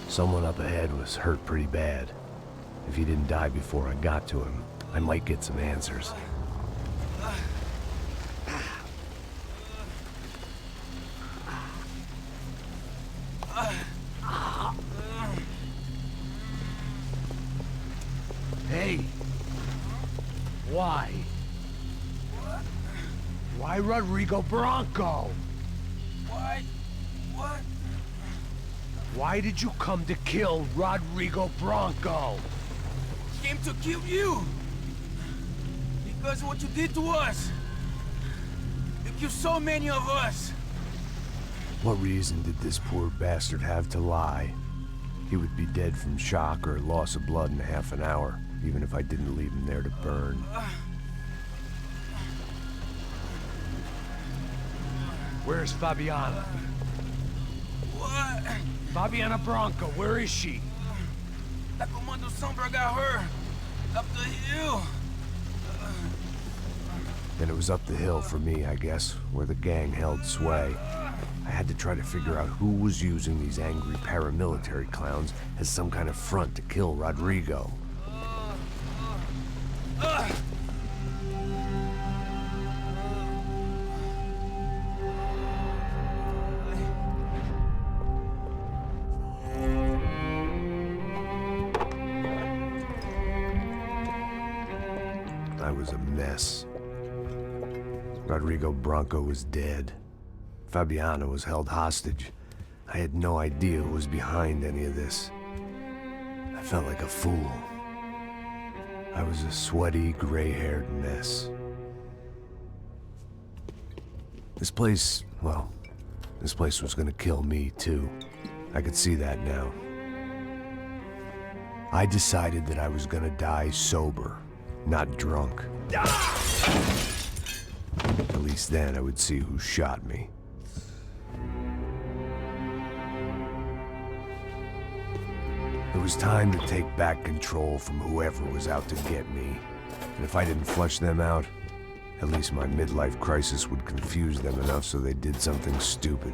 Someone up ahead was hurt pretty bad. If he didn't die before I got to him, I might get some answers. Hey! Why? Why Rodrigo Bronco? Why? What? Why did you come to kill Rodrigo Bronco? Came to kill you! Because of what you did to us! You killed so many of us! What reason did this poor bastard have to lie? He would be dead from shock or loss of blood in half an hour, even if I didn't leave him there to burn. Where's Fabiana? What? Fabiana Bronco, where is she? That Comando Sombra got her. Up the hill. Then it was up the hill for me, I guess, where the gang held sway. I had to try to figure out who was using these angry paramilitary clowns as some kind of front to kill Rodrigo. I was a mess. Rodrigo Bronco was dead. Fabiana was held hostage. I had no idea who was behind any of this. I felt like a fool. I was a sweaty, gray-haired mess. This place, well, this place was gonna kill me too. I could see that now. I decided that I was gonna die sober, not drunk. At least then I would see who shot me. It was time to take back control from whoever was out to get me. And if I didn't flush them out, at least my midlife crisis would confuse them enough so they did something stupid.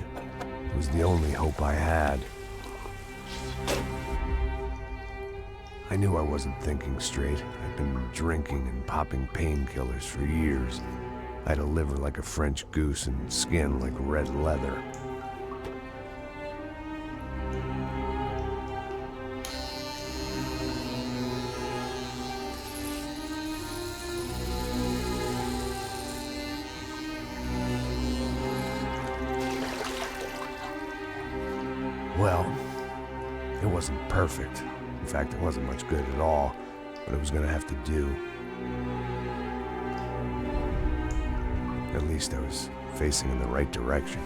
It was the only hope I had. I knew I wasn't thinking straight. I'd been drinking and popping painkillers for years. I had a liver like a French goose and skin like red leather. Well, it wasn't perfect. In fact, it wasn't much good at all, but it was gonna have to do. At least I was facing in the right direction.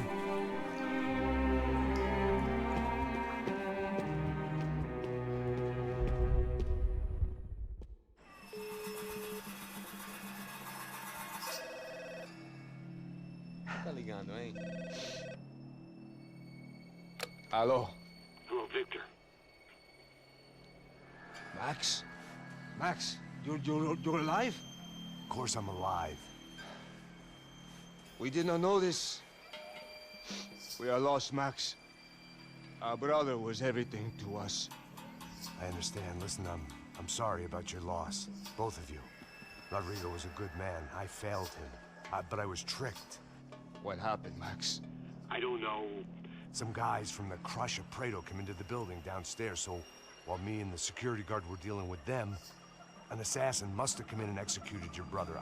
ligando, hein? Alô? Hello, Victor. Max? Max, you're alive? Of course I'm alive. We did not know this. We are lost, Max. Our brother was everything to us. I understand. Listen, I'm sorry about your loss. Both of you. Rodrigo was a good man. I failed him. But I was tricked. What happened, Max? I don't know. Some guys from the Crush of Prado came into the building downstairs, so while me and the security guard were dealing with them, an assassin must have come in and executed your brother.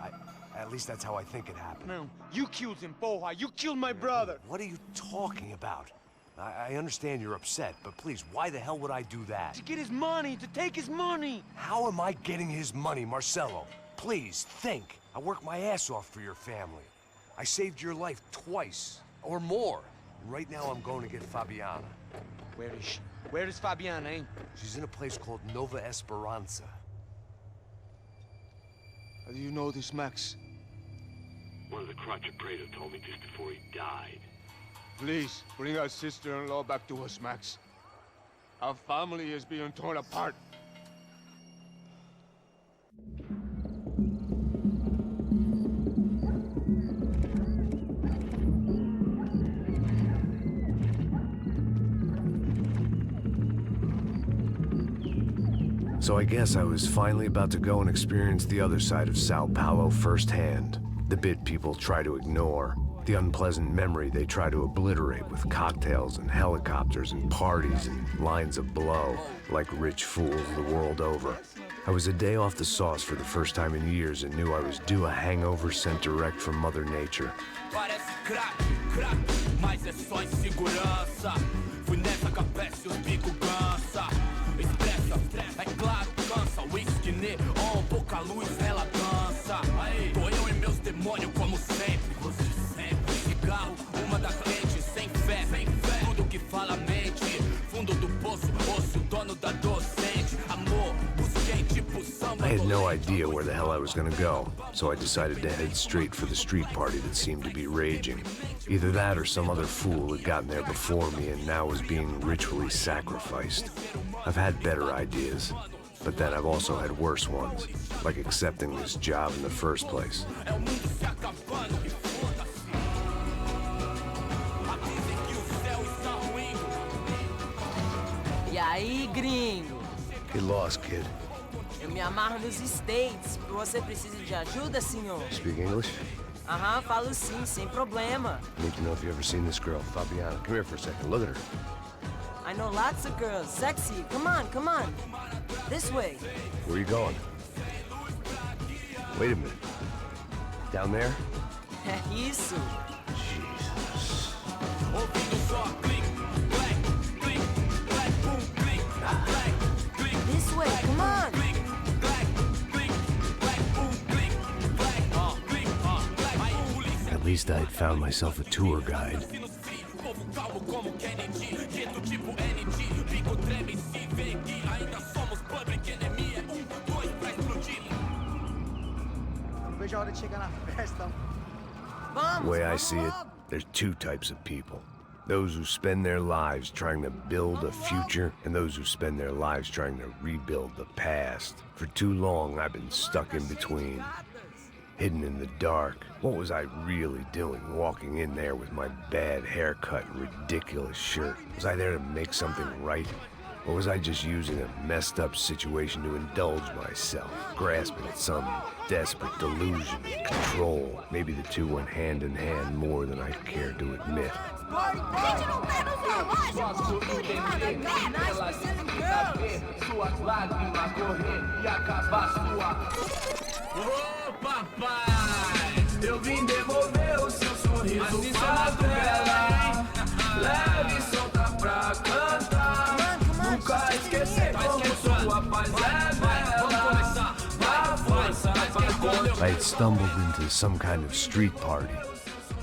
At least that's how I think it happened. No, you killed him, porra. You killed my brother. What are you talking about? I understand you're upset, but please, why the hell would I do that? To get his money, to take his money. How am I getting his money, Marcelo? Please, think. I worked my ass off for your family. I saved your life twice, or more. And right now I'm going to get Fabiana. Where is she? Where is Fabiana, eh? She's in a place called Nova Esperanza. How do you know this, Max? One of the Crotch of Prado told me just before he died. Please, bring our sister-in-law back to us, Max. Our family is being torn apart. So I guess I was finally about to go and experience the other side of Sao Paulo firsthand. The bit people try to ignore. The unpleasant memory they try to obliterate with cocktails and helicopters and parties and lines of blow, like rich fools the world over. I was a day off the sauce for the first time in years and knew I was due a hangover sent direct from Mother Nature. Mas é só insegurança. Fui nessa capeste, os bico cansa. Expressa, é claro, cansa. Whisky, neon, pouca luz, ela dança. Tô eu e meus demônios como sempre. Gosto de sempre. Cigarro, uma da frente, sem fé. Tudo que fala mente. Fundo do poço, osso, dono da docente. Amor, busquei tipo samba. I had no idea where the hell I was gonna go, so I decided to head straight for the street party that seemed to be raging. Either that or some other fool had gotten there before me and now was being ritually sacrificed. I've had better ideas, but then I've also had worse ones, like accepting this job in the first place. E aí, gringo? Get lost, kid. Eu me amarro nos States. Você precisa de ajuda, senhor? Speak English? Aham, falo sim, sem problema. I need to know if you've ever seen this girl, Fabiana. Come here for a second. Look at her. I know lots of girls. Sexy. Come on, come on. This way. Where are you going? Wait a minute. Down there? Isso. Jesus. This way, come on. At least I'd found myself a tour guide. The way I see it, there's two types of people. Those who spend their lives trying to build a future, and those who spend their lives trying to rebuild the past. For too long, I've been stuck in between. Hidden in the dark. What was I really doing walking in there with my bad haircut and ridiculous shirt? Was I there to make something right? Or was I just using a messed up situation to indulge myself, grasping at some desperate delusion of control? Maybe the two went hand in hand more than I care to admit. Ô papai, eu vim devolver o seu sorriso favela. Leve e solta pra cantar. Nunca esquecer como sua paz é bela. Dá força pra I had stumbled into some kind of street party.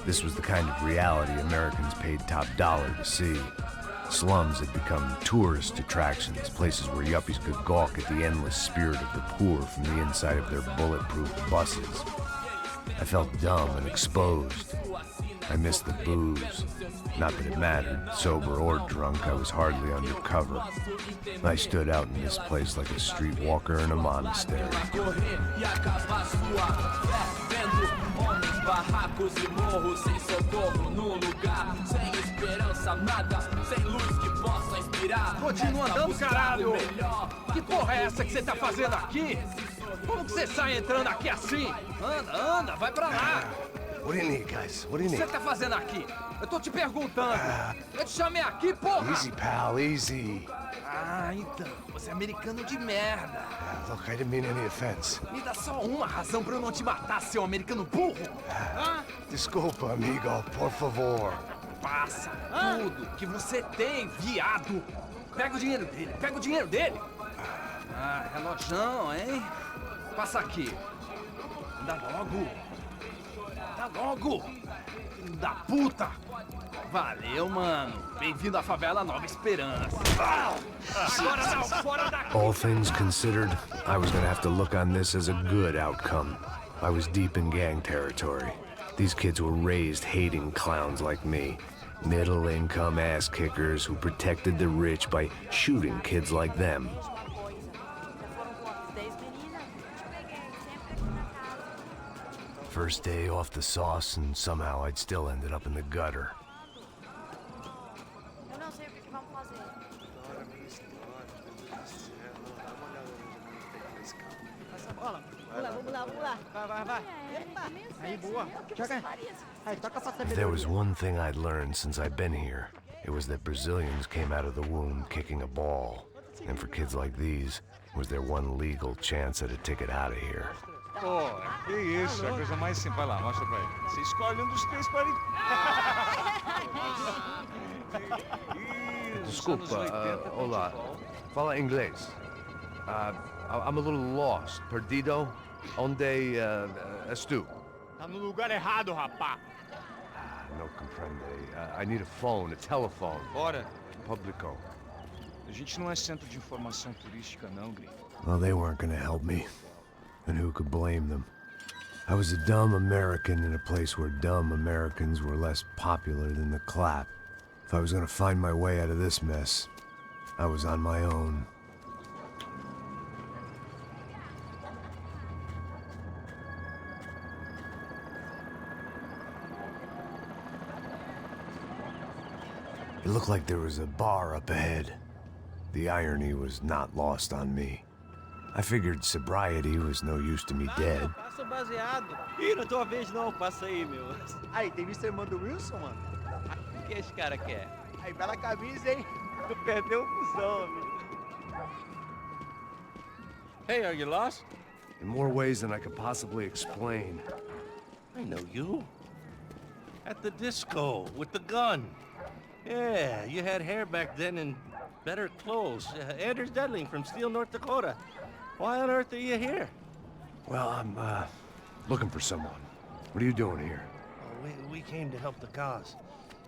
This was the kind of reality Americans paid top dollar to see. Slums had become tourist attractions, places where yuppies could gawk at the endless spirit of the poor from the inside of their bulletproof buses. I felt dumb and exposed. I missed the booze. Not that it mattered, sober or drunk, I was hardly undercover. I stood out in this place like a streetwalker in a monastery. Barracos e morros sem socorro no lugar, sem esperança, nada, sem luz que possa inspirar. Continua andando, caralho! Que porra é essa que você tá fazendo aqui? Como que você sai entrando aqui assim? Anda, vai pra lá! What do you need, guys? What do you O que need? você tá fazendo aqui? Eu tô te perguntando. Eu te chamei aqui, porra! Easy, pal, easy. Ah, então, você é americano de merda. Look, I didn't mean any offense. Me dá só uma razão pra eu não te matar, seu americano burro. Desculpa, amigo, por favor. Passa tudo que você tem, viado. Pega o dinheiro dele, Ah, relojão, hein? Passa aqui. Anda logo. Filho da puta. Valeu, mano. Bem-vindo à favela Nova Esperança. Agora não, fora daqui. All things considered, I was gonna have to look on this as a good outcome. I was deep in gang territory. These kids were raised hating clowns like me. Middle-income ass-kickers who protected the rich by shooting kids like them. First day off the sauce, and somehow I'd still ended up in the gutter. If there was one thing I'd learned since I've been here, it was that Brazilians came out of the womb kicking a ball. And for kids like these, was their one legal chance at a ticket out of here. Pô, que isso, é a coisa mais simples. Vai lá, mostra pra ele. Você escolhe um dos três para ele. Desculpa, olá. Fala inglês. I'm a little lost. Perdido? Onde és tu? Tá no lugar errado, rapá. No comprende. I need a phone, a telephone. Bora. Publico. A gente não é centro de informação turística, não, gringo. Well, they weren't gonna help me. And who could blame them? I was a dumb American in a place where dumb Americans were less popular than the clap. If I was gonna find my way out of this mess, I was on my own. It looked like there was a bar up ahead. The irony was not lost on me. I figured sobriety was no use to me dead. Passa o baseado. Ih, não é tua vez não, passa aí, meu. Aí, tem visto a irmã do Wilson, mano? O que esse cara quer? Aí, bela camisa, hein? Tu perdeu o fusão, amigo. Hey, are you lost? In more ways than I could possibly explain. I know you. At the disco, with the gun. Yeah, you had hair back then and better clothes. Anders Dedling from Steele, North Dakota. Why on earth are you here? Well, I'm, looking for someone. What are you doing here? We came to help the cause.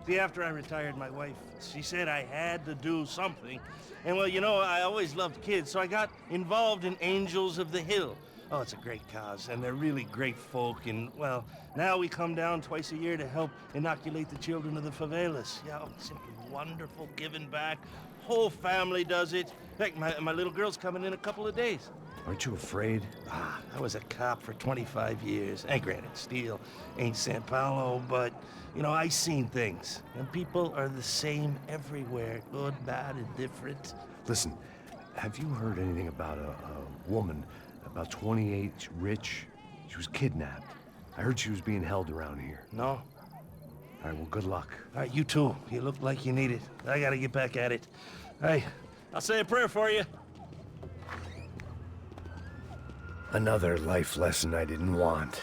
See, after I retired, my wife, she said I had to do something. And well, you know, I always loved kids, so I got involved in Angels of the Hill. Oh, it's a great cause, and they're really great folk, and, well, now we come down twice a year to help inoculate the children of the favelas. Yeah, oh, it's simply wonderful, giving back. Whole family does it. In fact, my little girl's coming in a couple of days. Aren't you afraid? I was a cop for 25 years. And granted, Steele ain't San Paulo, but, you know, I seen things. And people are the same everywhere. Good, bad, and different. Listen, have you heard anything about a woman, about 28, rich? She was kidnapped. I heard she was being held around here. No? All right, well, good luck. All right, you too. You look like you need it. I gotta get back at it. Hey, I'll say a prayer for you. Another life lesson I didn't want.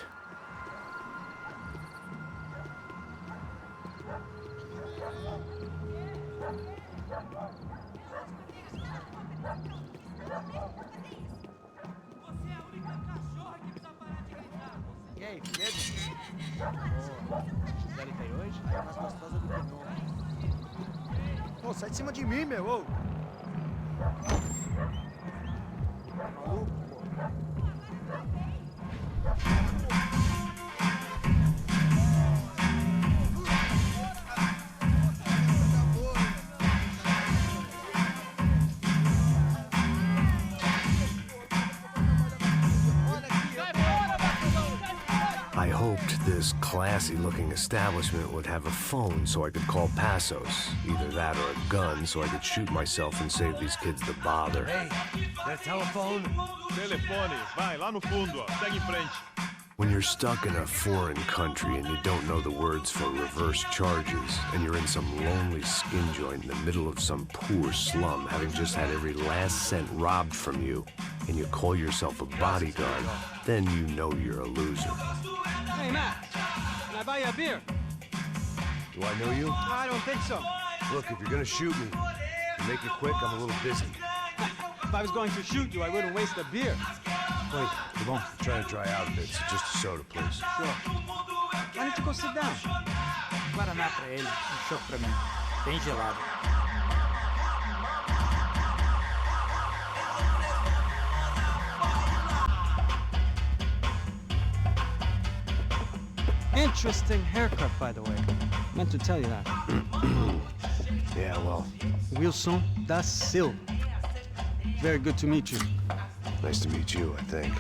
E aí, medo? Gisele tem hoje? É mais gostosa do que não. Ô, sai de cima de mim, meu! Ô. Maluco, pô. this classy-looking establishment would have a phone so I could call Passos. Either that or a gun so I could shoot myself and save these kids the bother. Hey, that telephone? Telefone, vai, lá no fundo, ó. Segue em frente. When you're stuck in a foreign country and you don't know the words for reverse charges, and you're in some lonely skin joint in the middle of some poor slum, having just had every last cent robbed from you, and you call yourself a bodyguard, then you know you're a loser. Hey, Matt, can I buy you a beer? Do I know you? I don't think so. Look, if you're gonna shoot me, make it quick, I'm a little busy. If I was going to shoot you, I wouldn't waste a beer. Wait, come on. I'm trying to dry out a bit, so just a soda, please. Sure. Why don't you go sit down? Guaraná pra ele, chopp pra mim. Bem gelado. Interesting haircut, by the way. Meant to tell you that. Yeah, well... Wilson da Silva. Very good to meet you. Nice to meet you, I think.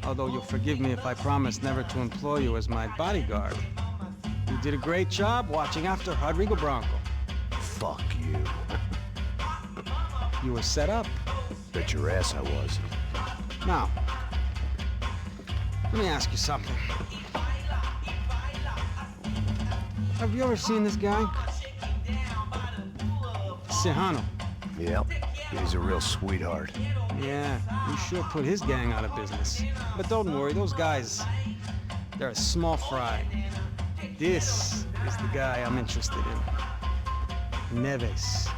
Although you'll forgive me if I promise never to employ you as my bodyguard. You did a great job watching after Rodrigo Branco. Fuck you. You were set up. Bet your ass I was. Now, let me ask you something. Have you ever seen this guy? Serrano. Yep. He's a real sweetheart. Yeah, you sure put his gang out of business. But don't worry, those guys, they're a small fry. This is the guy I'm interested in. Neves.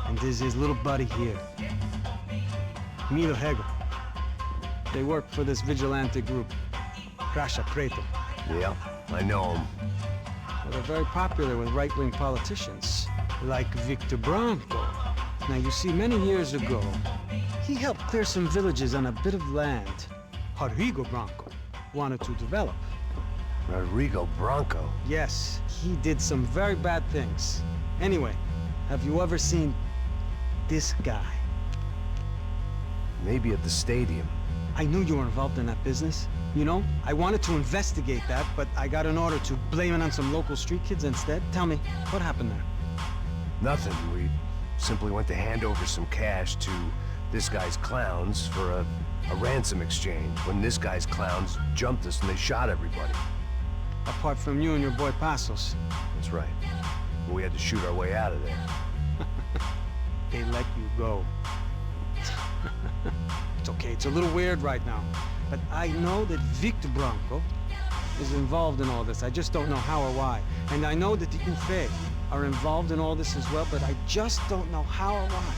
And this is his little buddy here. Milo Hegel. They work for this vigilante group, Parte 1. Yeah, I know him. Well, they're very popular with right-wing politicians, like Victor Branco. Now, you see, many years ago, he helped clear some villages on a bit of land Rodrigo Branco wanted to develop. Rodrigo Branco? Yes, he did some very bad things. Anyway, have you ever seen this guy? Maybe at the stadium. I knew you were involved in that business. You know, I wanted to investigate that, but I got an order to blame it on some local street kids instead. Tell me, what happened there? Nothing. We simply went to hand over some cash to this guy's clowns for a ransom exchange when this guy's clowns jumped us and they shot everybody. Apart from you and your boy Passos. That's right. We had to shoot our way out of there. They let you go. It's okay, it's a little weird right now. But I know that Victor Branco is involved in all this. I just don't know how or why. And I know that the UFE are involved in all this as well, but I just don't know how or why.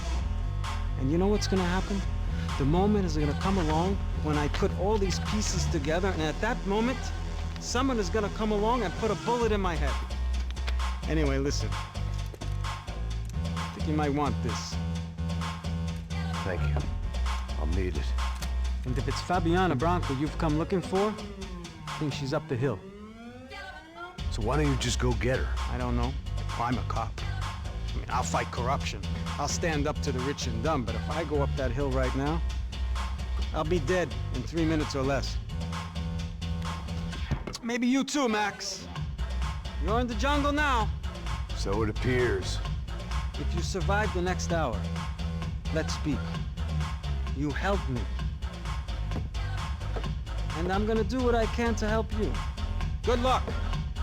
And you know what's gonna happen? The moment is gonna come along when I put all these pieces together, and at that moment, someone is gonna come along and put a bullet in my head. Anyway, listen. I think you might want this. Thank you. I'll need it. And if it's Fabiana Branco you've come looking for, I think she's up the hill. So why don't you just go get her? I don't know. I'm a cop. I mean, I'll fight corruption. I'll stand up to the rich and dumb, but if I go up that hill right now, I'll be dead in 3 minutes or less. Maybe you too, Max. You're in the jungle now. So it appears. If you survive the next hour, let's speak. You help me. And I'm gonna do what I can to help you. Good luck.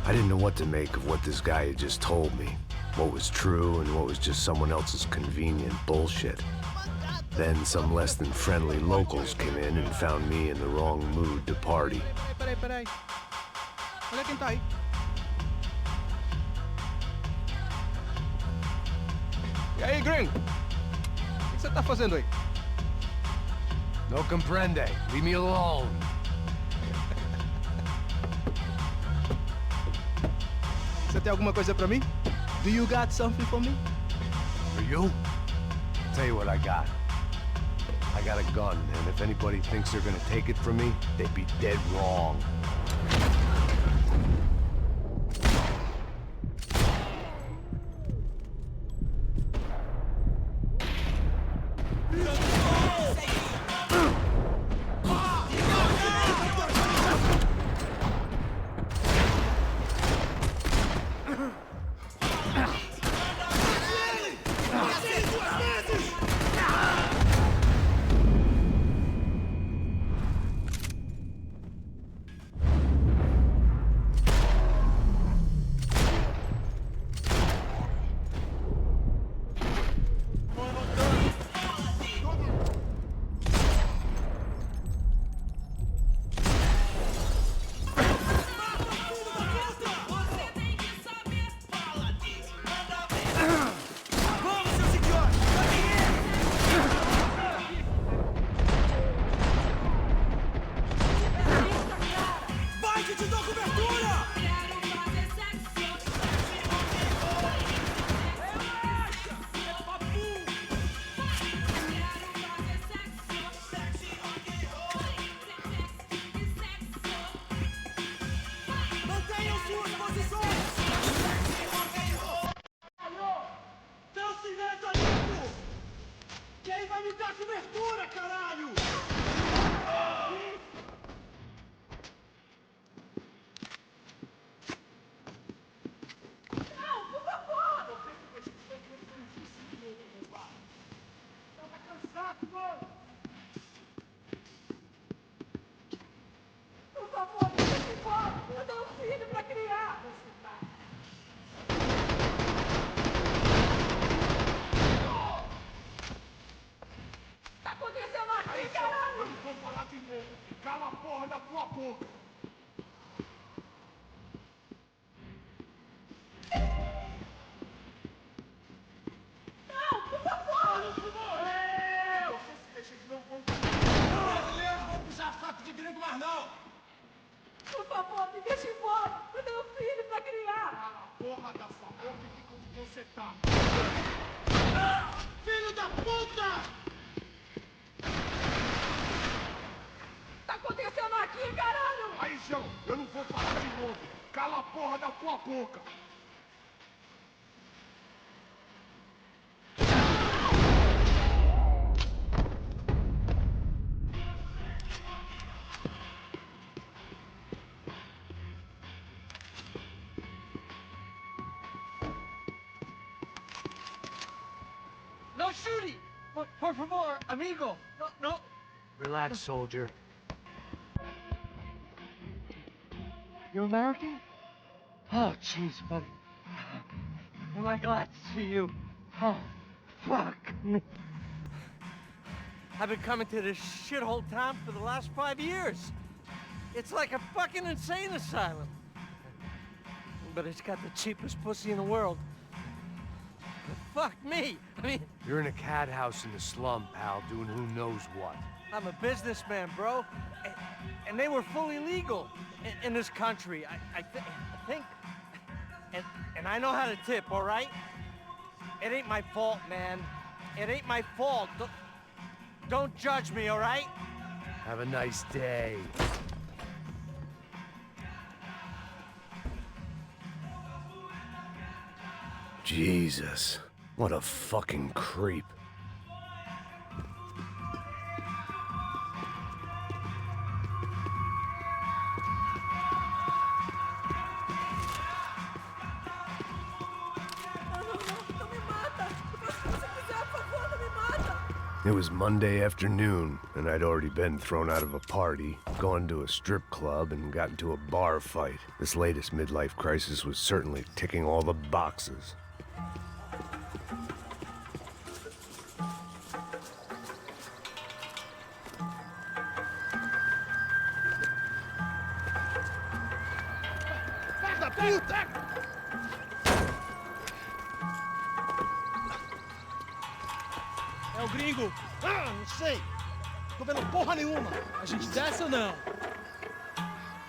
I didn't know what to make of what this guy had just told me. What was true and what was just someone else's convenient bullshit. Then some less than friendly locals came in and found me in the wrong mood to party. Peraí. Olha quem tá aí. E aí, gringo? O que você tá fazendo aí? No comprende. Leave me alone. Você tem alguma coisa pra mim? Do you got something for me? For you? I'll tell you what I got. I got a gun, and if anybody thinks they're gonna take it from me, they'd be dead wrong. No shooting! Por favor, amigo! No. Relax, soldier. You American? Oh, jeez, buddy. Am I glad to see you? Oh, fuck me. I've been coming to this shithole town for the last 5 years. It's like a fucking insane asylum. But it's got the cheapest pussy in the world. Fuck me. I mean... You're in a cat house in the slum, pal, doing who knows what. I'm a businessman, bro. And they were fully legal in this country. I think... And I know how to tip, all right? It ain't my fault, man. It ain't my fault. Don't judge me, all right? Have a nice day. Jesus, what a fucking creep. It was Monday afternoon, and I'd already been thrown out of a party, gone to a strip club, and got into a bar fight. This latest midlife crisis was certainly ticking all the boxes. É o gringo. Ah, não sei. Tô vendo porra nenhuma. A gente desce ou não?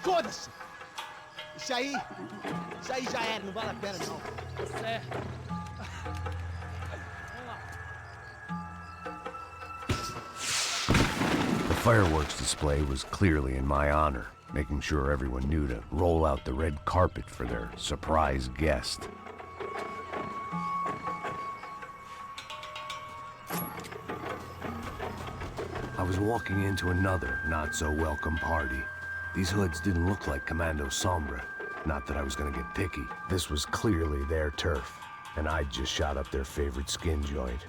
Foda-se. Isso aí já era, não vale a pena não. Tá certo. The fireworks display was clearly in my honor, making sure everyone knew to roll out the red carpet for their surprise guest. I was walking into another not-so-welcome party. These hoods didn't look like Commando Sombra. Not that I was gonna get picky. This was clearly their turf. and I'd just shot up their favorite skin joint.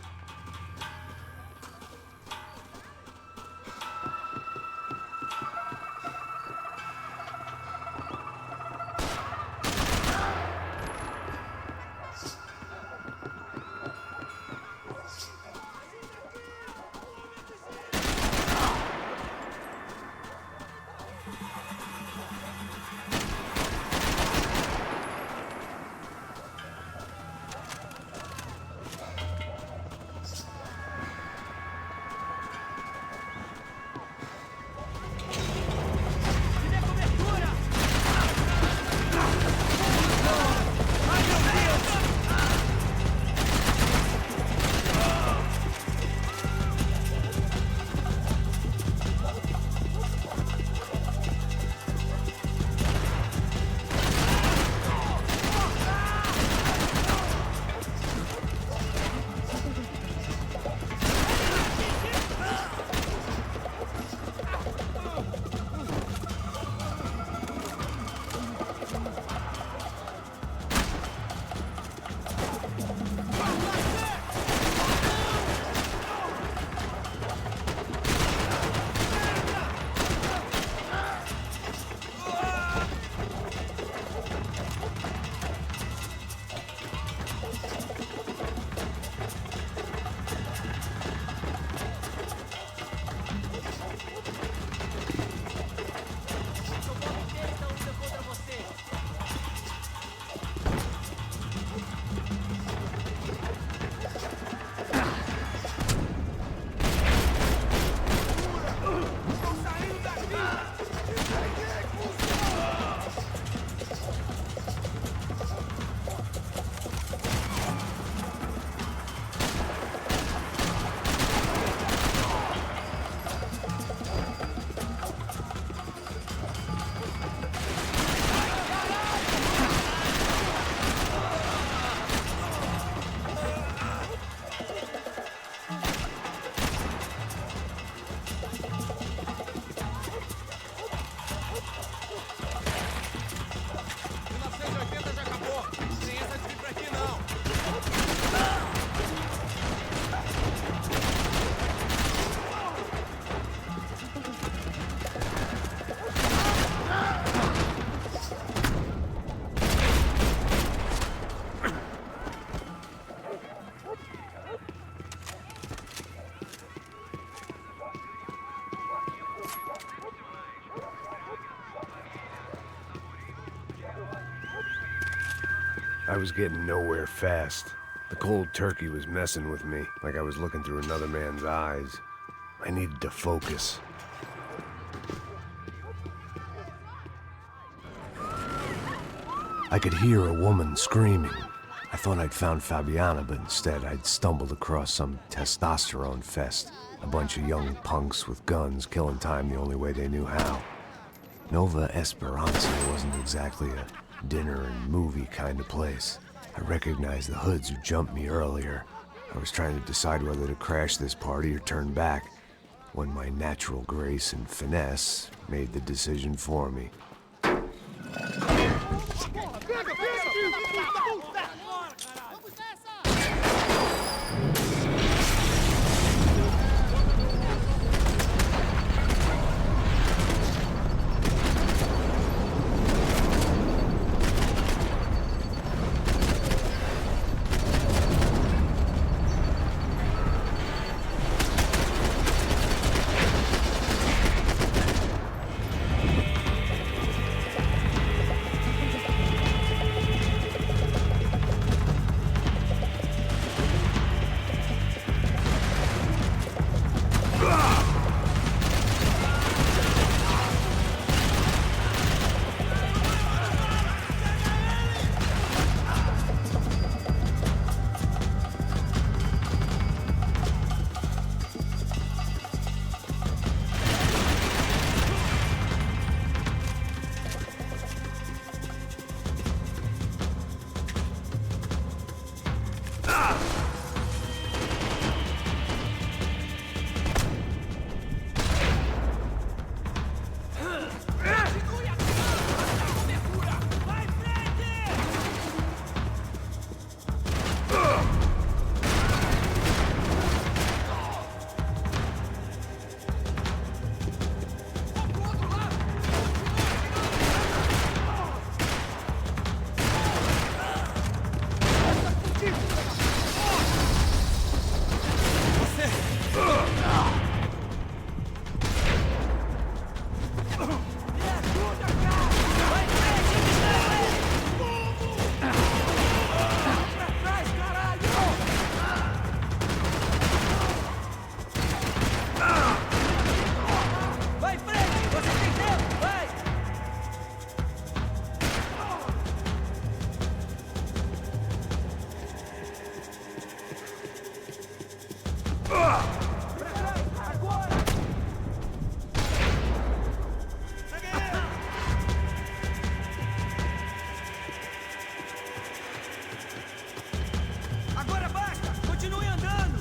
I was getting nowhere fast. The cold turkey was messing with me, like I was looking through another man's eyes. I needed to focus. I could hear a woman screaming. I thought I'd found Fabiana, but instead I'd stumbled across some testosterone fest. A bunch of young punks with guns killing time the only way they knew how. Nova Esperanza wasn't exactly a dinner and movie kind of place. I recognized the hoods who jumped me earlier. I was trying to decide whether to crash this party or turn back, when my natural grace and finesse made the decision for me. Agora basta! Continue andando!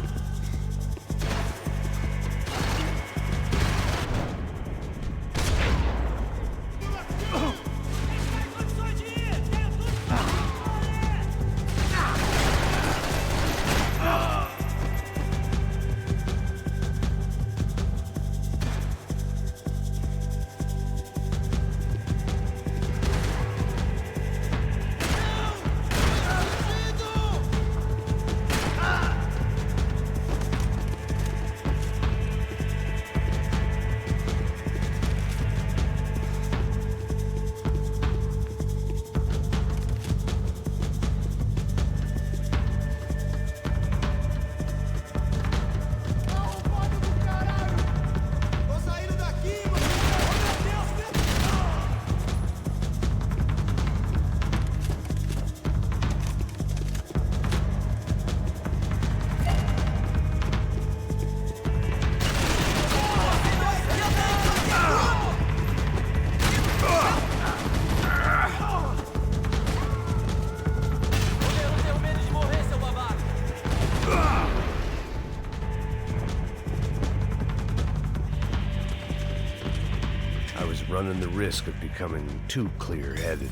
Running the risk of becoming too clear-headed.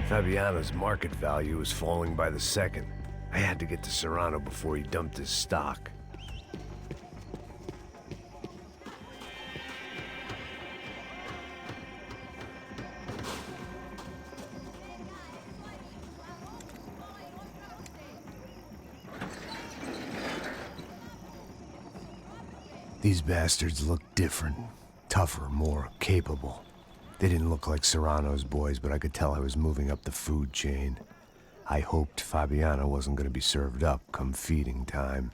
Fabiana's market value was falling by the second. I had to get to Serrano before he dumped his stock. These bastards looked different, tougher, more capable. They didn't look like Serrano's boys, but I could tell I was moving up the food chain. I hoped Fabiana wasn't going to be served up come feeding time.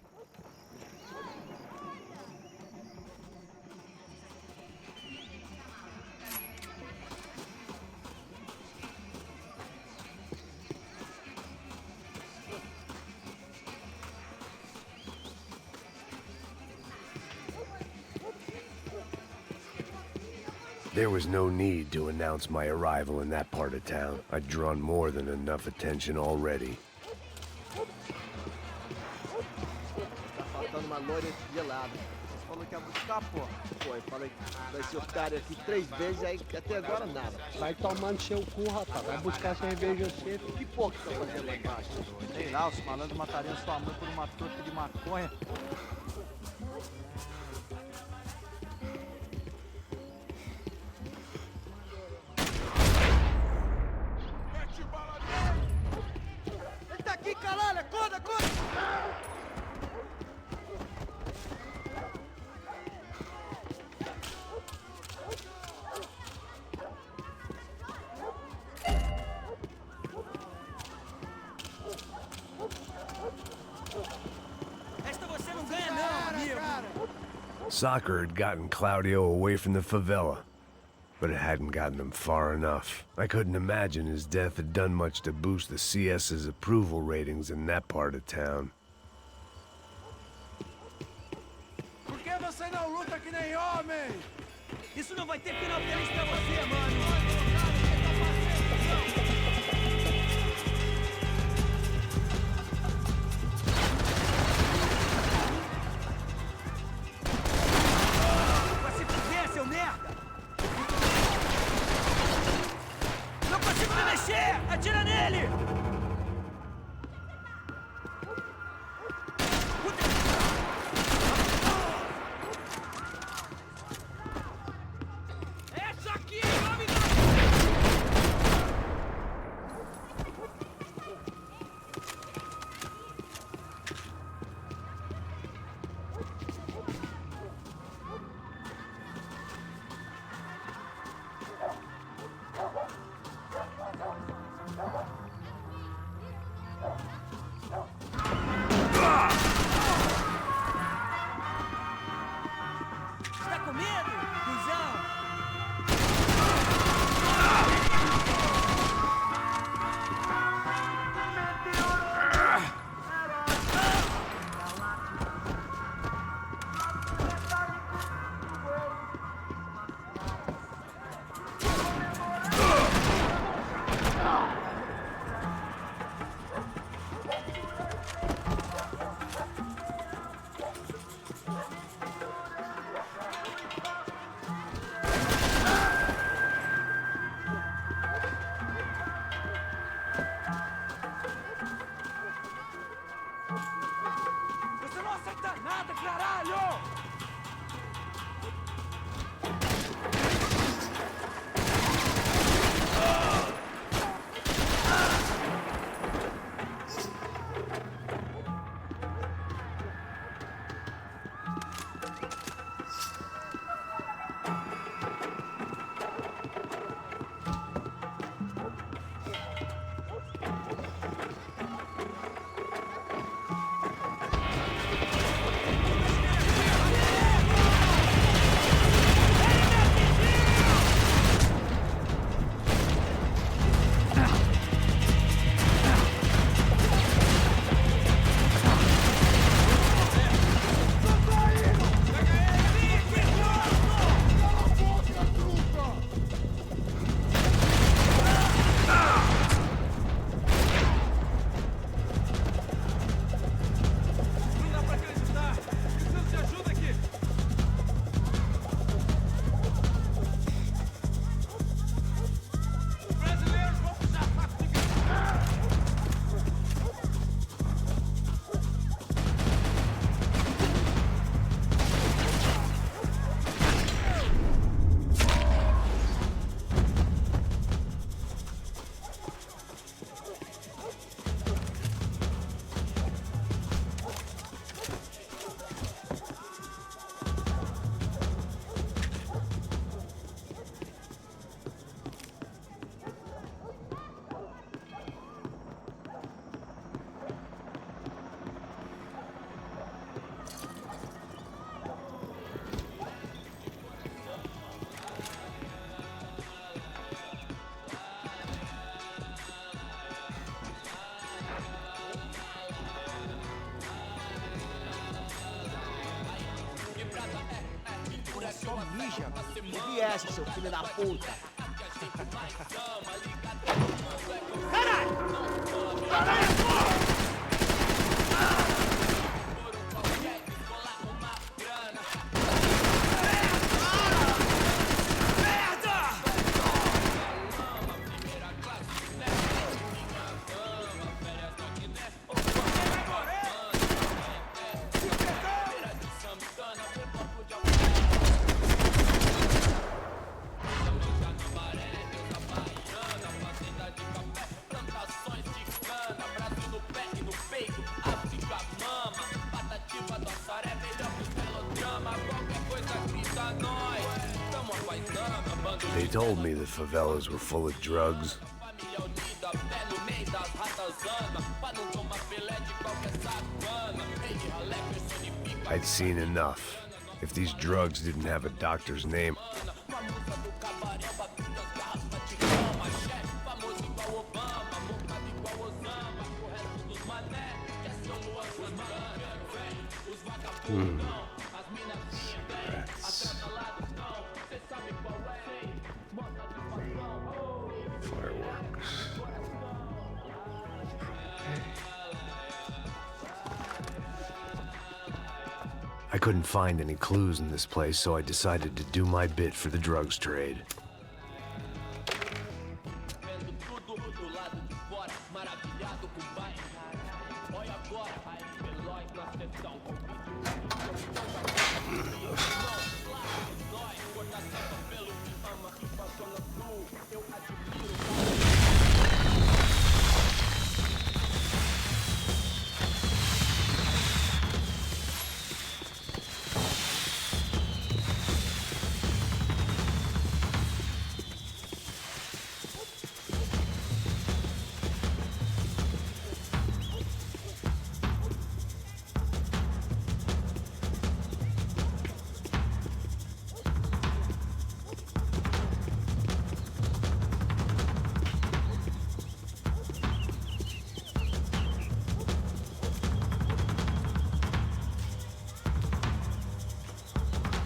There was no need to announce my arrival in that part of town. I'd drawn more than enough attention already. Tá faltando uma loira gelada. Você falou que ia buscar, pô. Pô, eu falei que esse otário aqui 3 vezes, aí até agora nada. Vai tomando seu cu, rapaz. Vai buscar cerveja cedo. Que porra que tá fazendo lá embaixo? Sei lá, os malandros matariam sua mãe por uma torta de maconha. Ele tá aqui, caralho! Acorda, acorda! Esta você não ganha não, amigo. Soccer had gotten Claudio away from the favela, but it hadn't gotten him far enough. I couldn't imagine his death had done much to boost the CS's approval ratings in that part of town. Por que você não luta que nem homem? Isso não vai ter final feliz pra você, mano. Vai se fuder, seu merda! Não consigo me mexer! Atira nele! Essa aqui, nome da... fecha, seu filho da puta. They told me the favelas were full of drugs. I'd seen enough. If these drugs didn't have a doctor's name, I couldn't find any clues in this place, so I decided to do my bit for the drugs trade.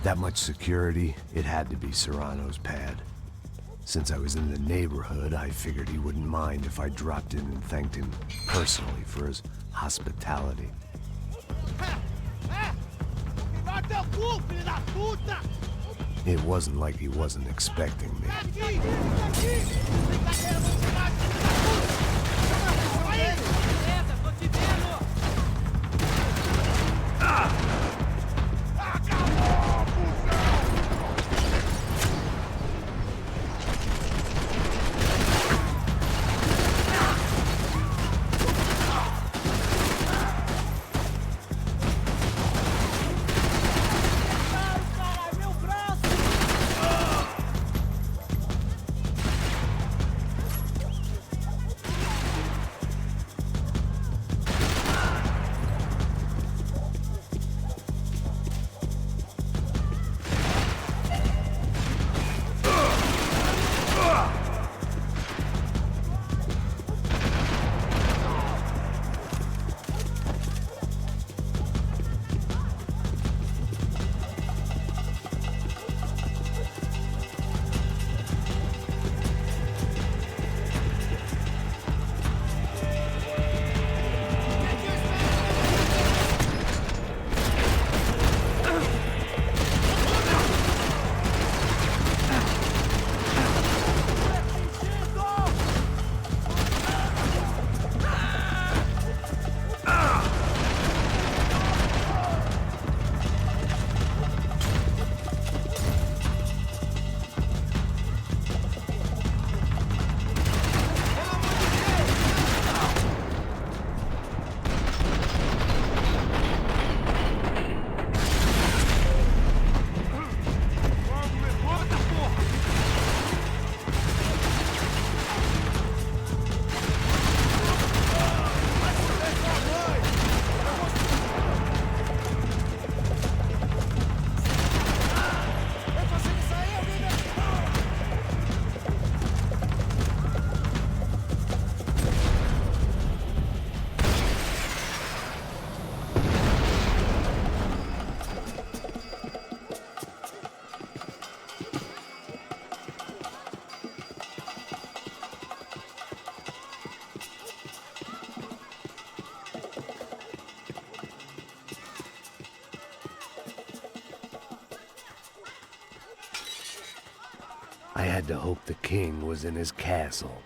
That much security, it had to be Serrano's pad. Since I was in the neighborhood, I figured he wouldn't mind if I dropped in and thanked him personally for his hospitality. It wasn't like he wasn't expecting me. I had to hope the king was in his castle.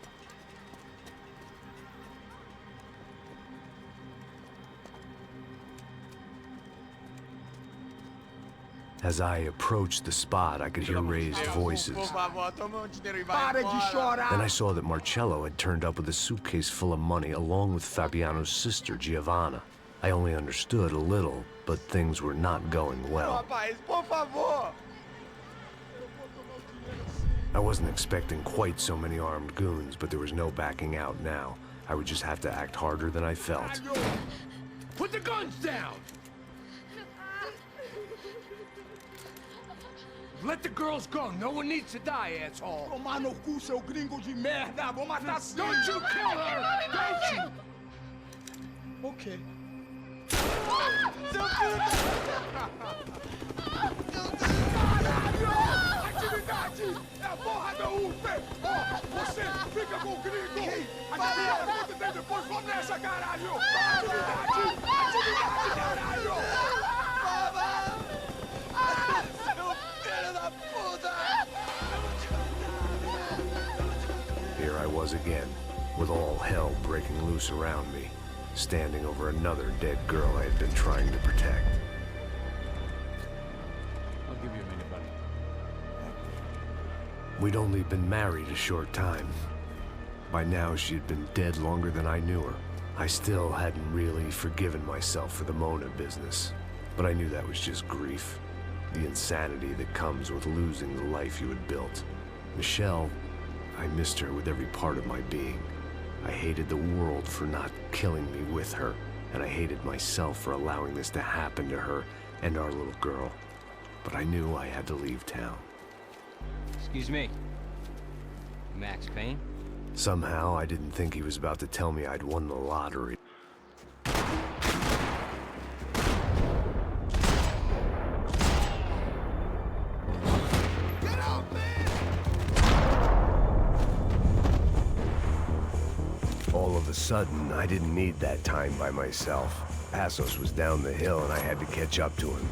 As I approached the spot, I could hear raised voices. Then I saw that Marcello had turned up with a suitcase full of money along with Fabiano's sister, Giovanna. I only understood a little, but things were not going well. I wasn't expecting quite so many armed goons, but there was no backing out now. I would just have to act harder than I felt. Put the guns down! Let the girls go. No one needs to die, asshole. Tomar no cu, seu gringo de merda. Vou matar sim. Don't you kill her! Don't you? Okay. Atividade! É a porra da UP! Ó, você fica com o gringo! Atividade, quanto tempo depois? Vamos nessa, caralho! Atividade! Atividade, caralho! Here I was again, with all hell breaking loose around me, standing over another dead girl I had been trying to protect. I'll give you a minute, buddy. We'd only been married a short time. By now, she had been dead longer than I knew her. I still hadn't really forgiven myself for the Mona business, but I knew that was just grief. The insanity that comes with losing the life you had built. Michelle, I missed her with every part of my being. I hated the world for not killing me with her, and I hated myself for allowing this to happen to her and our little girl. But I knew I had to leave town. Excuse me. Max Payne? Somehow, I didn't think he was about to tell me I'd won the lottery. All of a sudden, I didn't need that time by myself. Passos was down the hill and I had to catch up to him.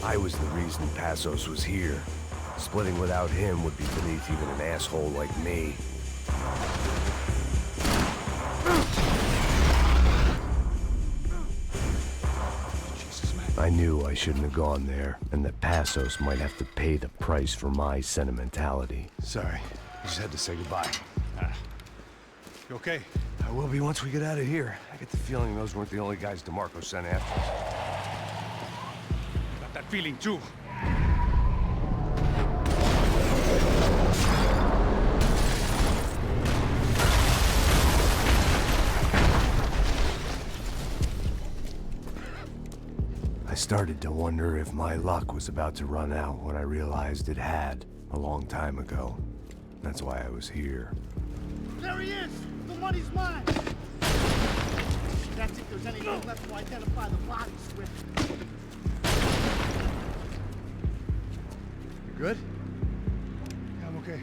I was the reason Passos was here. Splitting without him would be beneath even an asshole like me. I knew I shouldn't have gone there, and that Passos might have to pay the price for my sentimentality. Sorry, I just had to say goodbye. You okay? I will be once we get out of here. I get the feeling those weren't the only guys DeMarco sent after us. Got that feeling too. I started to wonder if my luck was about to run out when I realized it had a long time ago. That's why I was here. There he is! The money's mine! That's if there's anything left to identify the bodies with. You good? Yeah, I'm okay.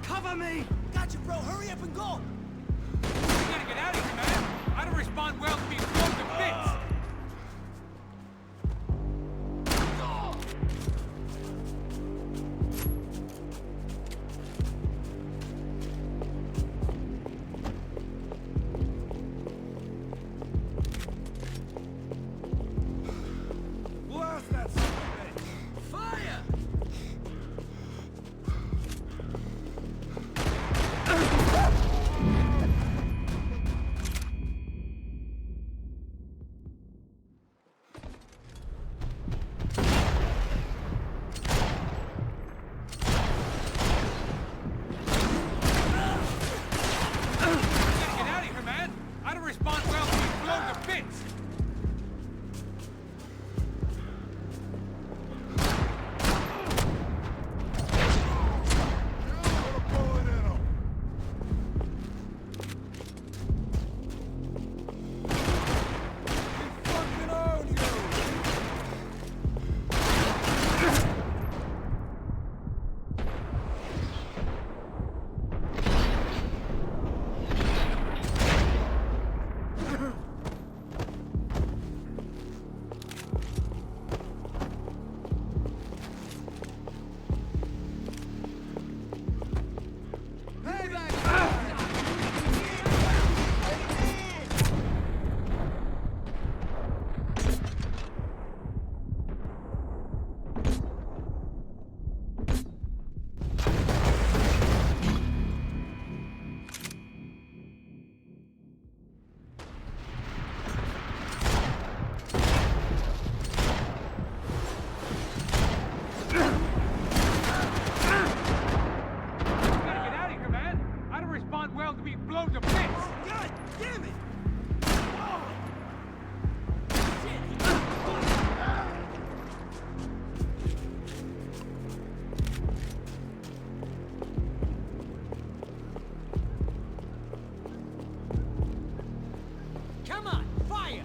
Cover me! Gotcha, bro. Hurry up and go! We gotta get out of here, man. I don't respond well to being thrown to bits. blown to bits! God damn it! Come on, fire!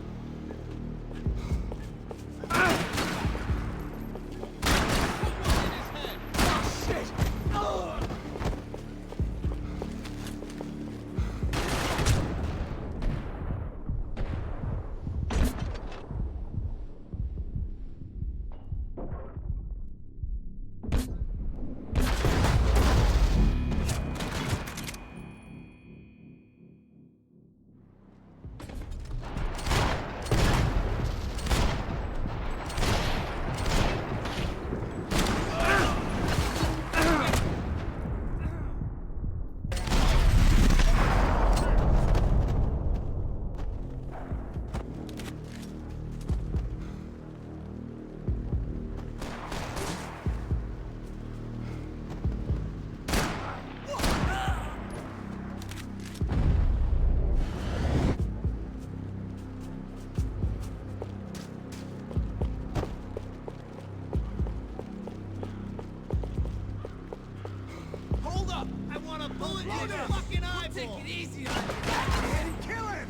Hold up! I want a bullet in your fucking eyeball! Take it easy on him! Kill him!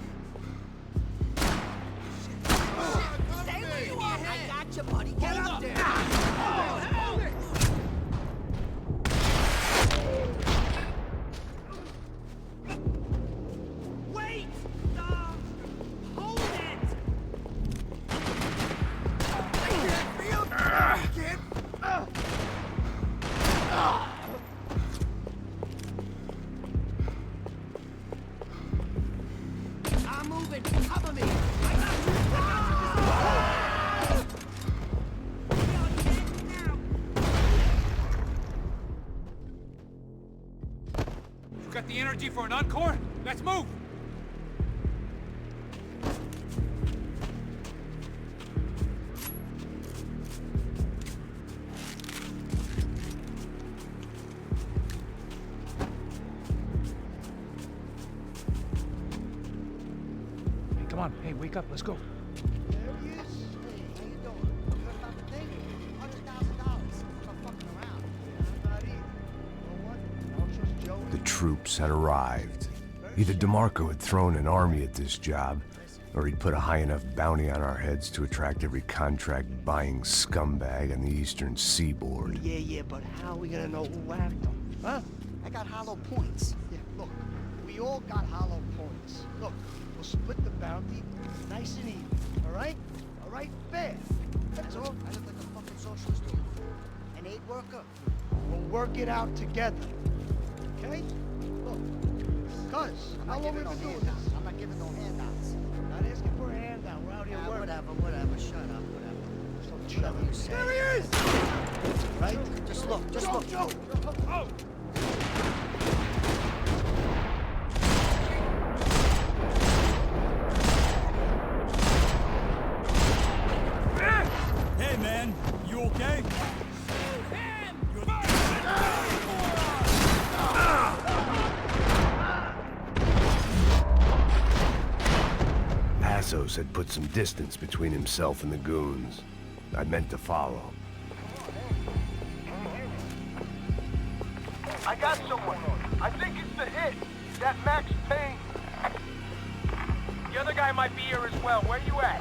Stay where you are! I got you, buddy. Get up there! Hold it! Wait! Hold it! I can't feel it, kid! I'm moving. Cover me. I got you. You got the energy for an encore? Let's move! Hey, come on. Hey, wake up. Let's go. There he is. Hey, how you doing? You heard about the thing? $100,000. I'm not fucking around. I'm not either. You know what? I don't trust Joe. The troops had arrived. Either DeMarco had thrown an army at this job, or he'd put a high enough bounty on our heads to attract every contract-buying scumbag on the eastern seaboard. Yeah, but how are we gonna know who whacked him? Huh? I got hollow points. Yeah, look, we all got hollow points. Look, we'll split the bounty nice and even, all right? All right, fair. That's all. I look like a fucking socialist dude. An aid worker. We'll work it out together, okay? Look, cuz, how long we been doing this? I'm not giving no handouts. Not asking for a handout. We're out here working. Whatever. Shut up, whatever. Whatever you say. There he is! Right? Just look. Joe. Oh! Hey, man. You okay? Passos had put some distance between himself and the goons. I meant to follow. I got someone. I think it's the hit. That Max Payne. The other guy might be here as well. Where you at?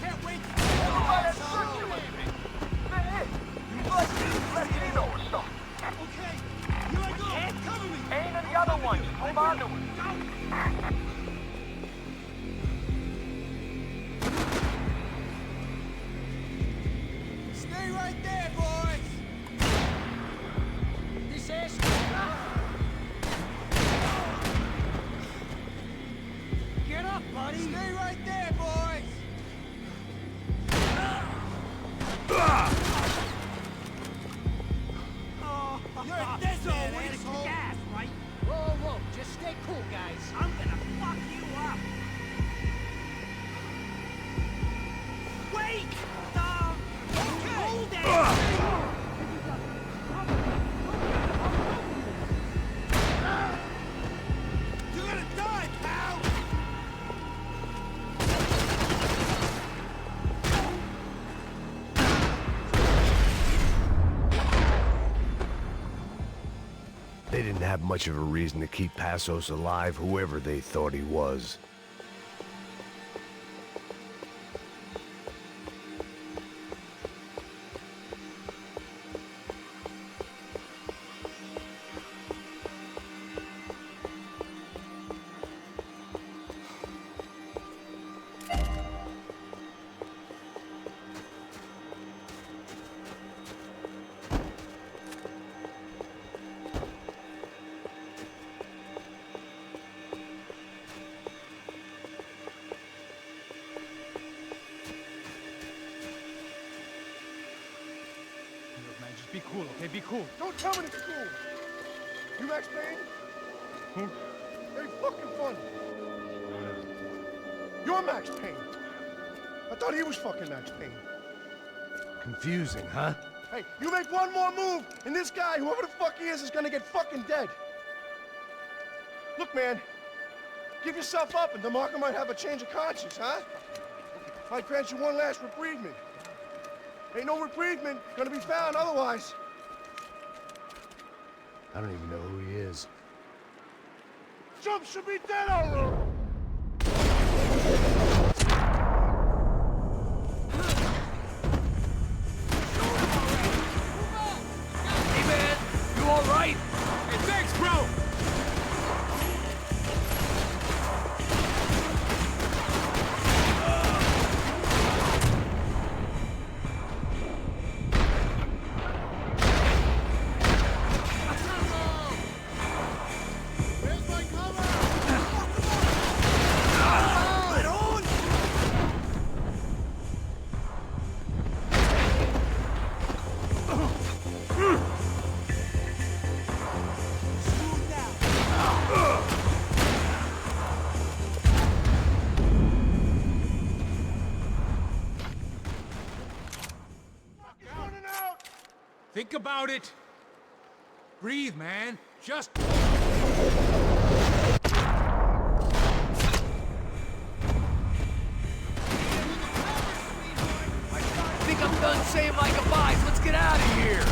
Can't wait to That circular thing. The hit. He's like Latino or something. Okay, here I go. Cover me. Payne and the other one. Just hold on to him. Stay right there, boys. This ass. Get up, buddy. Stay right there, boys. You're a dead man, asshole. Gas, right? Whoa. Just stay cool, guys. I'm gonna fuck you up. Wait! Hold it! You're gonna didn't have much of a reason to keep Passos alive, whoever they thought he was. Be cool, okay? Be cool. Don't tell me to be cool. You Max Payne? Who? Very fucking funny. You're Max Payne. I thought he was fucking Max Payne. Confusing, huh? Hey, you make one more move, and this guy, whoever the fuck he is gonna get fucking dead. Look, man, give yourself up, and DeMarco might have a change of conscience, huh? Might grant you one last reprievement. Ain't no reprievement gonna be found otherwise. I don't even know who he is. Jump should be dead already. Hey, man, you all right? Hey, thanks, bro. Think about it. Breathe, man. Just... I think I'm done saying my goodbyes. Let's get out of here.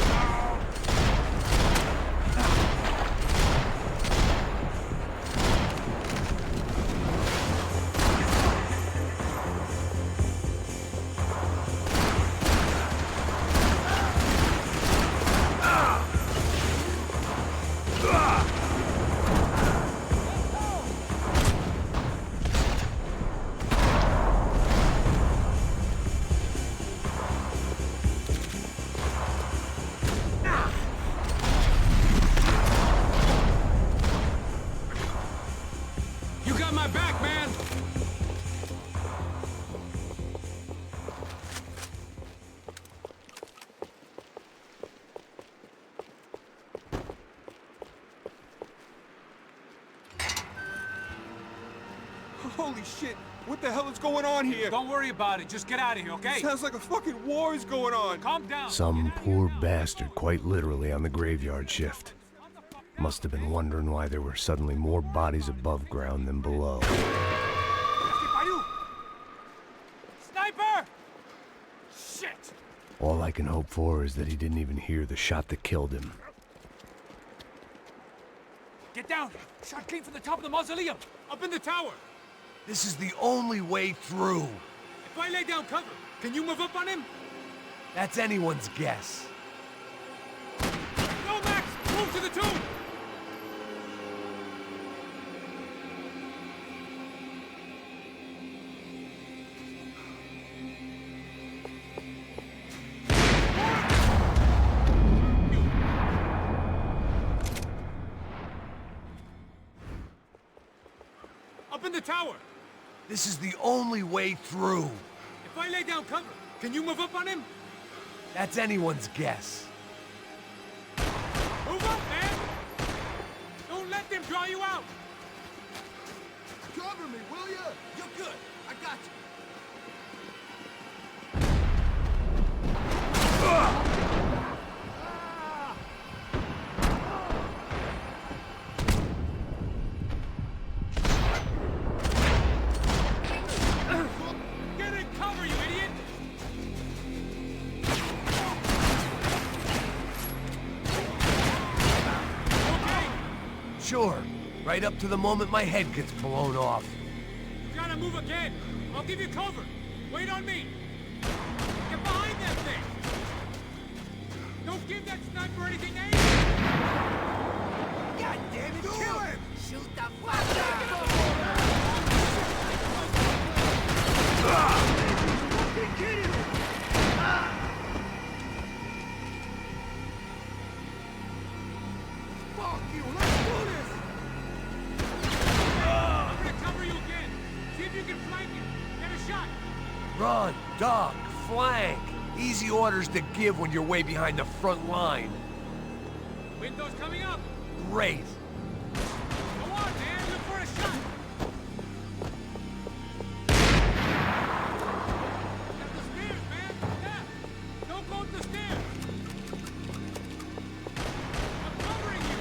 Holy shit! What the hell is going on here? Don't worry about it. Just get out of here, okay? Sounds like a fucking war is going on. Calm down. Some poor bastard, quite literally, on the graveyard shift. Must have been wondering why there were suddenly more bodies above ground than below. Sniper! Shit! All I can hope for is that he didn't even hear the shot that killed him. Get down! Shot came from the top of the mausoleum! Up in the tower! This is the only way through. If I lay down cover, can you move up on him? That's anyone's guess. Go, Max! Move to the tomb! Up in the tower! This is the only way through. If I lay down cover, can you move up on him? That's anyone's guess. Move up, man! Don't let them draw you out! Cover me, will ya? You're good. I got you. Sure. Right up to the moment my head gets blown off. You gotta move again. I'll give you cover. Wait on me. Get behind that thing. Don't give that sniper anything to aim. God damn it, kill him! Shoot the fuck Fucking kidding me! Fuck you, let's do this! I'm gonna cover you again. See if you can flank it. Get a shot. Run, duck, flank. Easy orders to give when you're way behind the front line. Window's coming up. Great. Go on, man. Look for a shot. Got the stairs, man. Yeah. Don't go up the stairs. I'm covering you.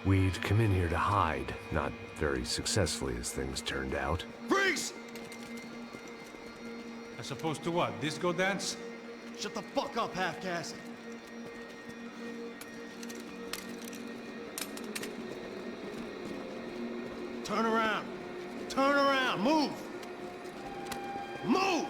We'd come in here to hide, not very successfully as things turned out. Freeze! As opposed to what? Disco dance? Shut the fuck up, half-caste. Turn around. Turn around. Move. Move!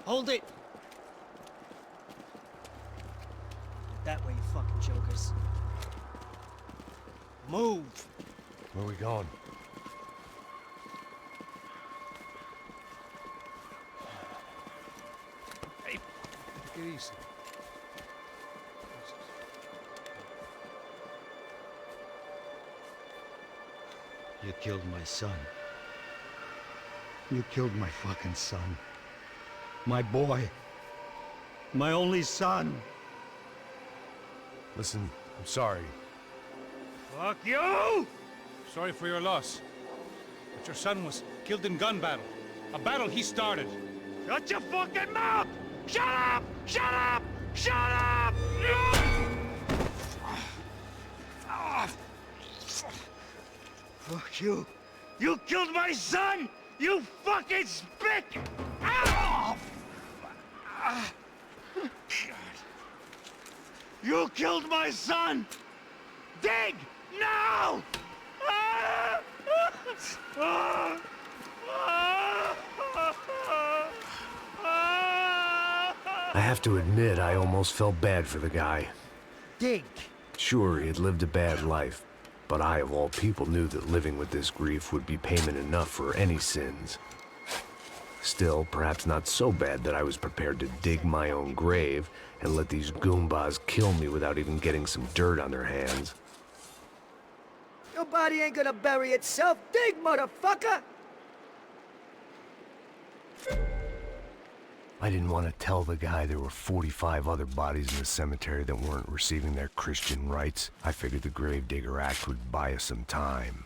Hold it! That way, you fucking jokers. Move! Where are we going? Hey, take it easy. You killed my son. You killed my fucking son. My boy. My only son. Listen, I'm sorry. Fuck you! Sorry for your loss. But your son was killed in gun battle. A battle he started. Shut your fucking mouth! Shut up! Shut up! Shut up! Fuck you! You killed my son! You fucking spick! Ow! You killed my son! Dig! Now! I have to admit, I almost felt bad for the guy. Dig! Sure, he had lived a bad life, but I, of all people, knew that living with this grief would be payment enough for any sins. Still, perhaps not so bad that I was prepared to dig my own grave and let these Goombas kill me without even getting some dirt on their hands. Your body ain't gonna bury itself. Dig, motherfucker! I didn't want to tell the guy there were 45 other bodies in the cemetery that weren't receiving their Christian rites. I figured the Gravedigger Act would buy us some time.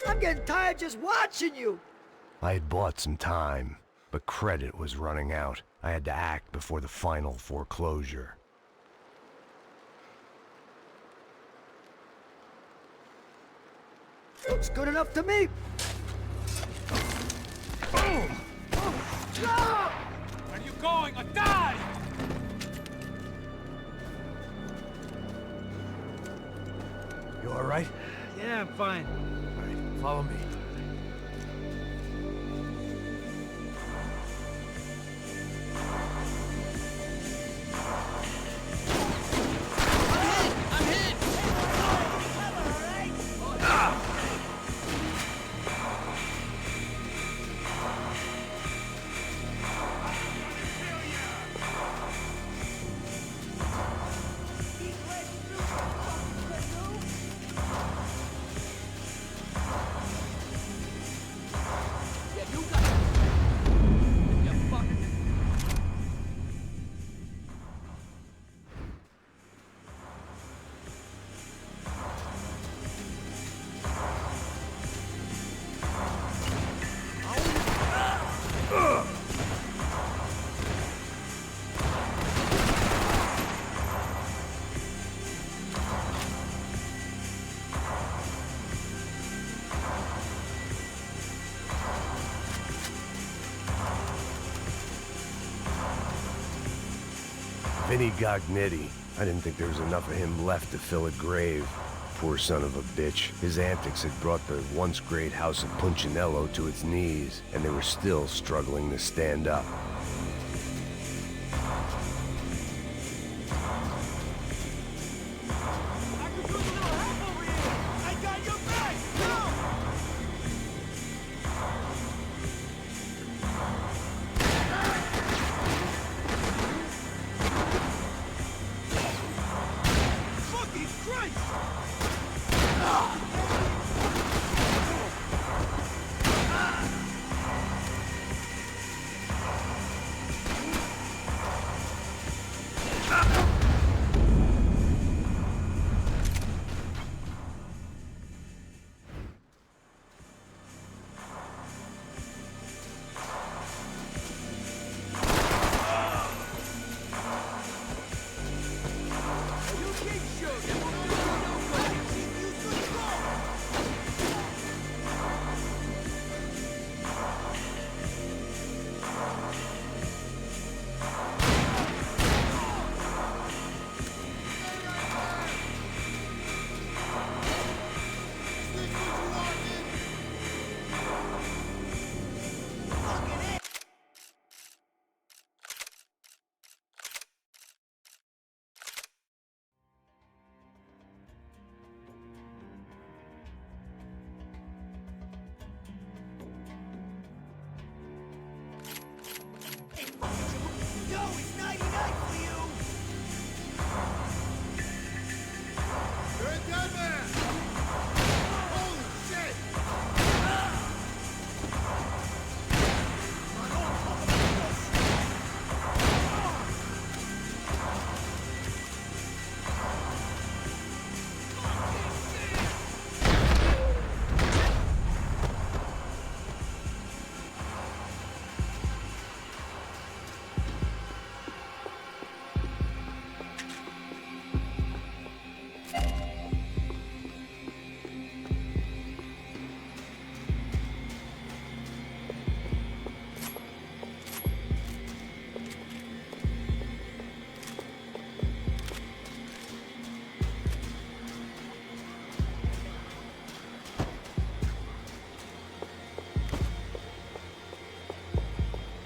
I'm getting tired just watching you! I had bought some time, but credit was running out. I had to act before the final foreclosure. Looks good enough to me! Boom! Where are you going? Or die! You all right? Yeah, I'm fine. Follow me. Vinny Gognetti. I didn't think there was enough of him left to fill a grave. Poor son of a bitch. His antics had brought the once great house of Punchinello to its knees, and they were still struggling to stand up.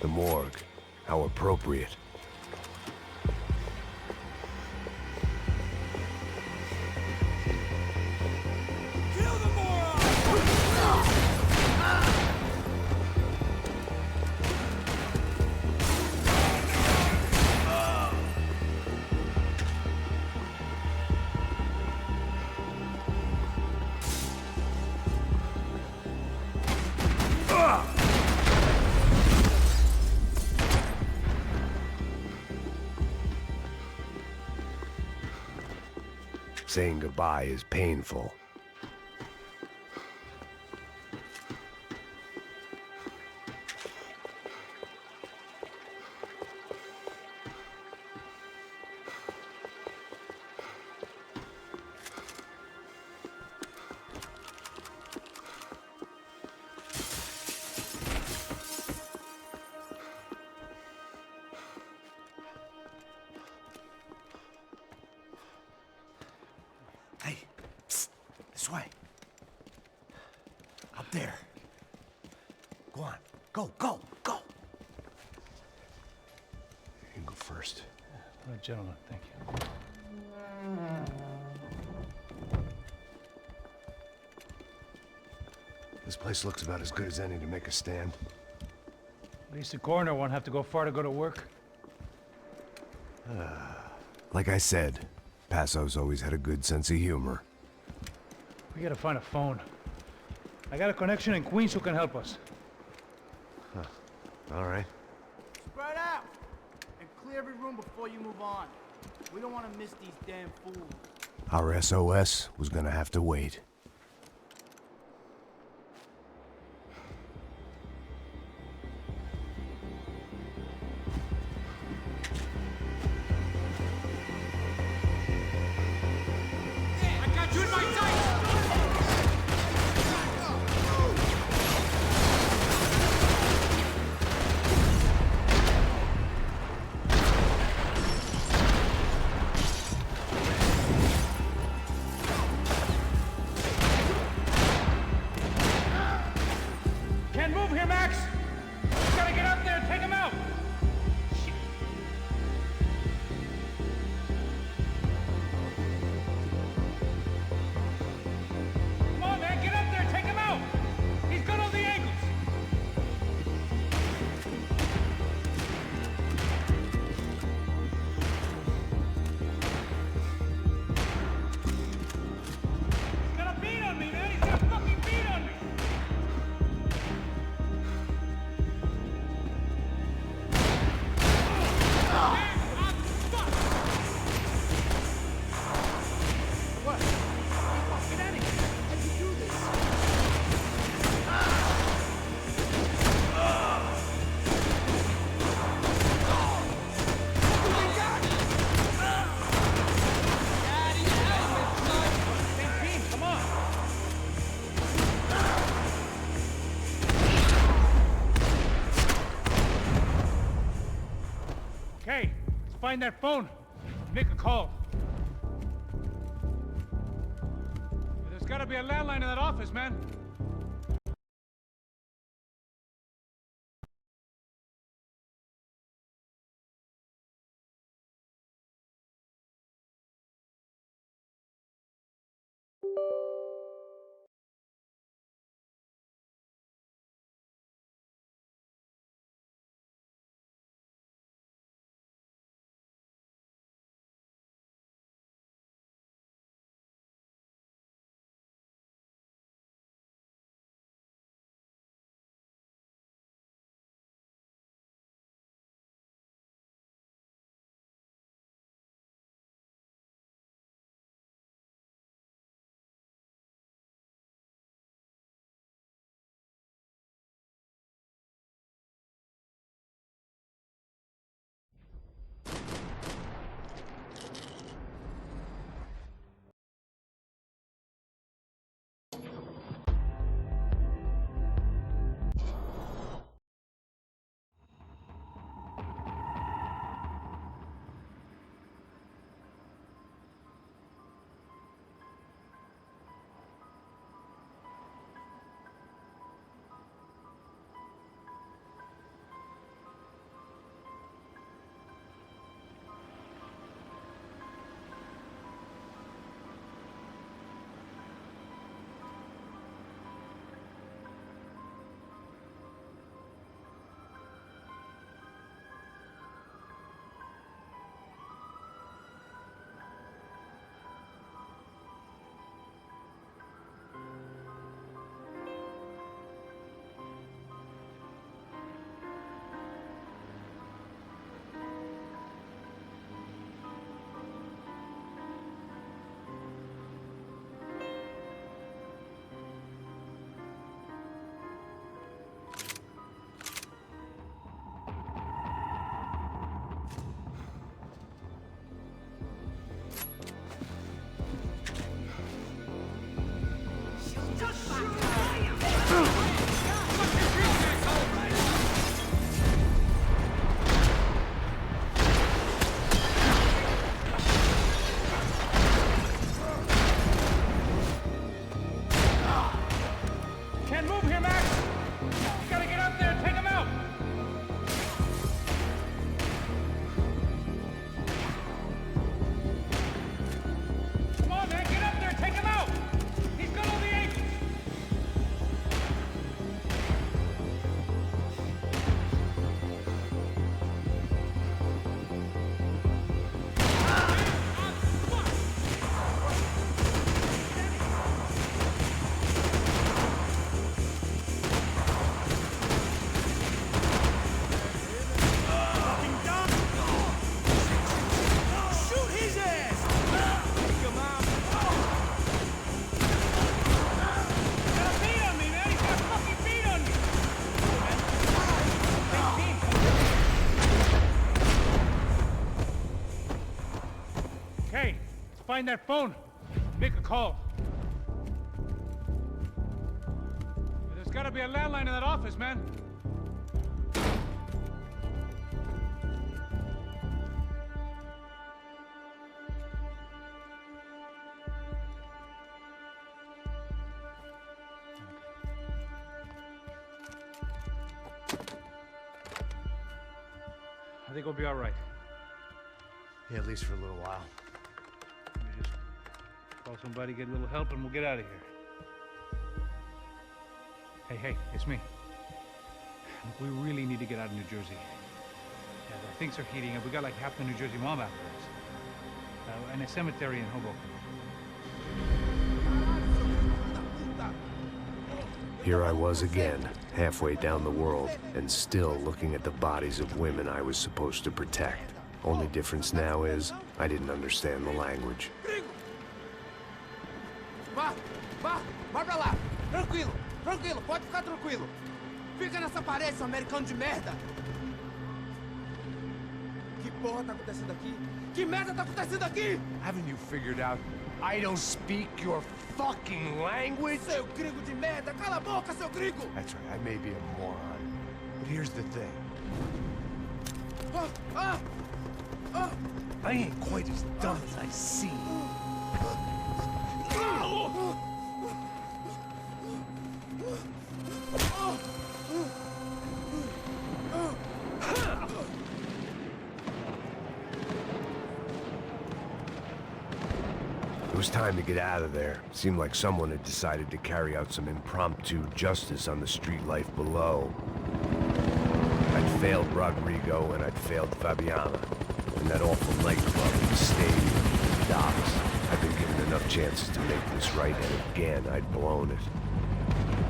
The morgue. How appropriate. Saying goodbye is painful. Hey, psst, this way. Go, go, go. You go first. Oh, gentlemen, thank you. This place looks about as good as any to make a stand. At least the coroner won't have to go far to go to work. Like I said, Passo's always had a good sense of humor. We gotta find a phone. I got a connection in Queens who can help us. Huh. All right. Spread out! And clear every room before you move on. We don't want to miss these damn fools. Our SOS was gonna have to wait. I got you in my sight! Can't move here, Max! You gotta get up there and take him out! Shit. Come on, man, get up there and take him out! He's got all the angles! He's got a beat on me, man! He's got a fucking beat on me! Come on! Okay, let's find that phone. Make a call. There's gotta be a landline in that office, man. find that phone. Make a call. There's gotta be a landline in that office, man. I think we'll be all right. Yeah, at least for a little while. Let me just call somebody, get a little help, and we'll get out of here. Hey, it's me. Look, we really need to get out of New Jersey. Yeah, things are heating up. We got like half the New Jersey mob after us. And a cemetery in Hoboken. Here I was again, halfway down the world, and still looking at the bodies of women I was supposed to protect. Only difference now is, I didn't understand the language. Vai pra lá. Tranquilo, pode ficar tranquilo. Fica nessa parede, seu americano de merda. Que porra tá acontecendo aqui? Que merda tá acontecendo aqui? Haven't you figured out I don't speak your fucking language? Seu gringo de merda, cala a boca, seu gringo! That's right, I may be a moron, but here's the thing. I ain't quite as dumb as I seem. It was time to get out of there. Seemed like someone had decided to carry out some impromptu justice on the street life below. I'd failed Rodrigo and I'd failed Fabiana. And that awful nightclub, the stadium, the docks. I'd been given enough chances to make this right, and again, I'd blown it.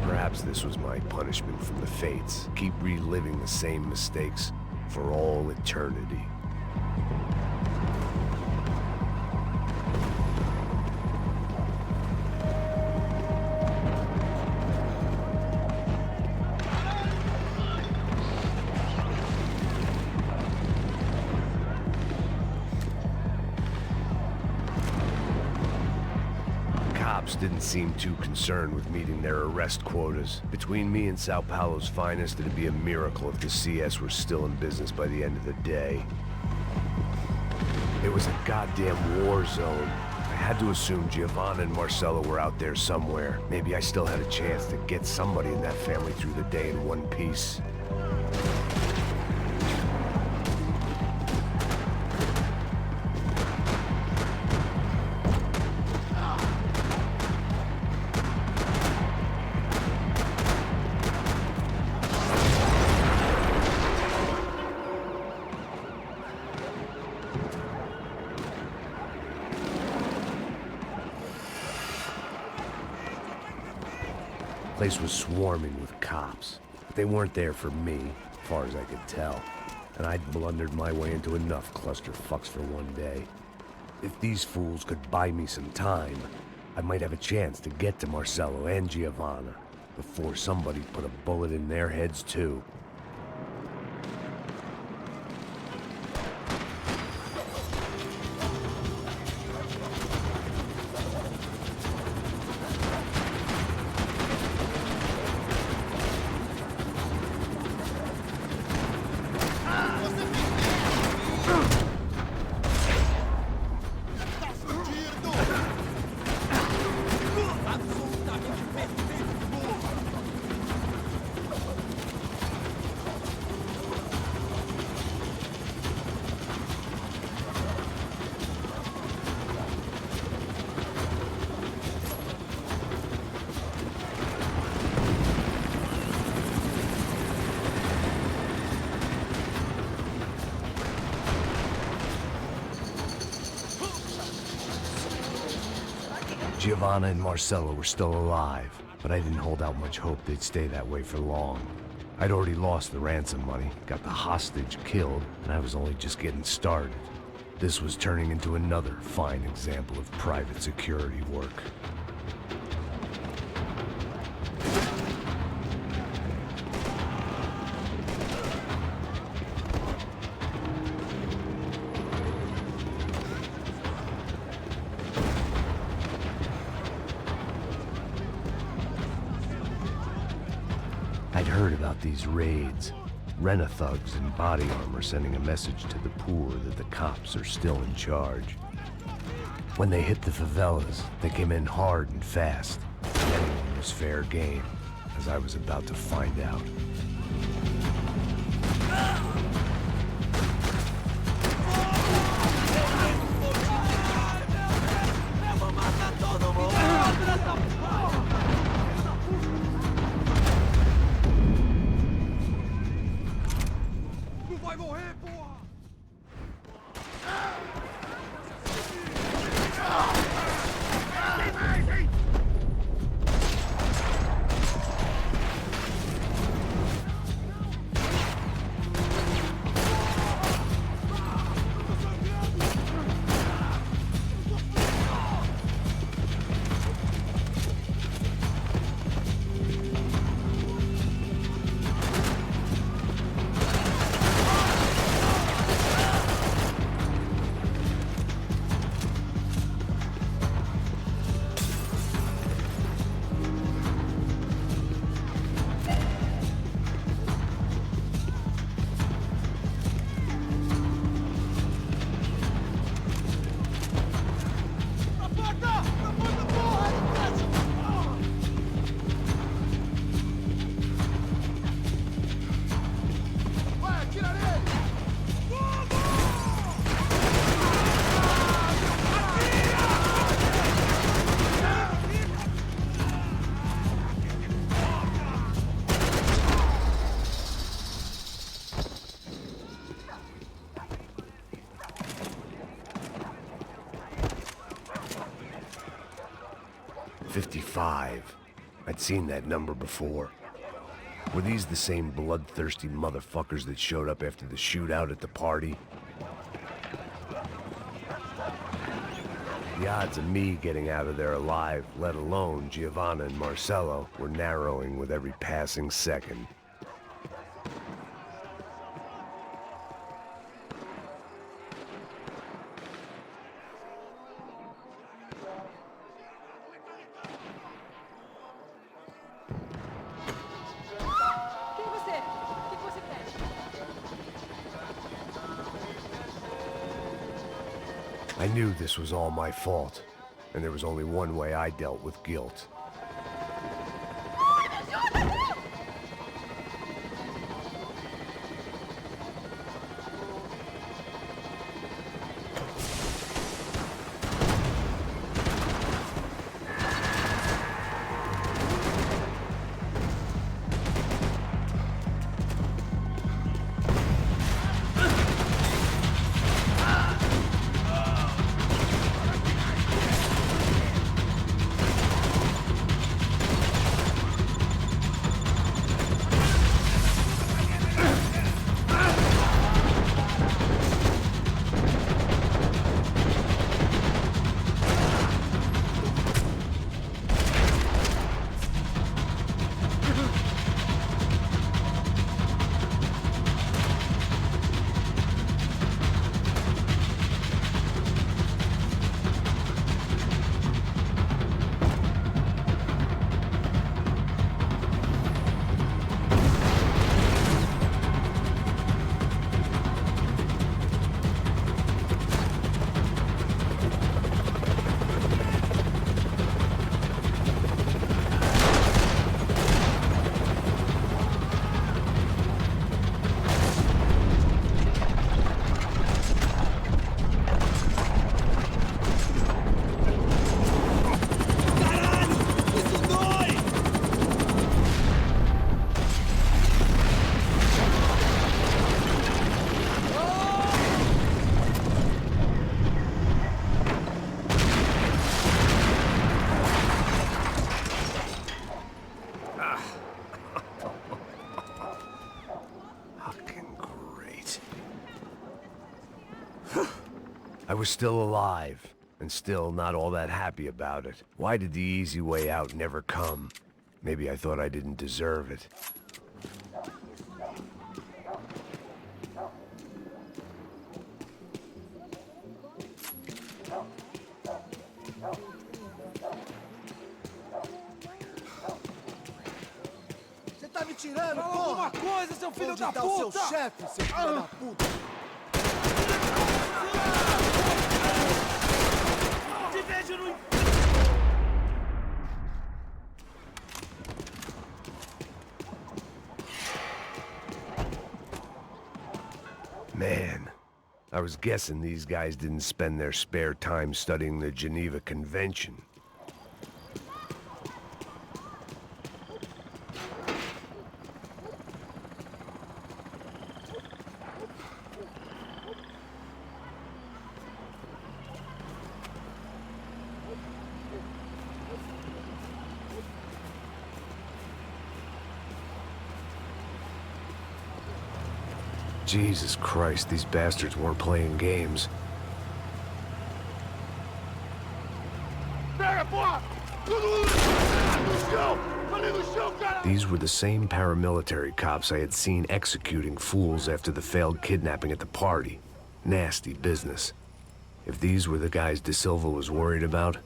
Perhaps this was my punishment from the fates. Keep reliving the same mistakes for all eternity. Didn't seem too concerned with meeting their arrest quotas. Between me and Sao Paulo's finest, it'd be a miracle if the CS were still in business by the end of the day. It was a goddamn war zone. I had to assume Giovanna and Marcelo were out there somewhere. Maybe I still had a chance to get somebody in that family through the day in one piece. The place was swarming with cops, but they weren't there for me, as far as I could tell. And I'd blundered my way into enough clusterfucks for one day. If these fools could buy me some time, I might have a chance to get to Marcelo and Giovanna before somebody put a bullet in their heads too. Giovanna and Marcelo were still alive, but I didn't hold out much hope they'd stay that way for long. I'd already lost the ransom money, got the hostage killed, and I was only just getting started. This was turning into another fine example of private security work. heard about these raids. Rent-a-thugs in body armor sending a message to the poor that the cops are still in charge. When they hit the favelas, they came in hard and fast. Anyone was fair game, as I was about to find out. Vai morrer, porra! I'd seen that number before. Were these the same bloodthirsty motherfuckers that showed up after the shootout at the party? The odds of me getting out of there alive, let alone Giovanna and Marcello, were narrowing with every passing second. I knew this was all my fault, and there was only one way I dealt with guilt. I was still alive, and still not all that happy about it. Why did the easy way out never come? Maybe I thought I didn't deserve it. Você tá me atirando, Fala porra! alguma coisa, seu filho Onde da tá puta! o seu chefe, seu filho da puta? Te vejo no... Man, I was guessing these guys didn't spend their spare time studying the Geneva Convention. Jesus Christ, these bastards weren't playing games. These were the same paramilitary cops I had seen executing fools after the failed kidnapping at the party. Nasty business. If these were the guys De Silva was worried about,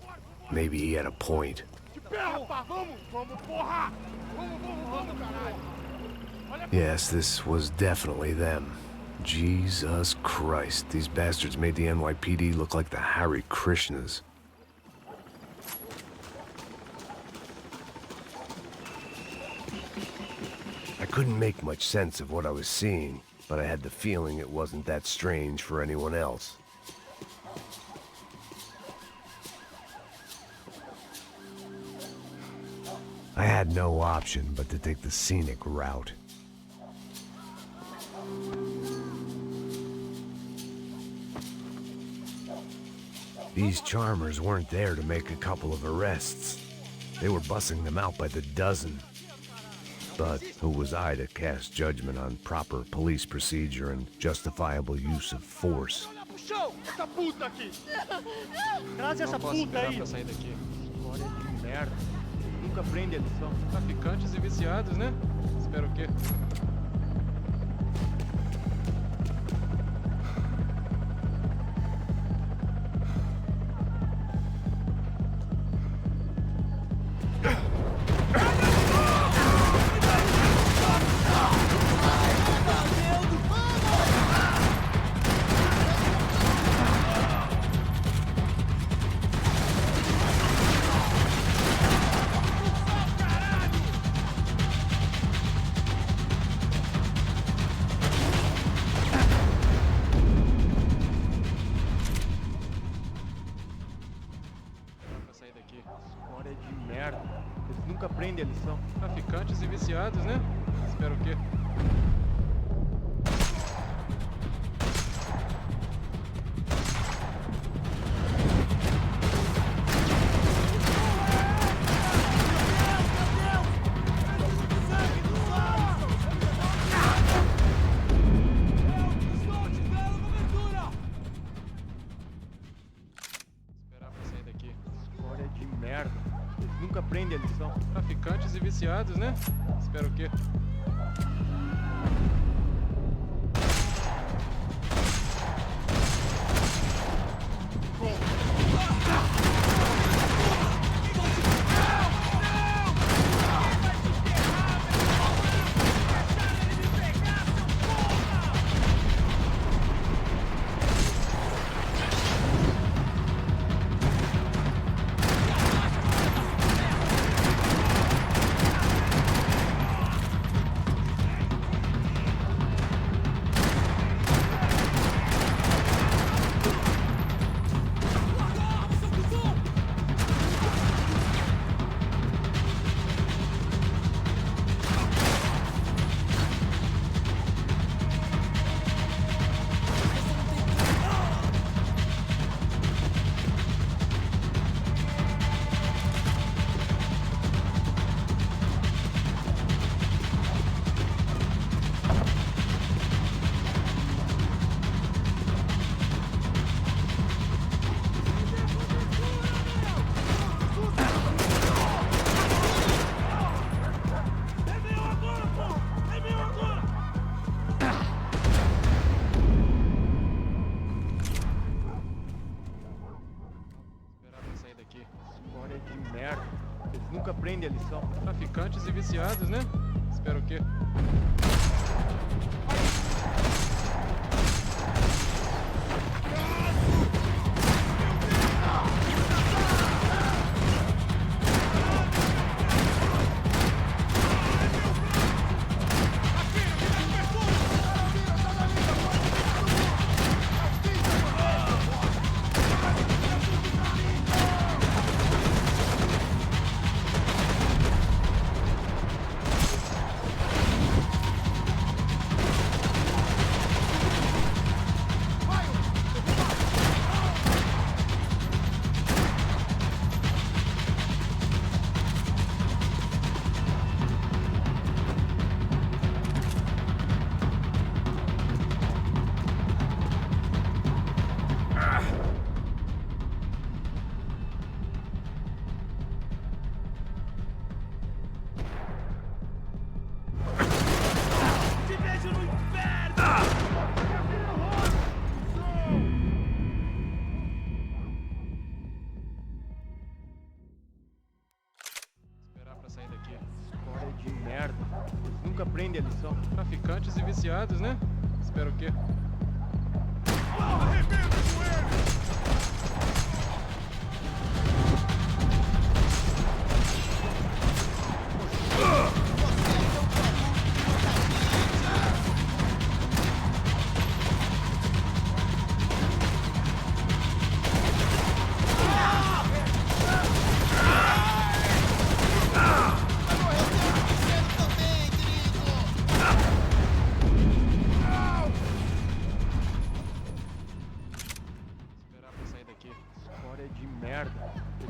maybe he had a point. Yes, this was definitely them. Jesus Christ, these bastards made the NYPD look like the Hare Krishnas. I couldn't make much sense of what I was seeing, but I had the feeling it wasn't that strange for anyone else. I had no option but to take the scenic route. These charmers weren't there to make a couple of arrests. They were bussing them out by the dozen. But who was I to cast judgment on proper police procedure and justifiable use of force? Traz essa puta aí. Pra sair daqui. História de merda. Nunca aprende a lição. Traficantes e viciados, né? Espera o quê? História de merda. Eles nunca aprendem a lição. Traficantes e viciados, né? Espera o quê? Eles nunca aprendem a lição. Traficantes e viciados, né? Espera o quê? História de merda. Eles nunca aprendem a lição. Traficantes e viciados, né? Espera o quê? Nunca aprende a lição. Traficantes e viciados, né? Espera o quê?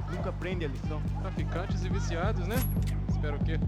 Nunca aprende a lição. Traficantes e viciados, né? Espera o quê?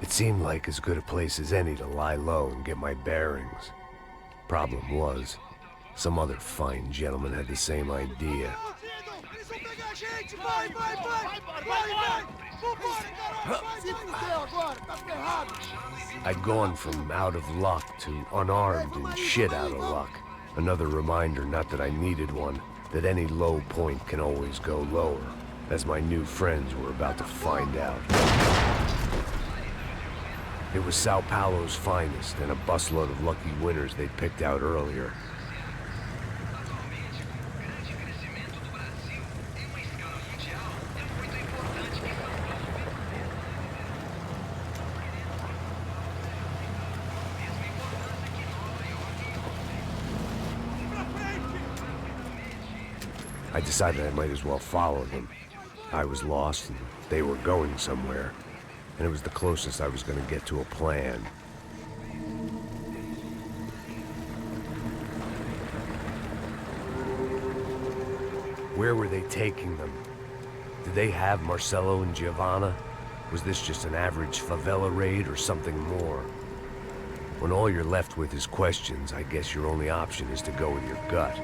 It seemed like as good a place as any to lie low and get my bearings. Problem was, some other fine gentleman had the same idea. I'd gone from out of luck to unarmed and shit out of luck. Another reminder, not that I needed one, that any low point can always go lower, as my new friends were about to find out. It was Sao Paulo's finest and a busload of lucky winners they'd picked out earlier. I decided I might as well follow them. I was lost and they were going somewhere, and it was the closest I was going to get to a plan. Where were they taking them? Did they have Marcelo and Giovanna? Was this just an average favela raid or something more? When all you're left with is questions, I guess your only option is to go with your gut.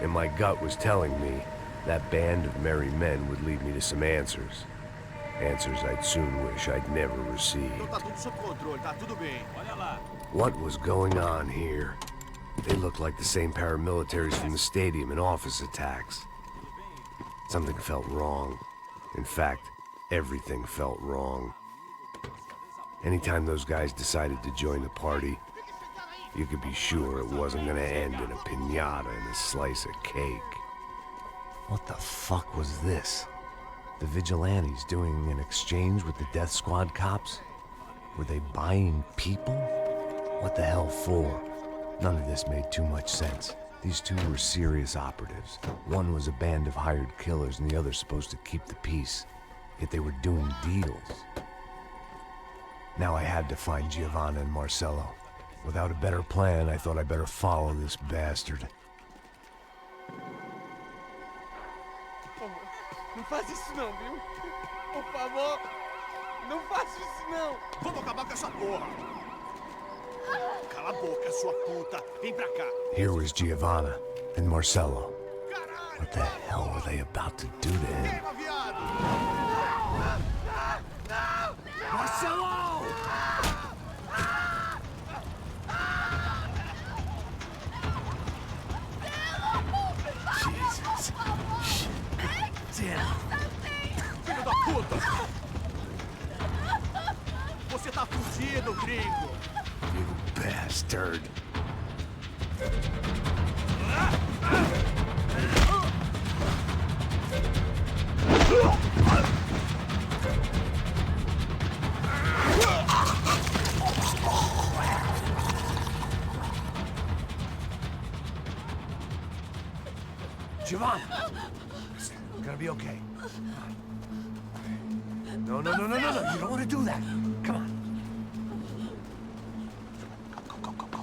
And my gut was telling me that band of merry men would lead me to some answers. Answers I'd soon wish I'd never received. What was going on here? They looked like the same paramilitaries from the stadium in office attacks. Something felt wrong. In fact, everything felt wrong. Anytime those guys decided to join the party, you could be sure it wasn't gonna end in a piñata and a slice of cake. What the fuck was this? The vigilantes doing an exchange with the death squad cops? Were they buying people? What the hell for? None of this made too much sense. These two were serious operatives. One was a band of hired killers and the other supposed to keep the peace. Yet they were doing deals. Now I had to find Giovanna and Marcello. Without a better plan, I thought I'd better follow this bastard. Não faz isso não, viu? Por favor, não faça isso não. Vamos acabar com essa porra. Cala a boca, sua puta. Vem pra cá. Here was Giovanna and Marcello. What the hell were they about to do to him? Marcello! Jesus. Damn. Filho da puta! Você tá fudido, gringo! You bastard. Giovanna! It's gonna be okay. No, no, no, no, no, no. You don't want to do that. Come on. Go, go, go, go.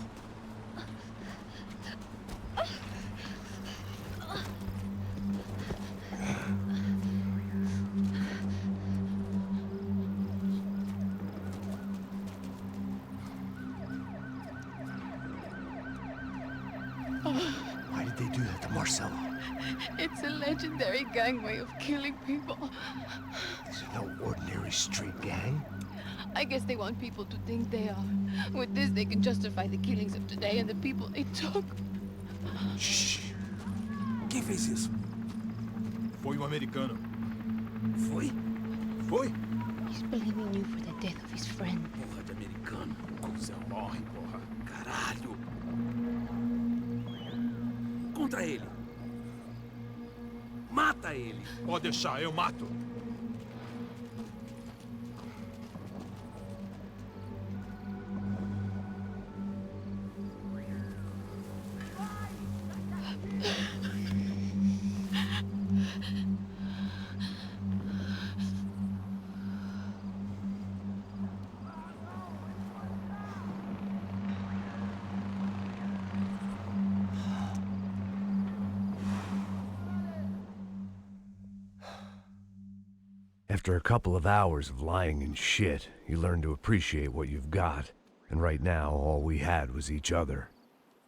Why did they do that to Marcello? It's a legendary gang way of killing people. This is no ordinary street gang. I guess they want people to think they are. With this, they can justify the killings of today and the people they took. Shh. Quem fez isso? Foi americano. Foi? Foi? He's blaming you for the death of his friend. Porra de americano. Você morre, porra. Caralho. Contra ele. Mata ele. Pode deixar, eu mato. After a couple of hours of lying in shit, you learn to appreciate what you've got. And right now, all we had was each other.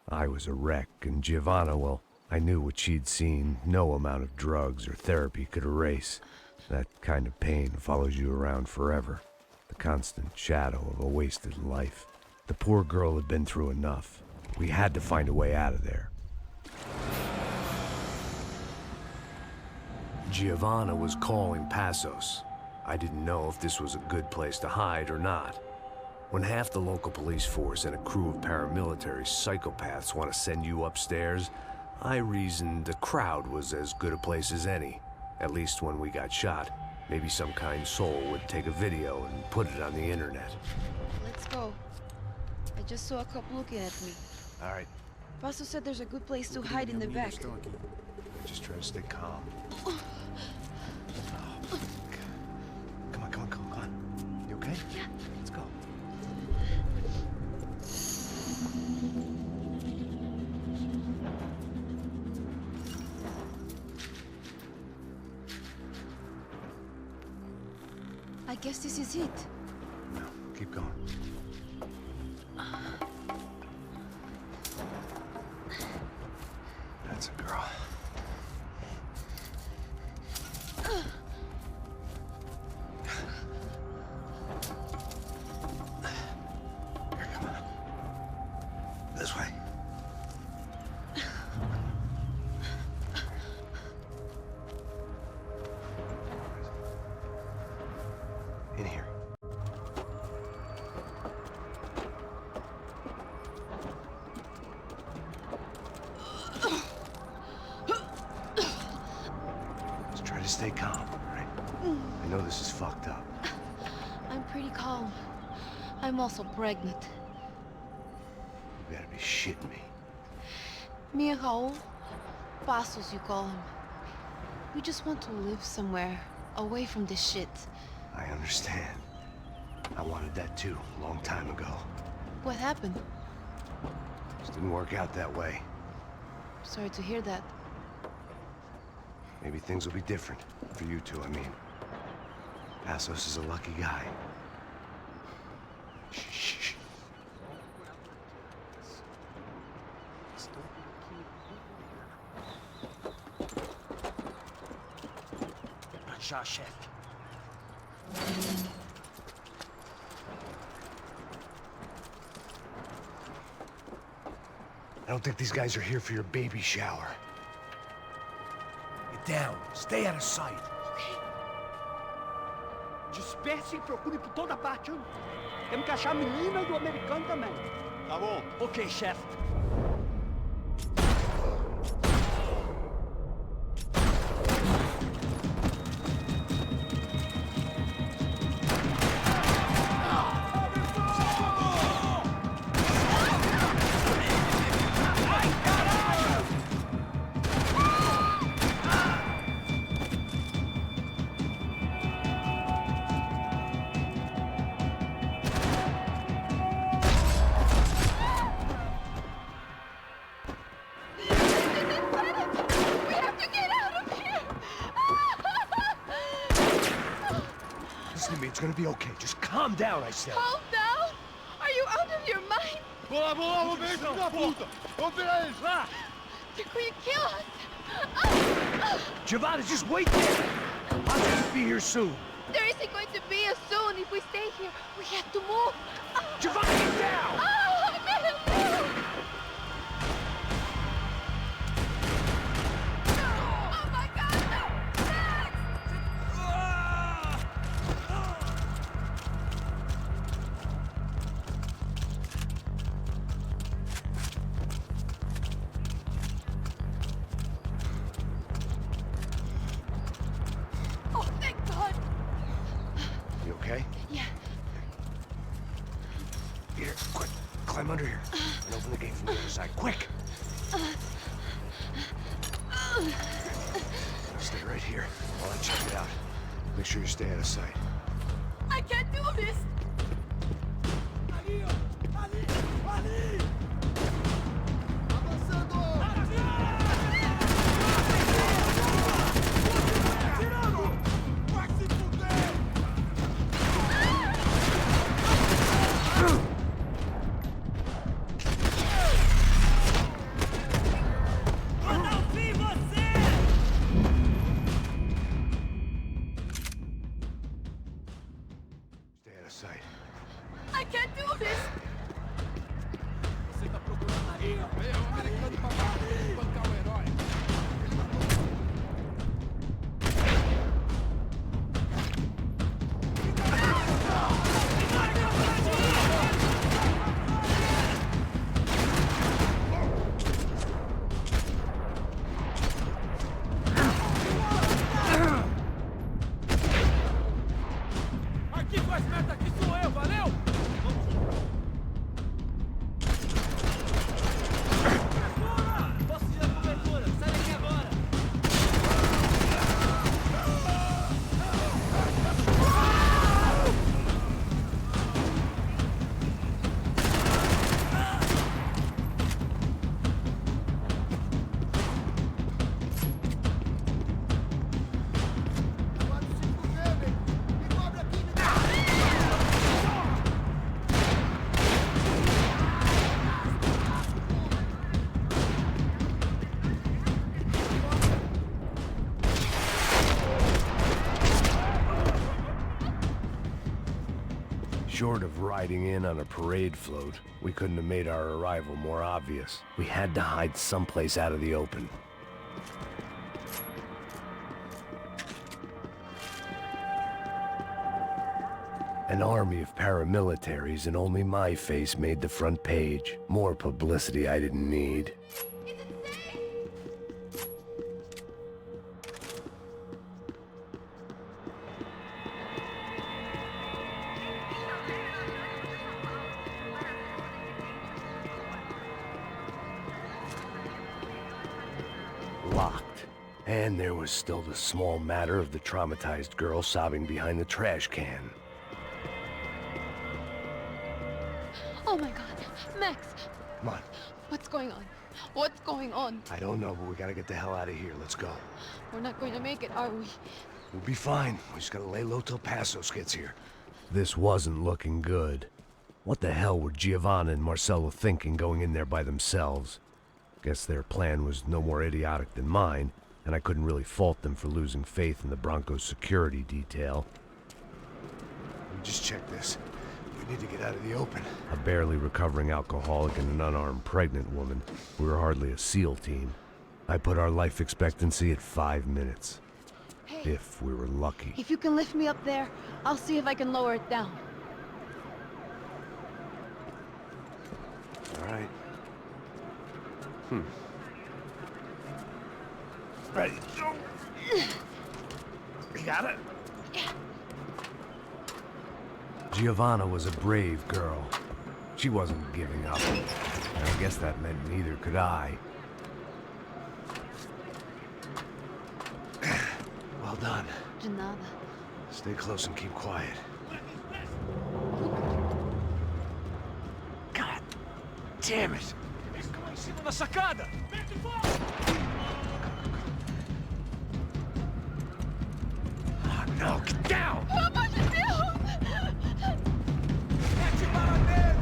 I was a wreck, and Giovanna, well, I knew what she'd seen no amount of drugs or therapy could erase. That kind of pain follows you around forever. The constant shadow of a wasted life. The poor girl had been through enough. We had to find a way out of there. Giovanna was calling Passos. I didn't know if this was a good place to hide or not. When half the local police force and a crew of paramilitary psychopaths want to send you upstairs, I reasoned the crowd was as good a place as any. At least when we got shot, maybe some kind soul would take a video and put it on the internet. Let's go. I just saw a cop looking at me. All right, Pasto said there's a good place to hide in the back. just try to stay calm. Come on, come on, come on, come on. You okay? Yeah. Let's go. I guess this is it. No, keep going. That's a girl. Here, come on. This way. stay calm, all right? I know this is fucked up. I'm pretty calm. I'm also pregnant. You gotta be shitting me. Me and Raul, Passos you call him. We just want to live somewhere, away from this shit. I understand. I wanted that too, a long time ago. What happened? Just didn't work out that way. Sorry to hear that. Maybe things will be different. For you two, I mean. Passos is a lucky guy. Shh. Já, chefe. I don't think these guys are here for your baby shower. Get down. Stay out of sight. Disperse e procure por toda parte. Temos que achar a menina e o americano também. Tá bom. Ok, chefe. Listen to me, it's gonna be okay. Just calm down, I said. Calm down? Are you out of your mind? Boa, vamos ver isso da puta! Vamos virar eles, lá! They're going to kill us! Giovanna, just wait there! I'll just be here soon. There isn't going to be a soon if we stay here. We have to move. Giovanna, get down! Oh, no! Oh my God, no! Max! Oh, thank God! You okay? Yeah. Here, quick. Climb under here. And open the gate from the other side. Quick! Stay right here while I check it out. Make sure you stay out of sight. I can't do this! Stay out of sight. I can't do this! Você tá procurando aí? É o americano pra cá, bancar o herói. Aqui faz merda, aqui sou eu, valeu? Posso tirar cobertura? Sai daqui agora! Short of riding in on a parade float, we couldn't have made our arrival more obvious. We had to hide someplace out of the open. An army of paramilitaries and only my face made the front page. More publicity I didn't need. And there was still the small matter of the traumatized girl sobbing behind the trash can. Oh my God. Max! Come on. What's going on? What's going on? I don't know, but we gotta get the hell out of here. Let's go. We're not going to make it, are we? We'll be fine. We just gotta lay low till Passos gets here. This wasn't looking good. What the hell were Giovanna and Marcello thinking going in there by themselves? Guess their plan was no more idiotic than mine, and I couldn't really fault them for losing faith in the Broncos security detail. Let me just check this. We need to get out of the open. A barely recovering alcoholic and an unarmed pregnant woman. We were hardly a SEAL team. I put our life expectancy at 5 minutes. Hey, if we were lucky. if you can lift me up there, I'll see if I can lower it down. All right. Ready. Go. You got it? Giovanna was a brave girl. She wasn't giving up. And I guess that meant neither could I. Well done. De nada. Stay close and keep quiet. God damn it! Em cima da sacada! Oh no, get down! Pelo amor de Deus! Mete bala nele!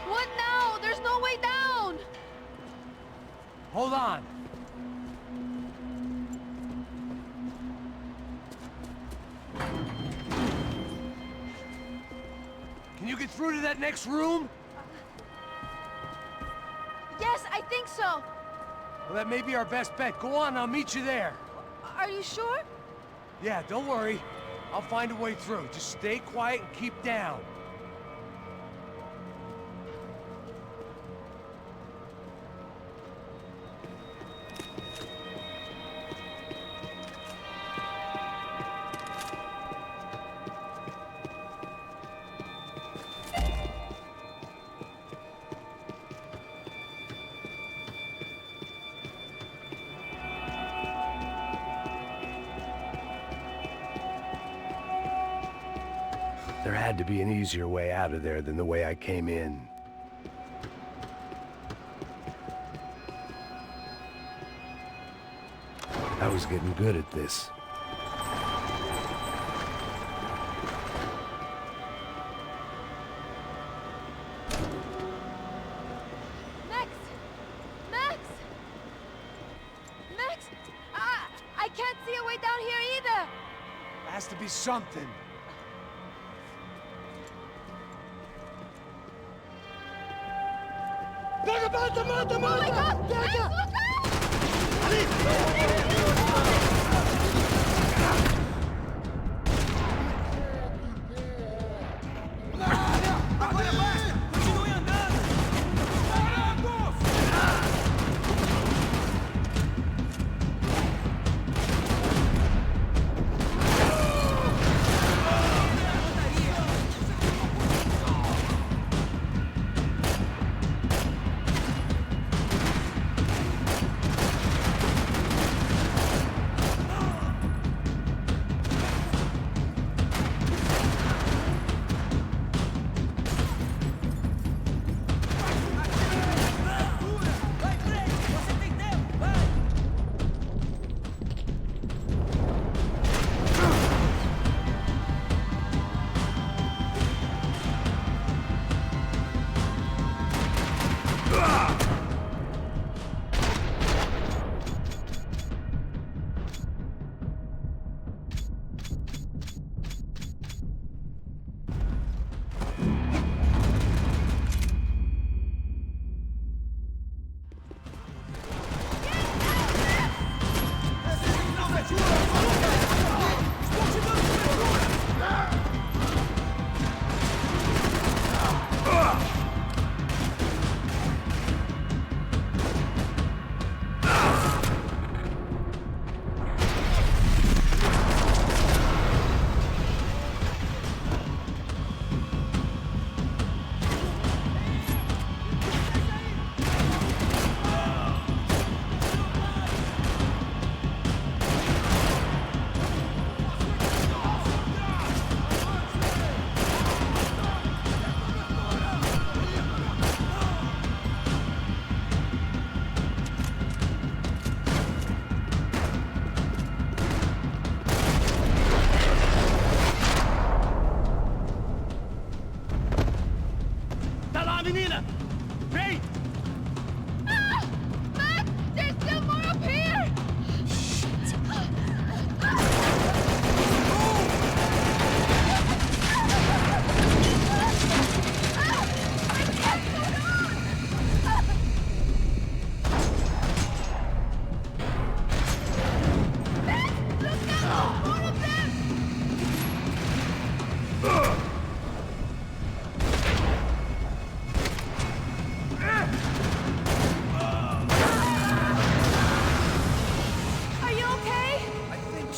What now? There's no way down! Hold on. Can you get through to that next room? Yes, I think so. Well, that may be our best bet. Go on, I'll meet you there. Are you sure? Yeah, don't worry. I'll find a way through. Just stay quiet and keep down. There had to be an easier way out of there than the way I came in. I was getting good at this. Max! Max! Max! I can't see a way down here either! There has to be something. Pega, mata, mata, Oh my God! mata! Max, Pega! look out! Agora basta! Continue andando! Parados!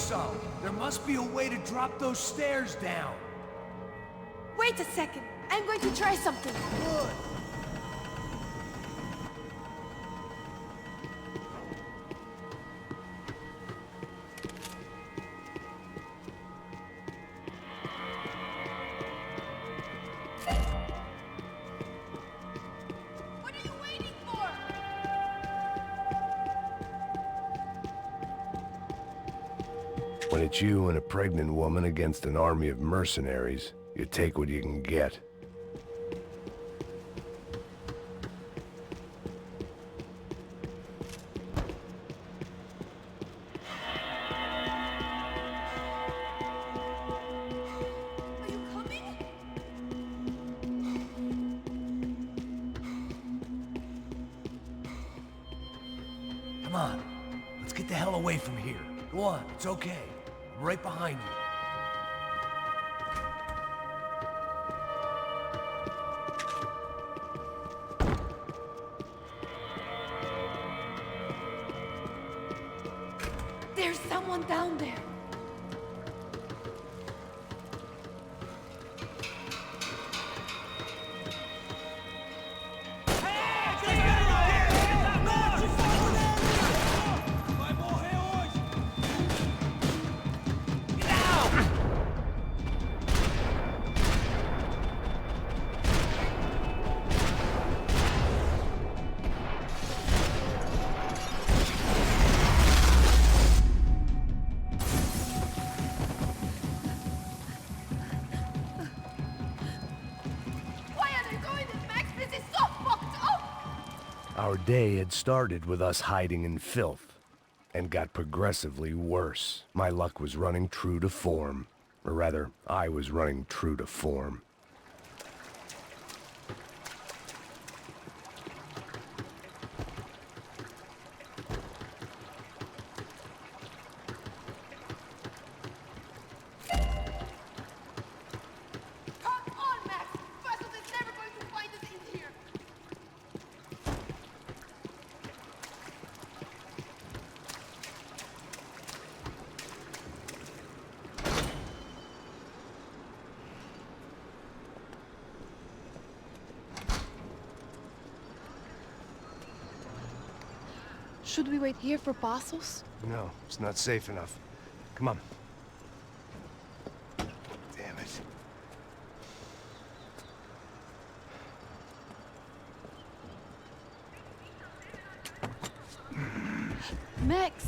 so. There must be a way to drop those stairs down. Wait a second. I'm going to try something. Good. What are you waiting for? When it's you and a pregnant woman against an army of mercenaries, you take what you can get. Are you coming? Come on. Let's get the hell away from here. Go on, it's okay. I'm right behind you. There's someone down there. Why are they doing this, Max? This is so fucked up! Our day had started with us hiding in filth, and got progressively worse. My luck was running true to form. Or rather, I was running true to form. Come on, Max! Vessels is never going to find us in here! Should we wait here for Passos? No, it's not safe enough. Come on. Damn it. Max!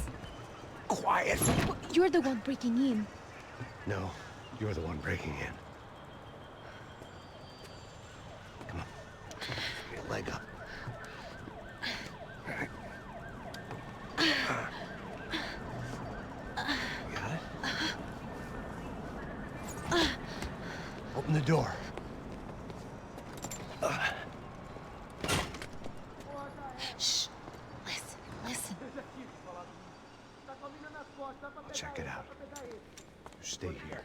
Quiet! You're the one breaking in. No, you're the one breaking in. Come on. Get your leg up. All right. Got it? Open the door. Shh. Listen, listen. I'll check it out. You stay here.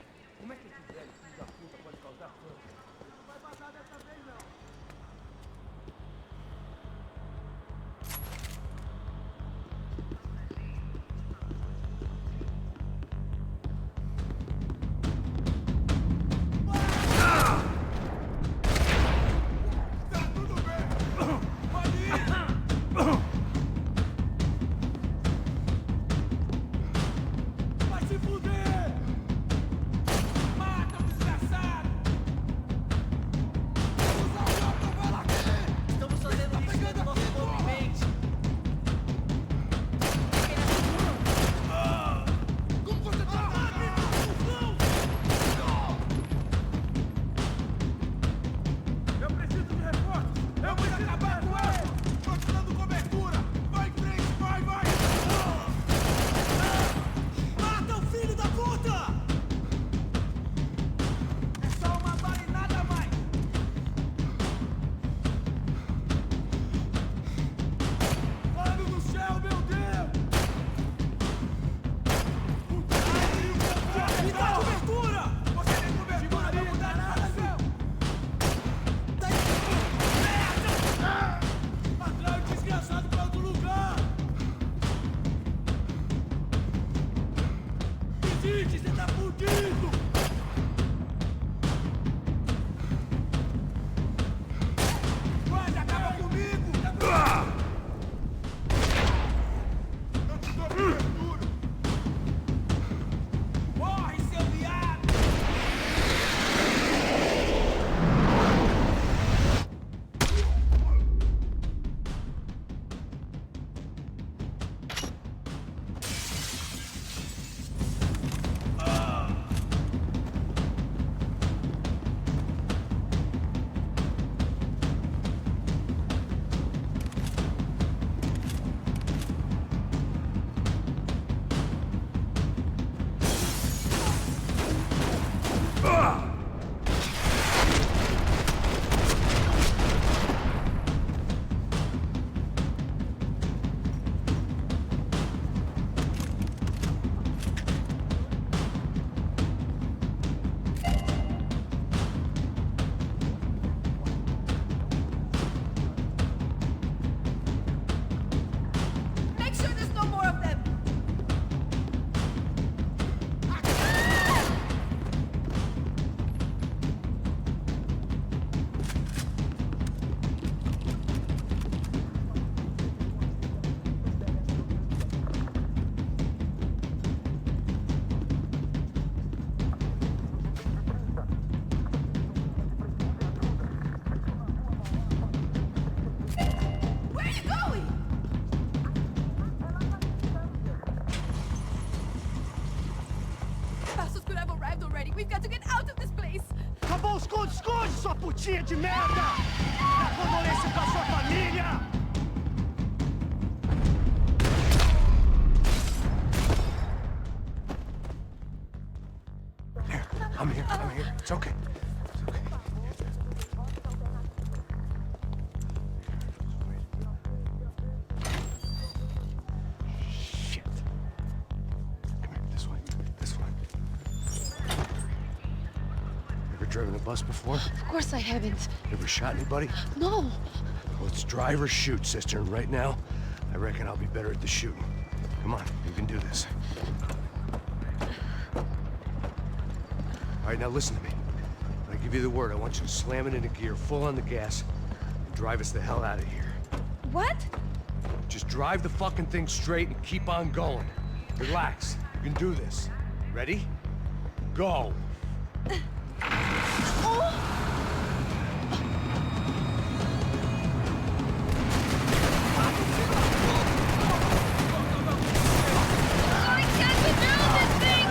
Vai se fuder! Mata o desgraçado! Usa Tite, você tá fudido! Vai, acaba comigo! Morre, seu viado! Make sure there's no more of them. Where are you going? Passos could have arrived already. We've got to get out of this place. Acabou, esconde, esconde, sua putinha de merda! Dá condolência pra sua família! I'm here. It's okay. Shit. Come here, this way. Ever driven a bus before? Of course I haven't. Ever shot anybody? No. Well, it's drive or shoot, sister, and right now, I reckon I'll be better at the shooting. Come on, you can do this. All right, now listen to me. When I give you the word, I want you to slam it into gear, full on the gas, and drive us the hell out of here. What? Just drive the fucking thing straight and keep on going. Relax. You can do this. Ready? Go. I can't control this thing!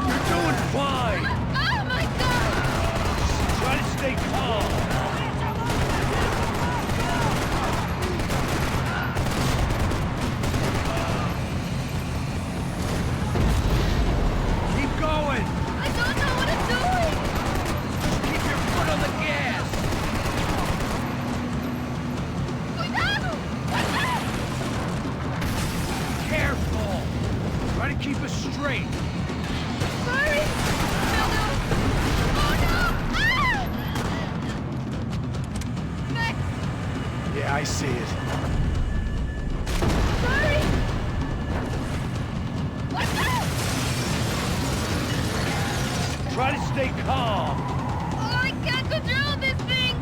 You're doing fine. Oh my god! Try to stay calm. Keep going. I don't know what I'm doing! Just keep your foot on the gas. Cuidado! Careful. Try to keep us straight. Hurry! No, no! Oh no! Ah! Max! Yeah, I see it. Hurry! What the? Try to stay calm. Oh, I can't control this thing!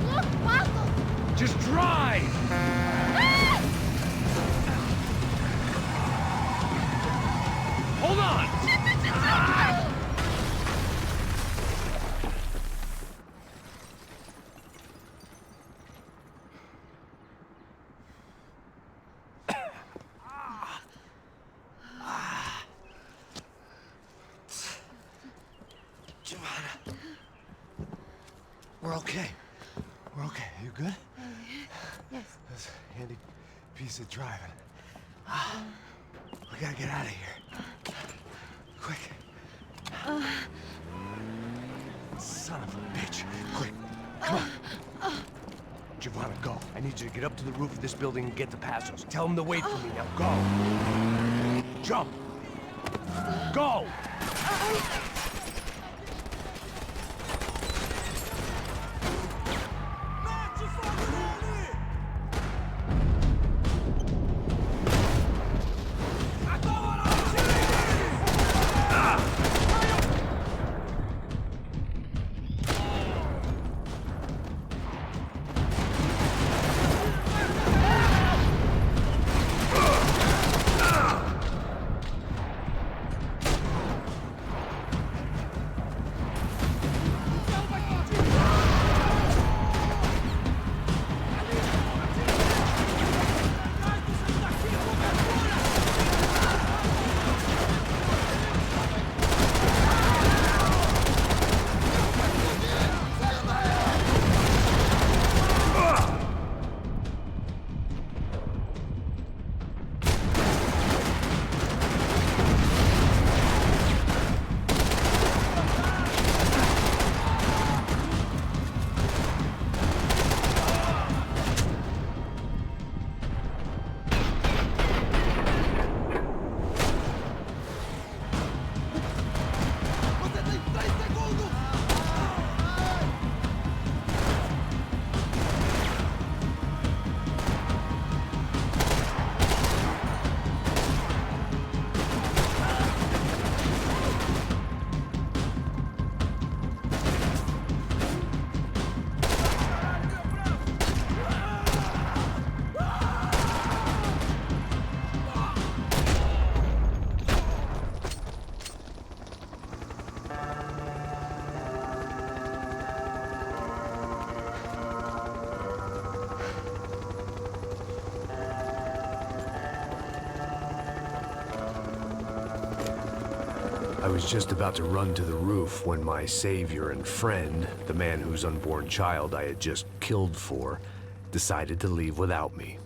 Look, Passos! Just drive. Ah! Hold on. Giovanna. We're okay. We're okay. You good? Yes. That's a handy piece of driving. We gotta get out of here. Quick. Son of a bitch. Quick. Come on. Giovanna, go. I need you to get up to the roof of this building and get to Passos. Tell them to wait for me now. Go. Jump! Go! I was just about to run to the roof when my savior and friend, the man whose unborn child I had just killed for, decided to leave without me.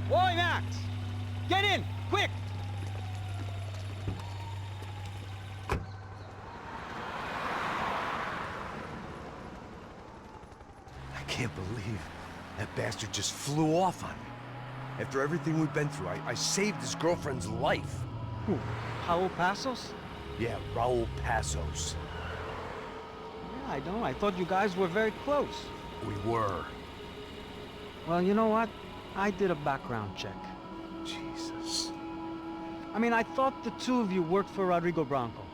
Boy, Max! Get in! Quick! I can't believe that bastard just flew off on me. After everything we've been through, I saved his girlfriend's life. Who? Raul Passos? Yeah, Raul Passos. Yeah, I know. I thought you guys were very close. We were. Well, you know what? I did a background check. Jesus. I mean, I thought the two of you worked for Rodrigo Branco.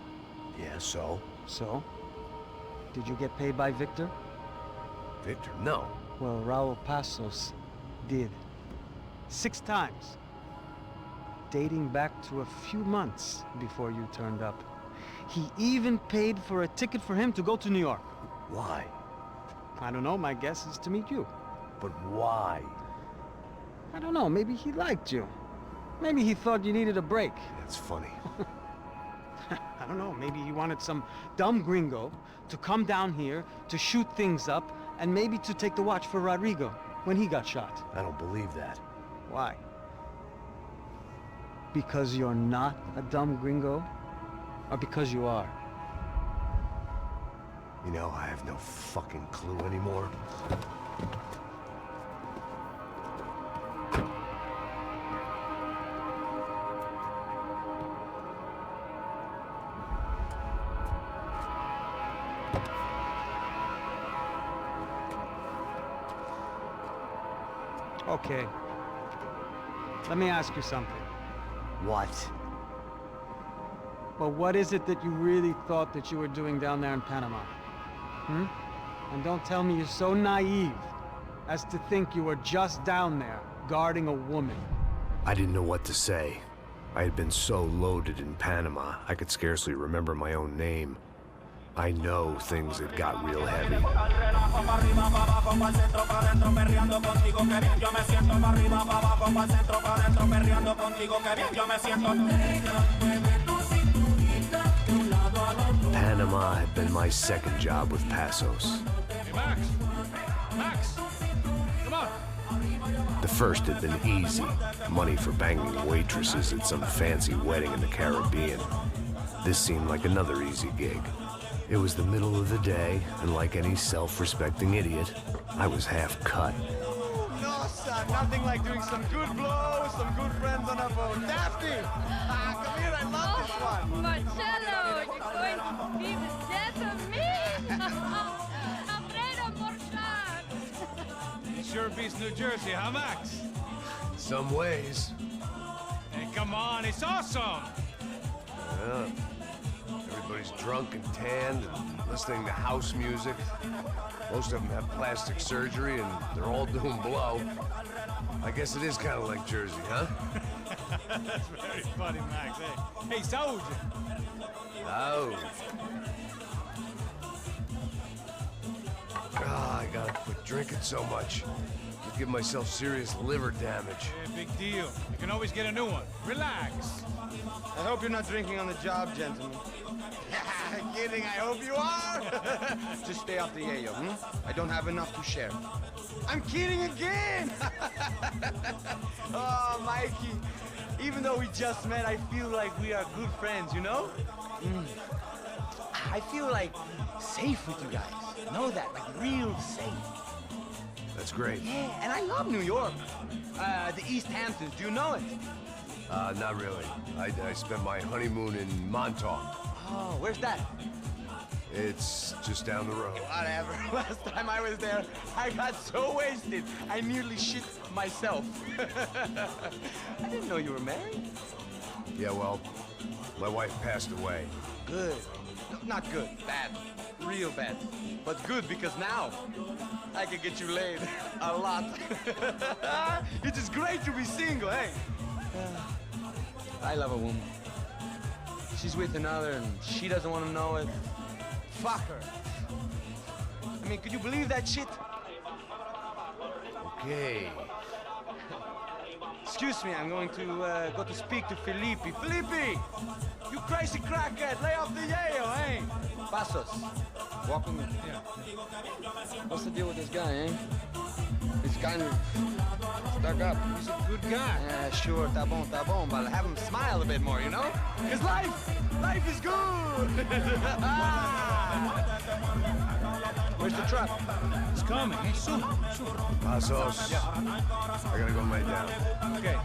Yeah, so? So? Did you get paid by Victor? Victor? No. Well, Raul Passos did. 6 times. Dating back to a few months before you turned up. He even paid for a ticket for him to go to New York. Why? I don't know, my guess is to meet you. But why? I don't know, maybe he liked you. Maybe he thought you needed a break. That's funny. I don't know, maybe he wanted some dumb gringo to come down here to shoot things up and maybe to take the watch for Rodrigo when he got shot. I don't believe that. Why? Because you're not a dumb gringo? Or because you are? You know, I have no fucking clue anymore. Okay. Let me ask you something. What? Well, what is it that you really thought that you were doing down there in Panama? Hmm? And don't tell me you're so naive as to think you were just down there guarding a woman. I didn't know what to say. I had been so loaded in Panama, I could scarcely remember my own name. I know things had got real heavy. Panama had been my second job with Passos. Hey, Max! Max! Come on! The first had been easy. Money for banging waitresses at some fancy wedding in the Caribbean. This seemed like another easy gig. It was the middle of the day, and like any self-respecting idiot, I was half cut. No, son, nothing like doing some good blows, some good friends on a boat. Daphne! Come here, I love this one. Marcello, you're going to be the death of me. Alfredo Morchan. It sure beats New Jersey, huh, Max? Some ways. Hey, come on, it's awesome. Yeah. Everybody's drunk and tanned and listening to house music. Most of them have plastic surgery and they're all doing blow. I guess it is kind of like Jersey, huh? That's very funny, Max. Hey, Saúde. Oh. God, I gotta quit drinking so much. I give myself serious liver damage. Yeah, big deal. You can always get a new one. Relax. I hope you're not drinking on the job, gentlemen. Kidding, I hope you are. Just stay off the yayo, I don't have enough to share. I'm kidding again. Oh, Mikey. Even though we just met, I feel like we are good friends, you know? I feel like safe with you guys. Know that, like real safe. That's great. Yeah, and I love New York. The East Hamptons, do you know it? Not really. I spent my honeymoon in Montauk. Oh, where's that? It's just down the road. Whatever. Last time I was there, I got so wasted, I nearly shit myself. I didn't know you were married. Yeah, well, my wife passed away. Good. No, not good. Bad. Real bad. But good because now I can get you laid a lot. It is great to be single, hey? I love a woman. She's with another and she doesn't want to know it. Fuck her. I mean, could you believe that shit? Okay. Excuse me, I'm going to go to speak to Felipe. Felipe! You crazy crackhead, lay off the yayo, eh? Passos. Walk with me. Yeah. What's the deal with this guy, eh? He's kind of stuck up. He's a good guy. Yeah, sure, tá bom, but have him smile a bit more, you know? Because life is good! Where's the truck? It's coming, eh? Soon. Passos. Yeah. I gotta go lay down. Okay.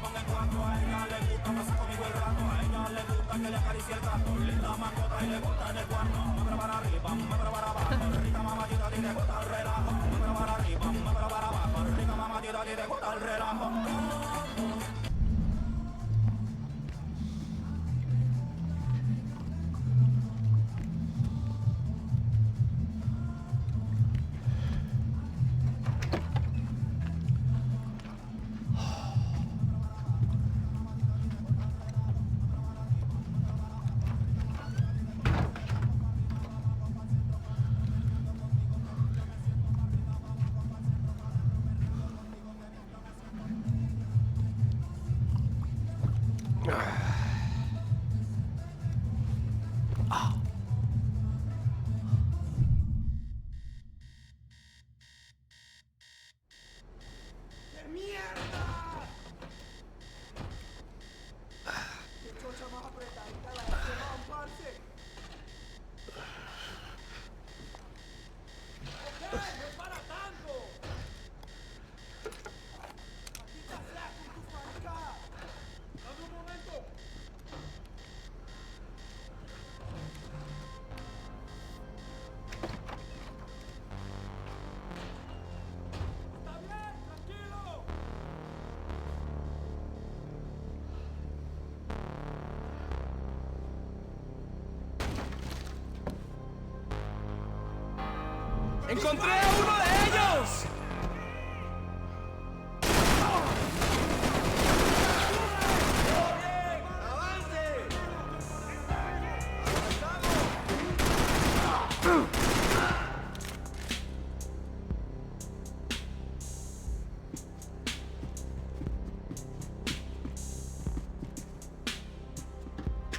¡Encontré a uno de ellos!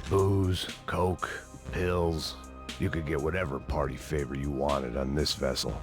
Booze, coke, pills. You could get whatever party favor you wanted on this vessel.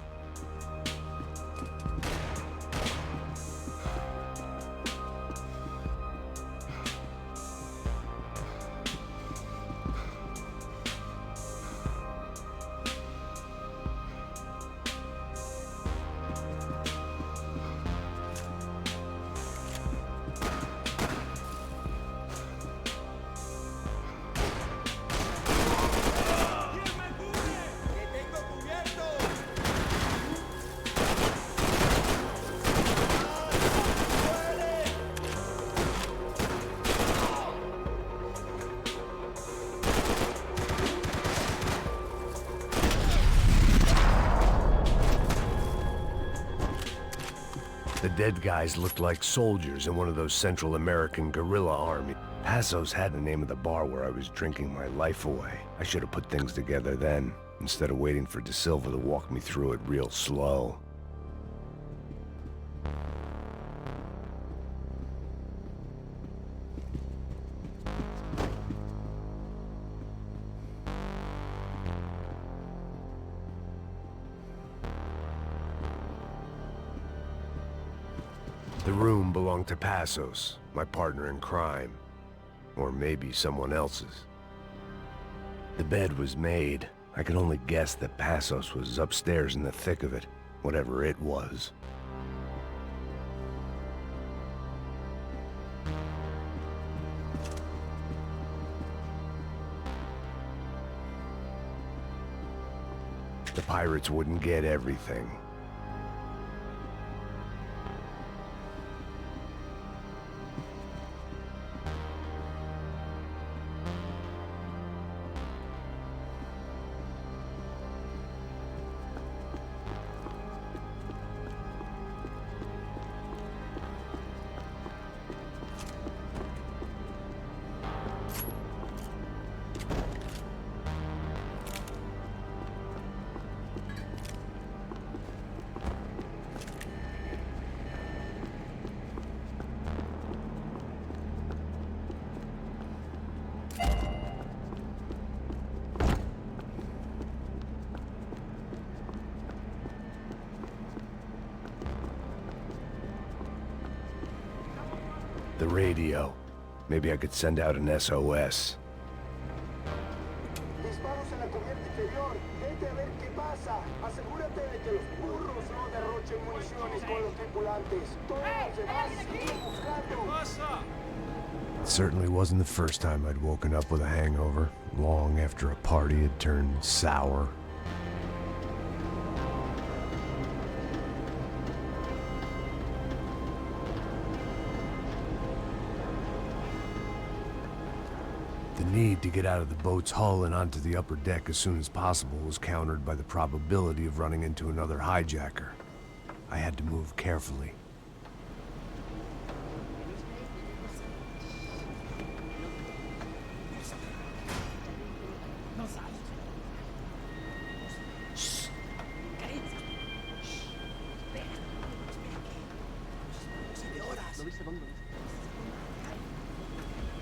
The dead guys looked like soldiers in one of those Central American guerrilla armies. Passos had the name of the bar where I was drinking my life away. I should have put things together then, instead of waiting for De Silva to walk me through it real slow. The room belonged to Passos, my partner in crime. Or maybe someone else's. The bed was made. I could only guess that Passos was upstairs in the thick of it, whatever it was. The pirates wouldn't get everything. The radio. Maybe I could send out an SOS. Disparos en la cubierta inferior. Vete a ver qué pasa. Asegúrate de que los burros no derrochen municiones con los tripulantes. Todos los demás siguen buscando. It certainly wasn't the first time I'd woken up with a hangover, long after a party had turned sour. The need to get out of the boat's hull and onto the upper deck as soon as possible was countered by the probability of running into another hijacker. I had to move carefully.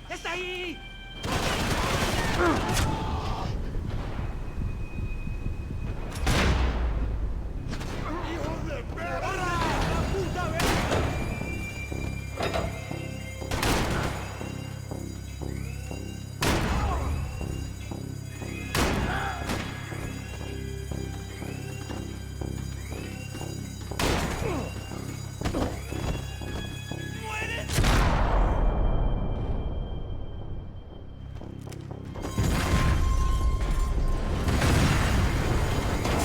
¡Está ahí!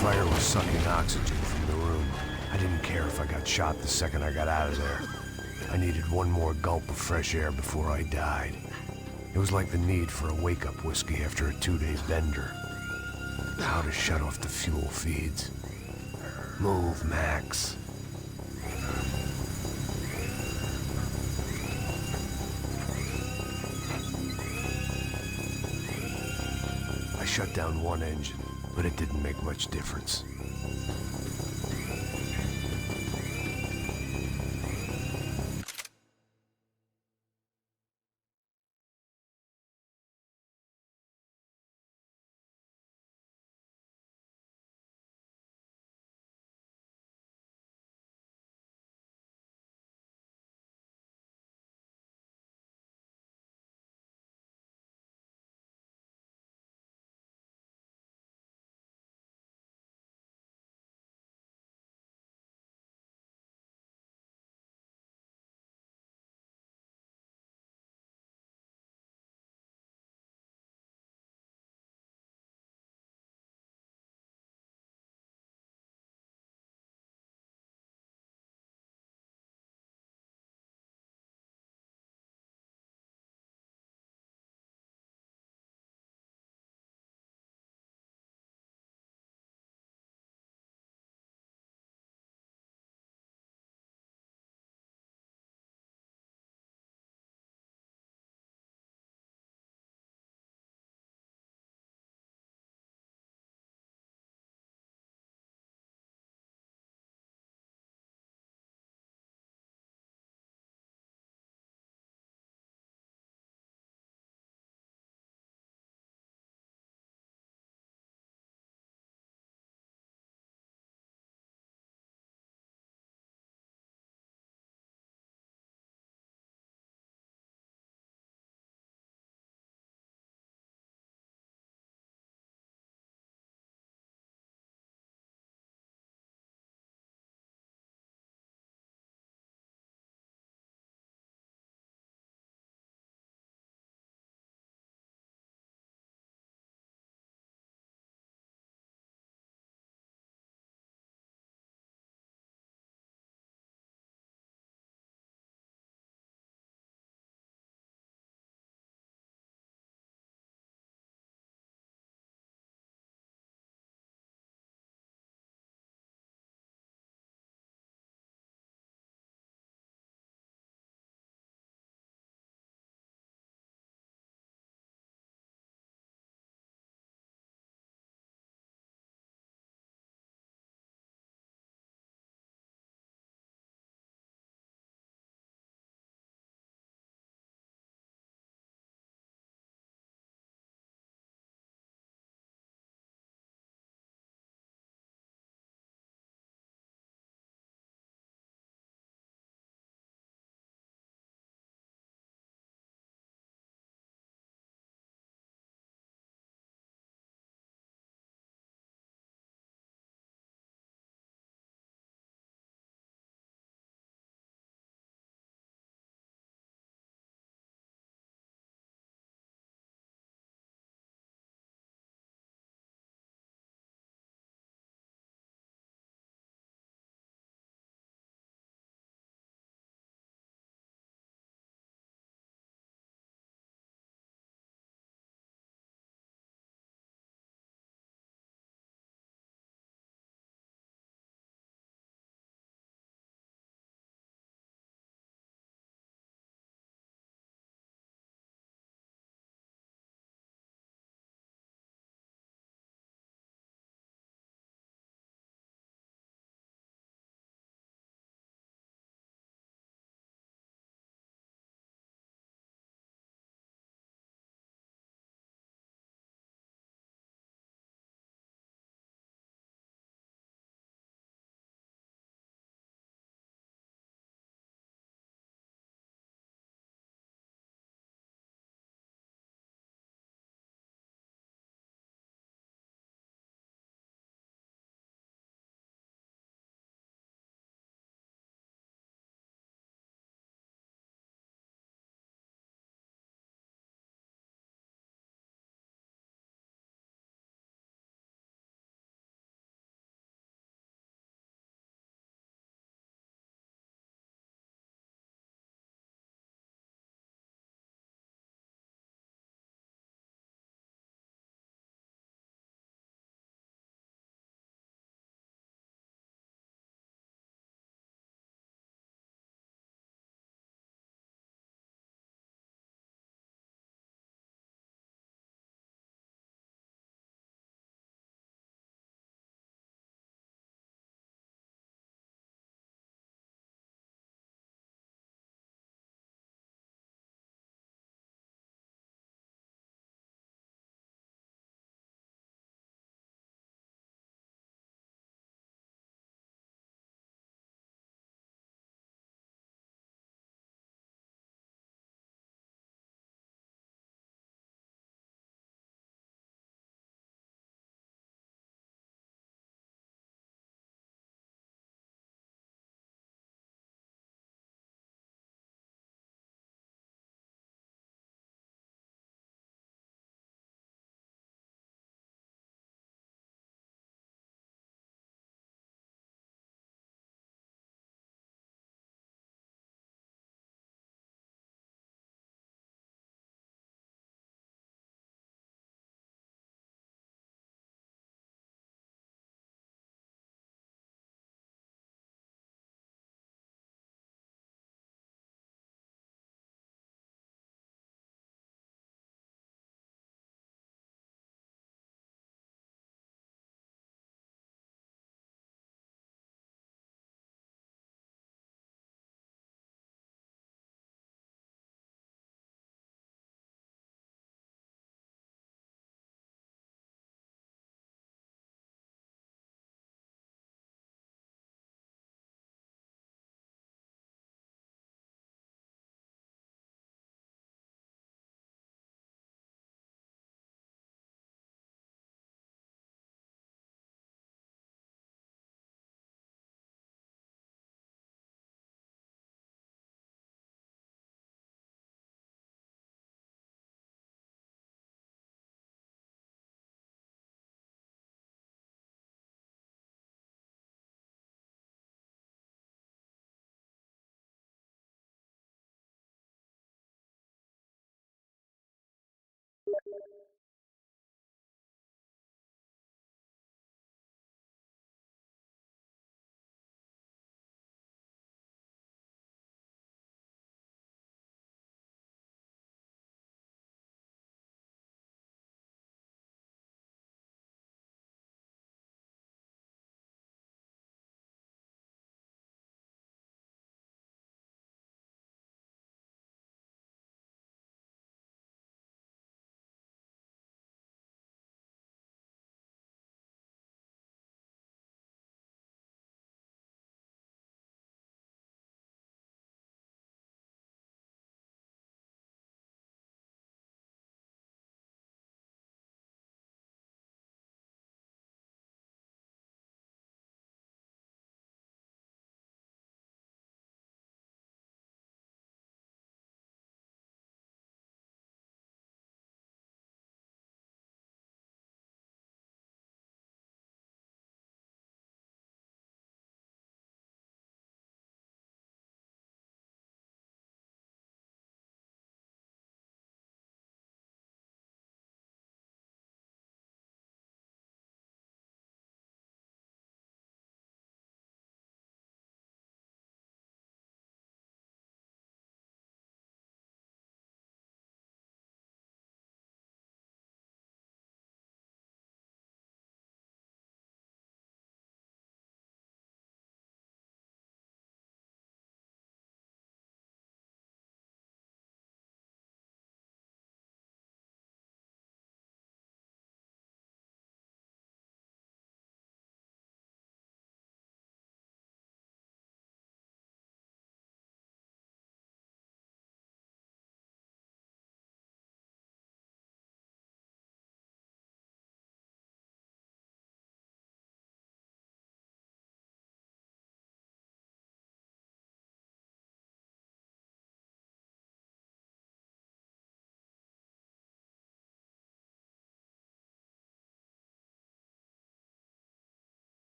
Fire was sucking oxygen from the room. I didn't care if I got shot the second I got out of there. I needed one more gulp of fresh air before I died. It was like the need for a wake-up whiskey after a 2-day bender. How to shut off the fuel feeds. Move, Max. I shut down one engine, but it didn't make much difference.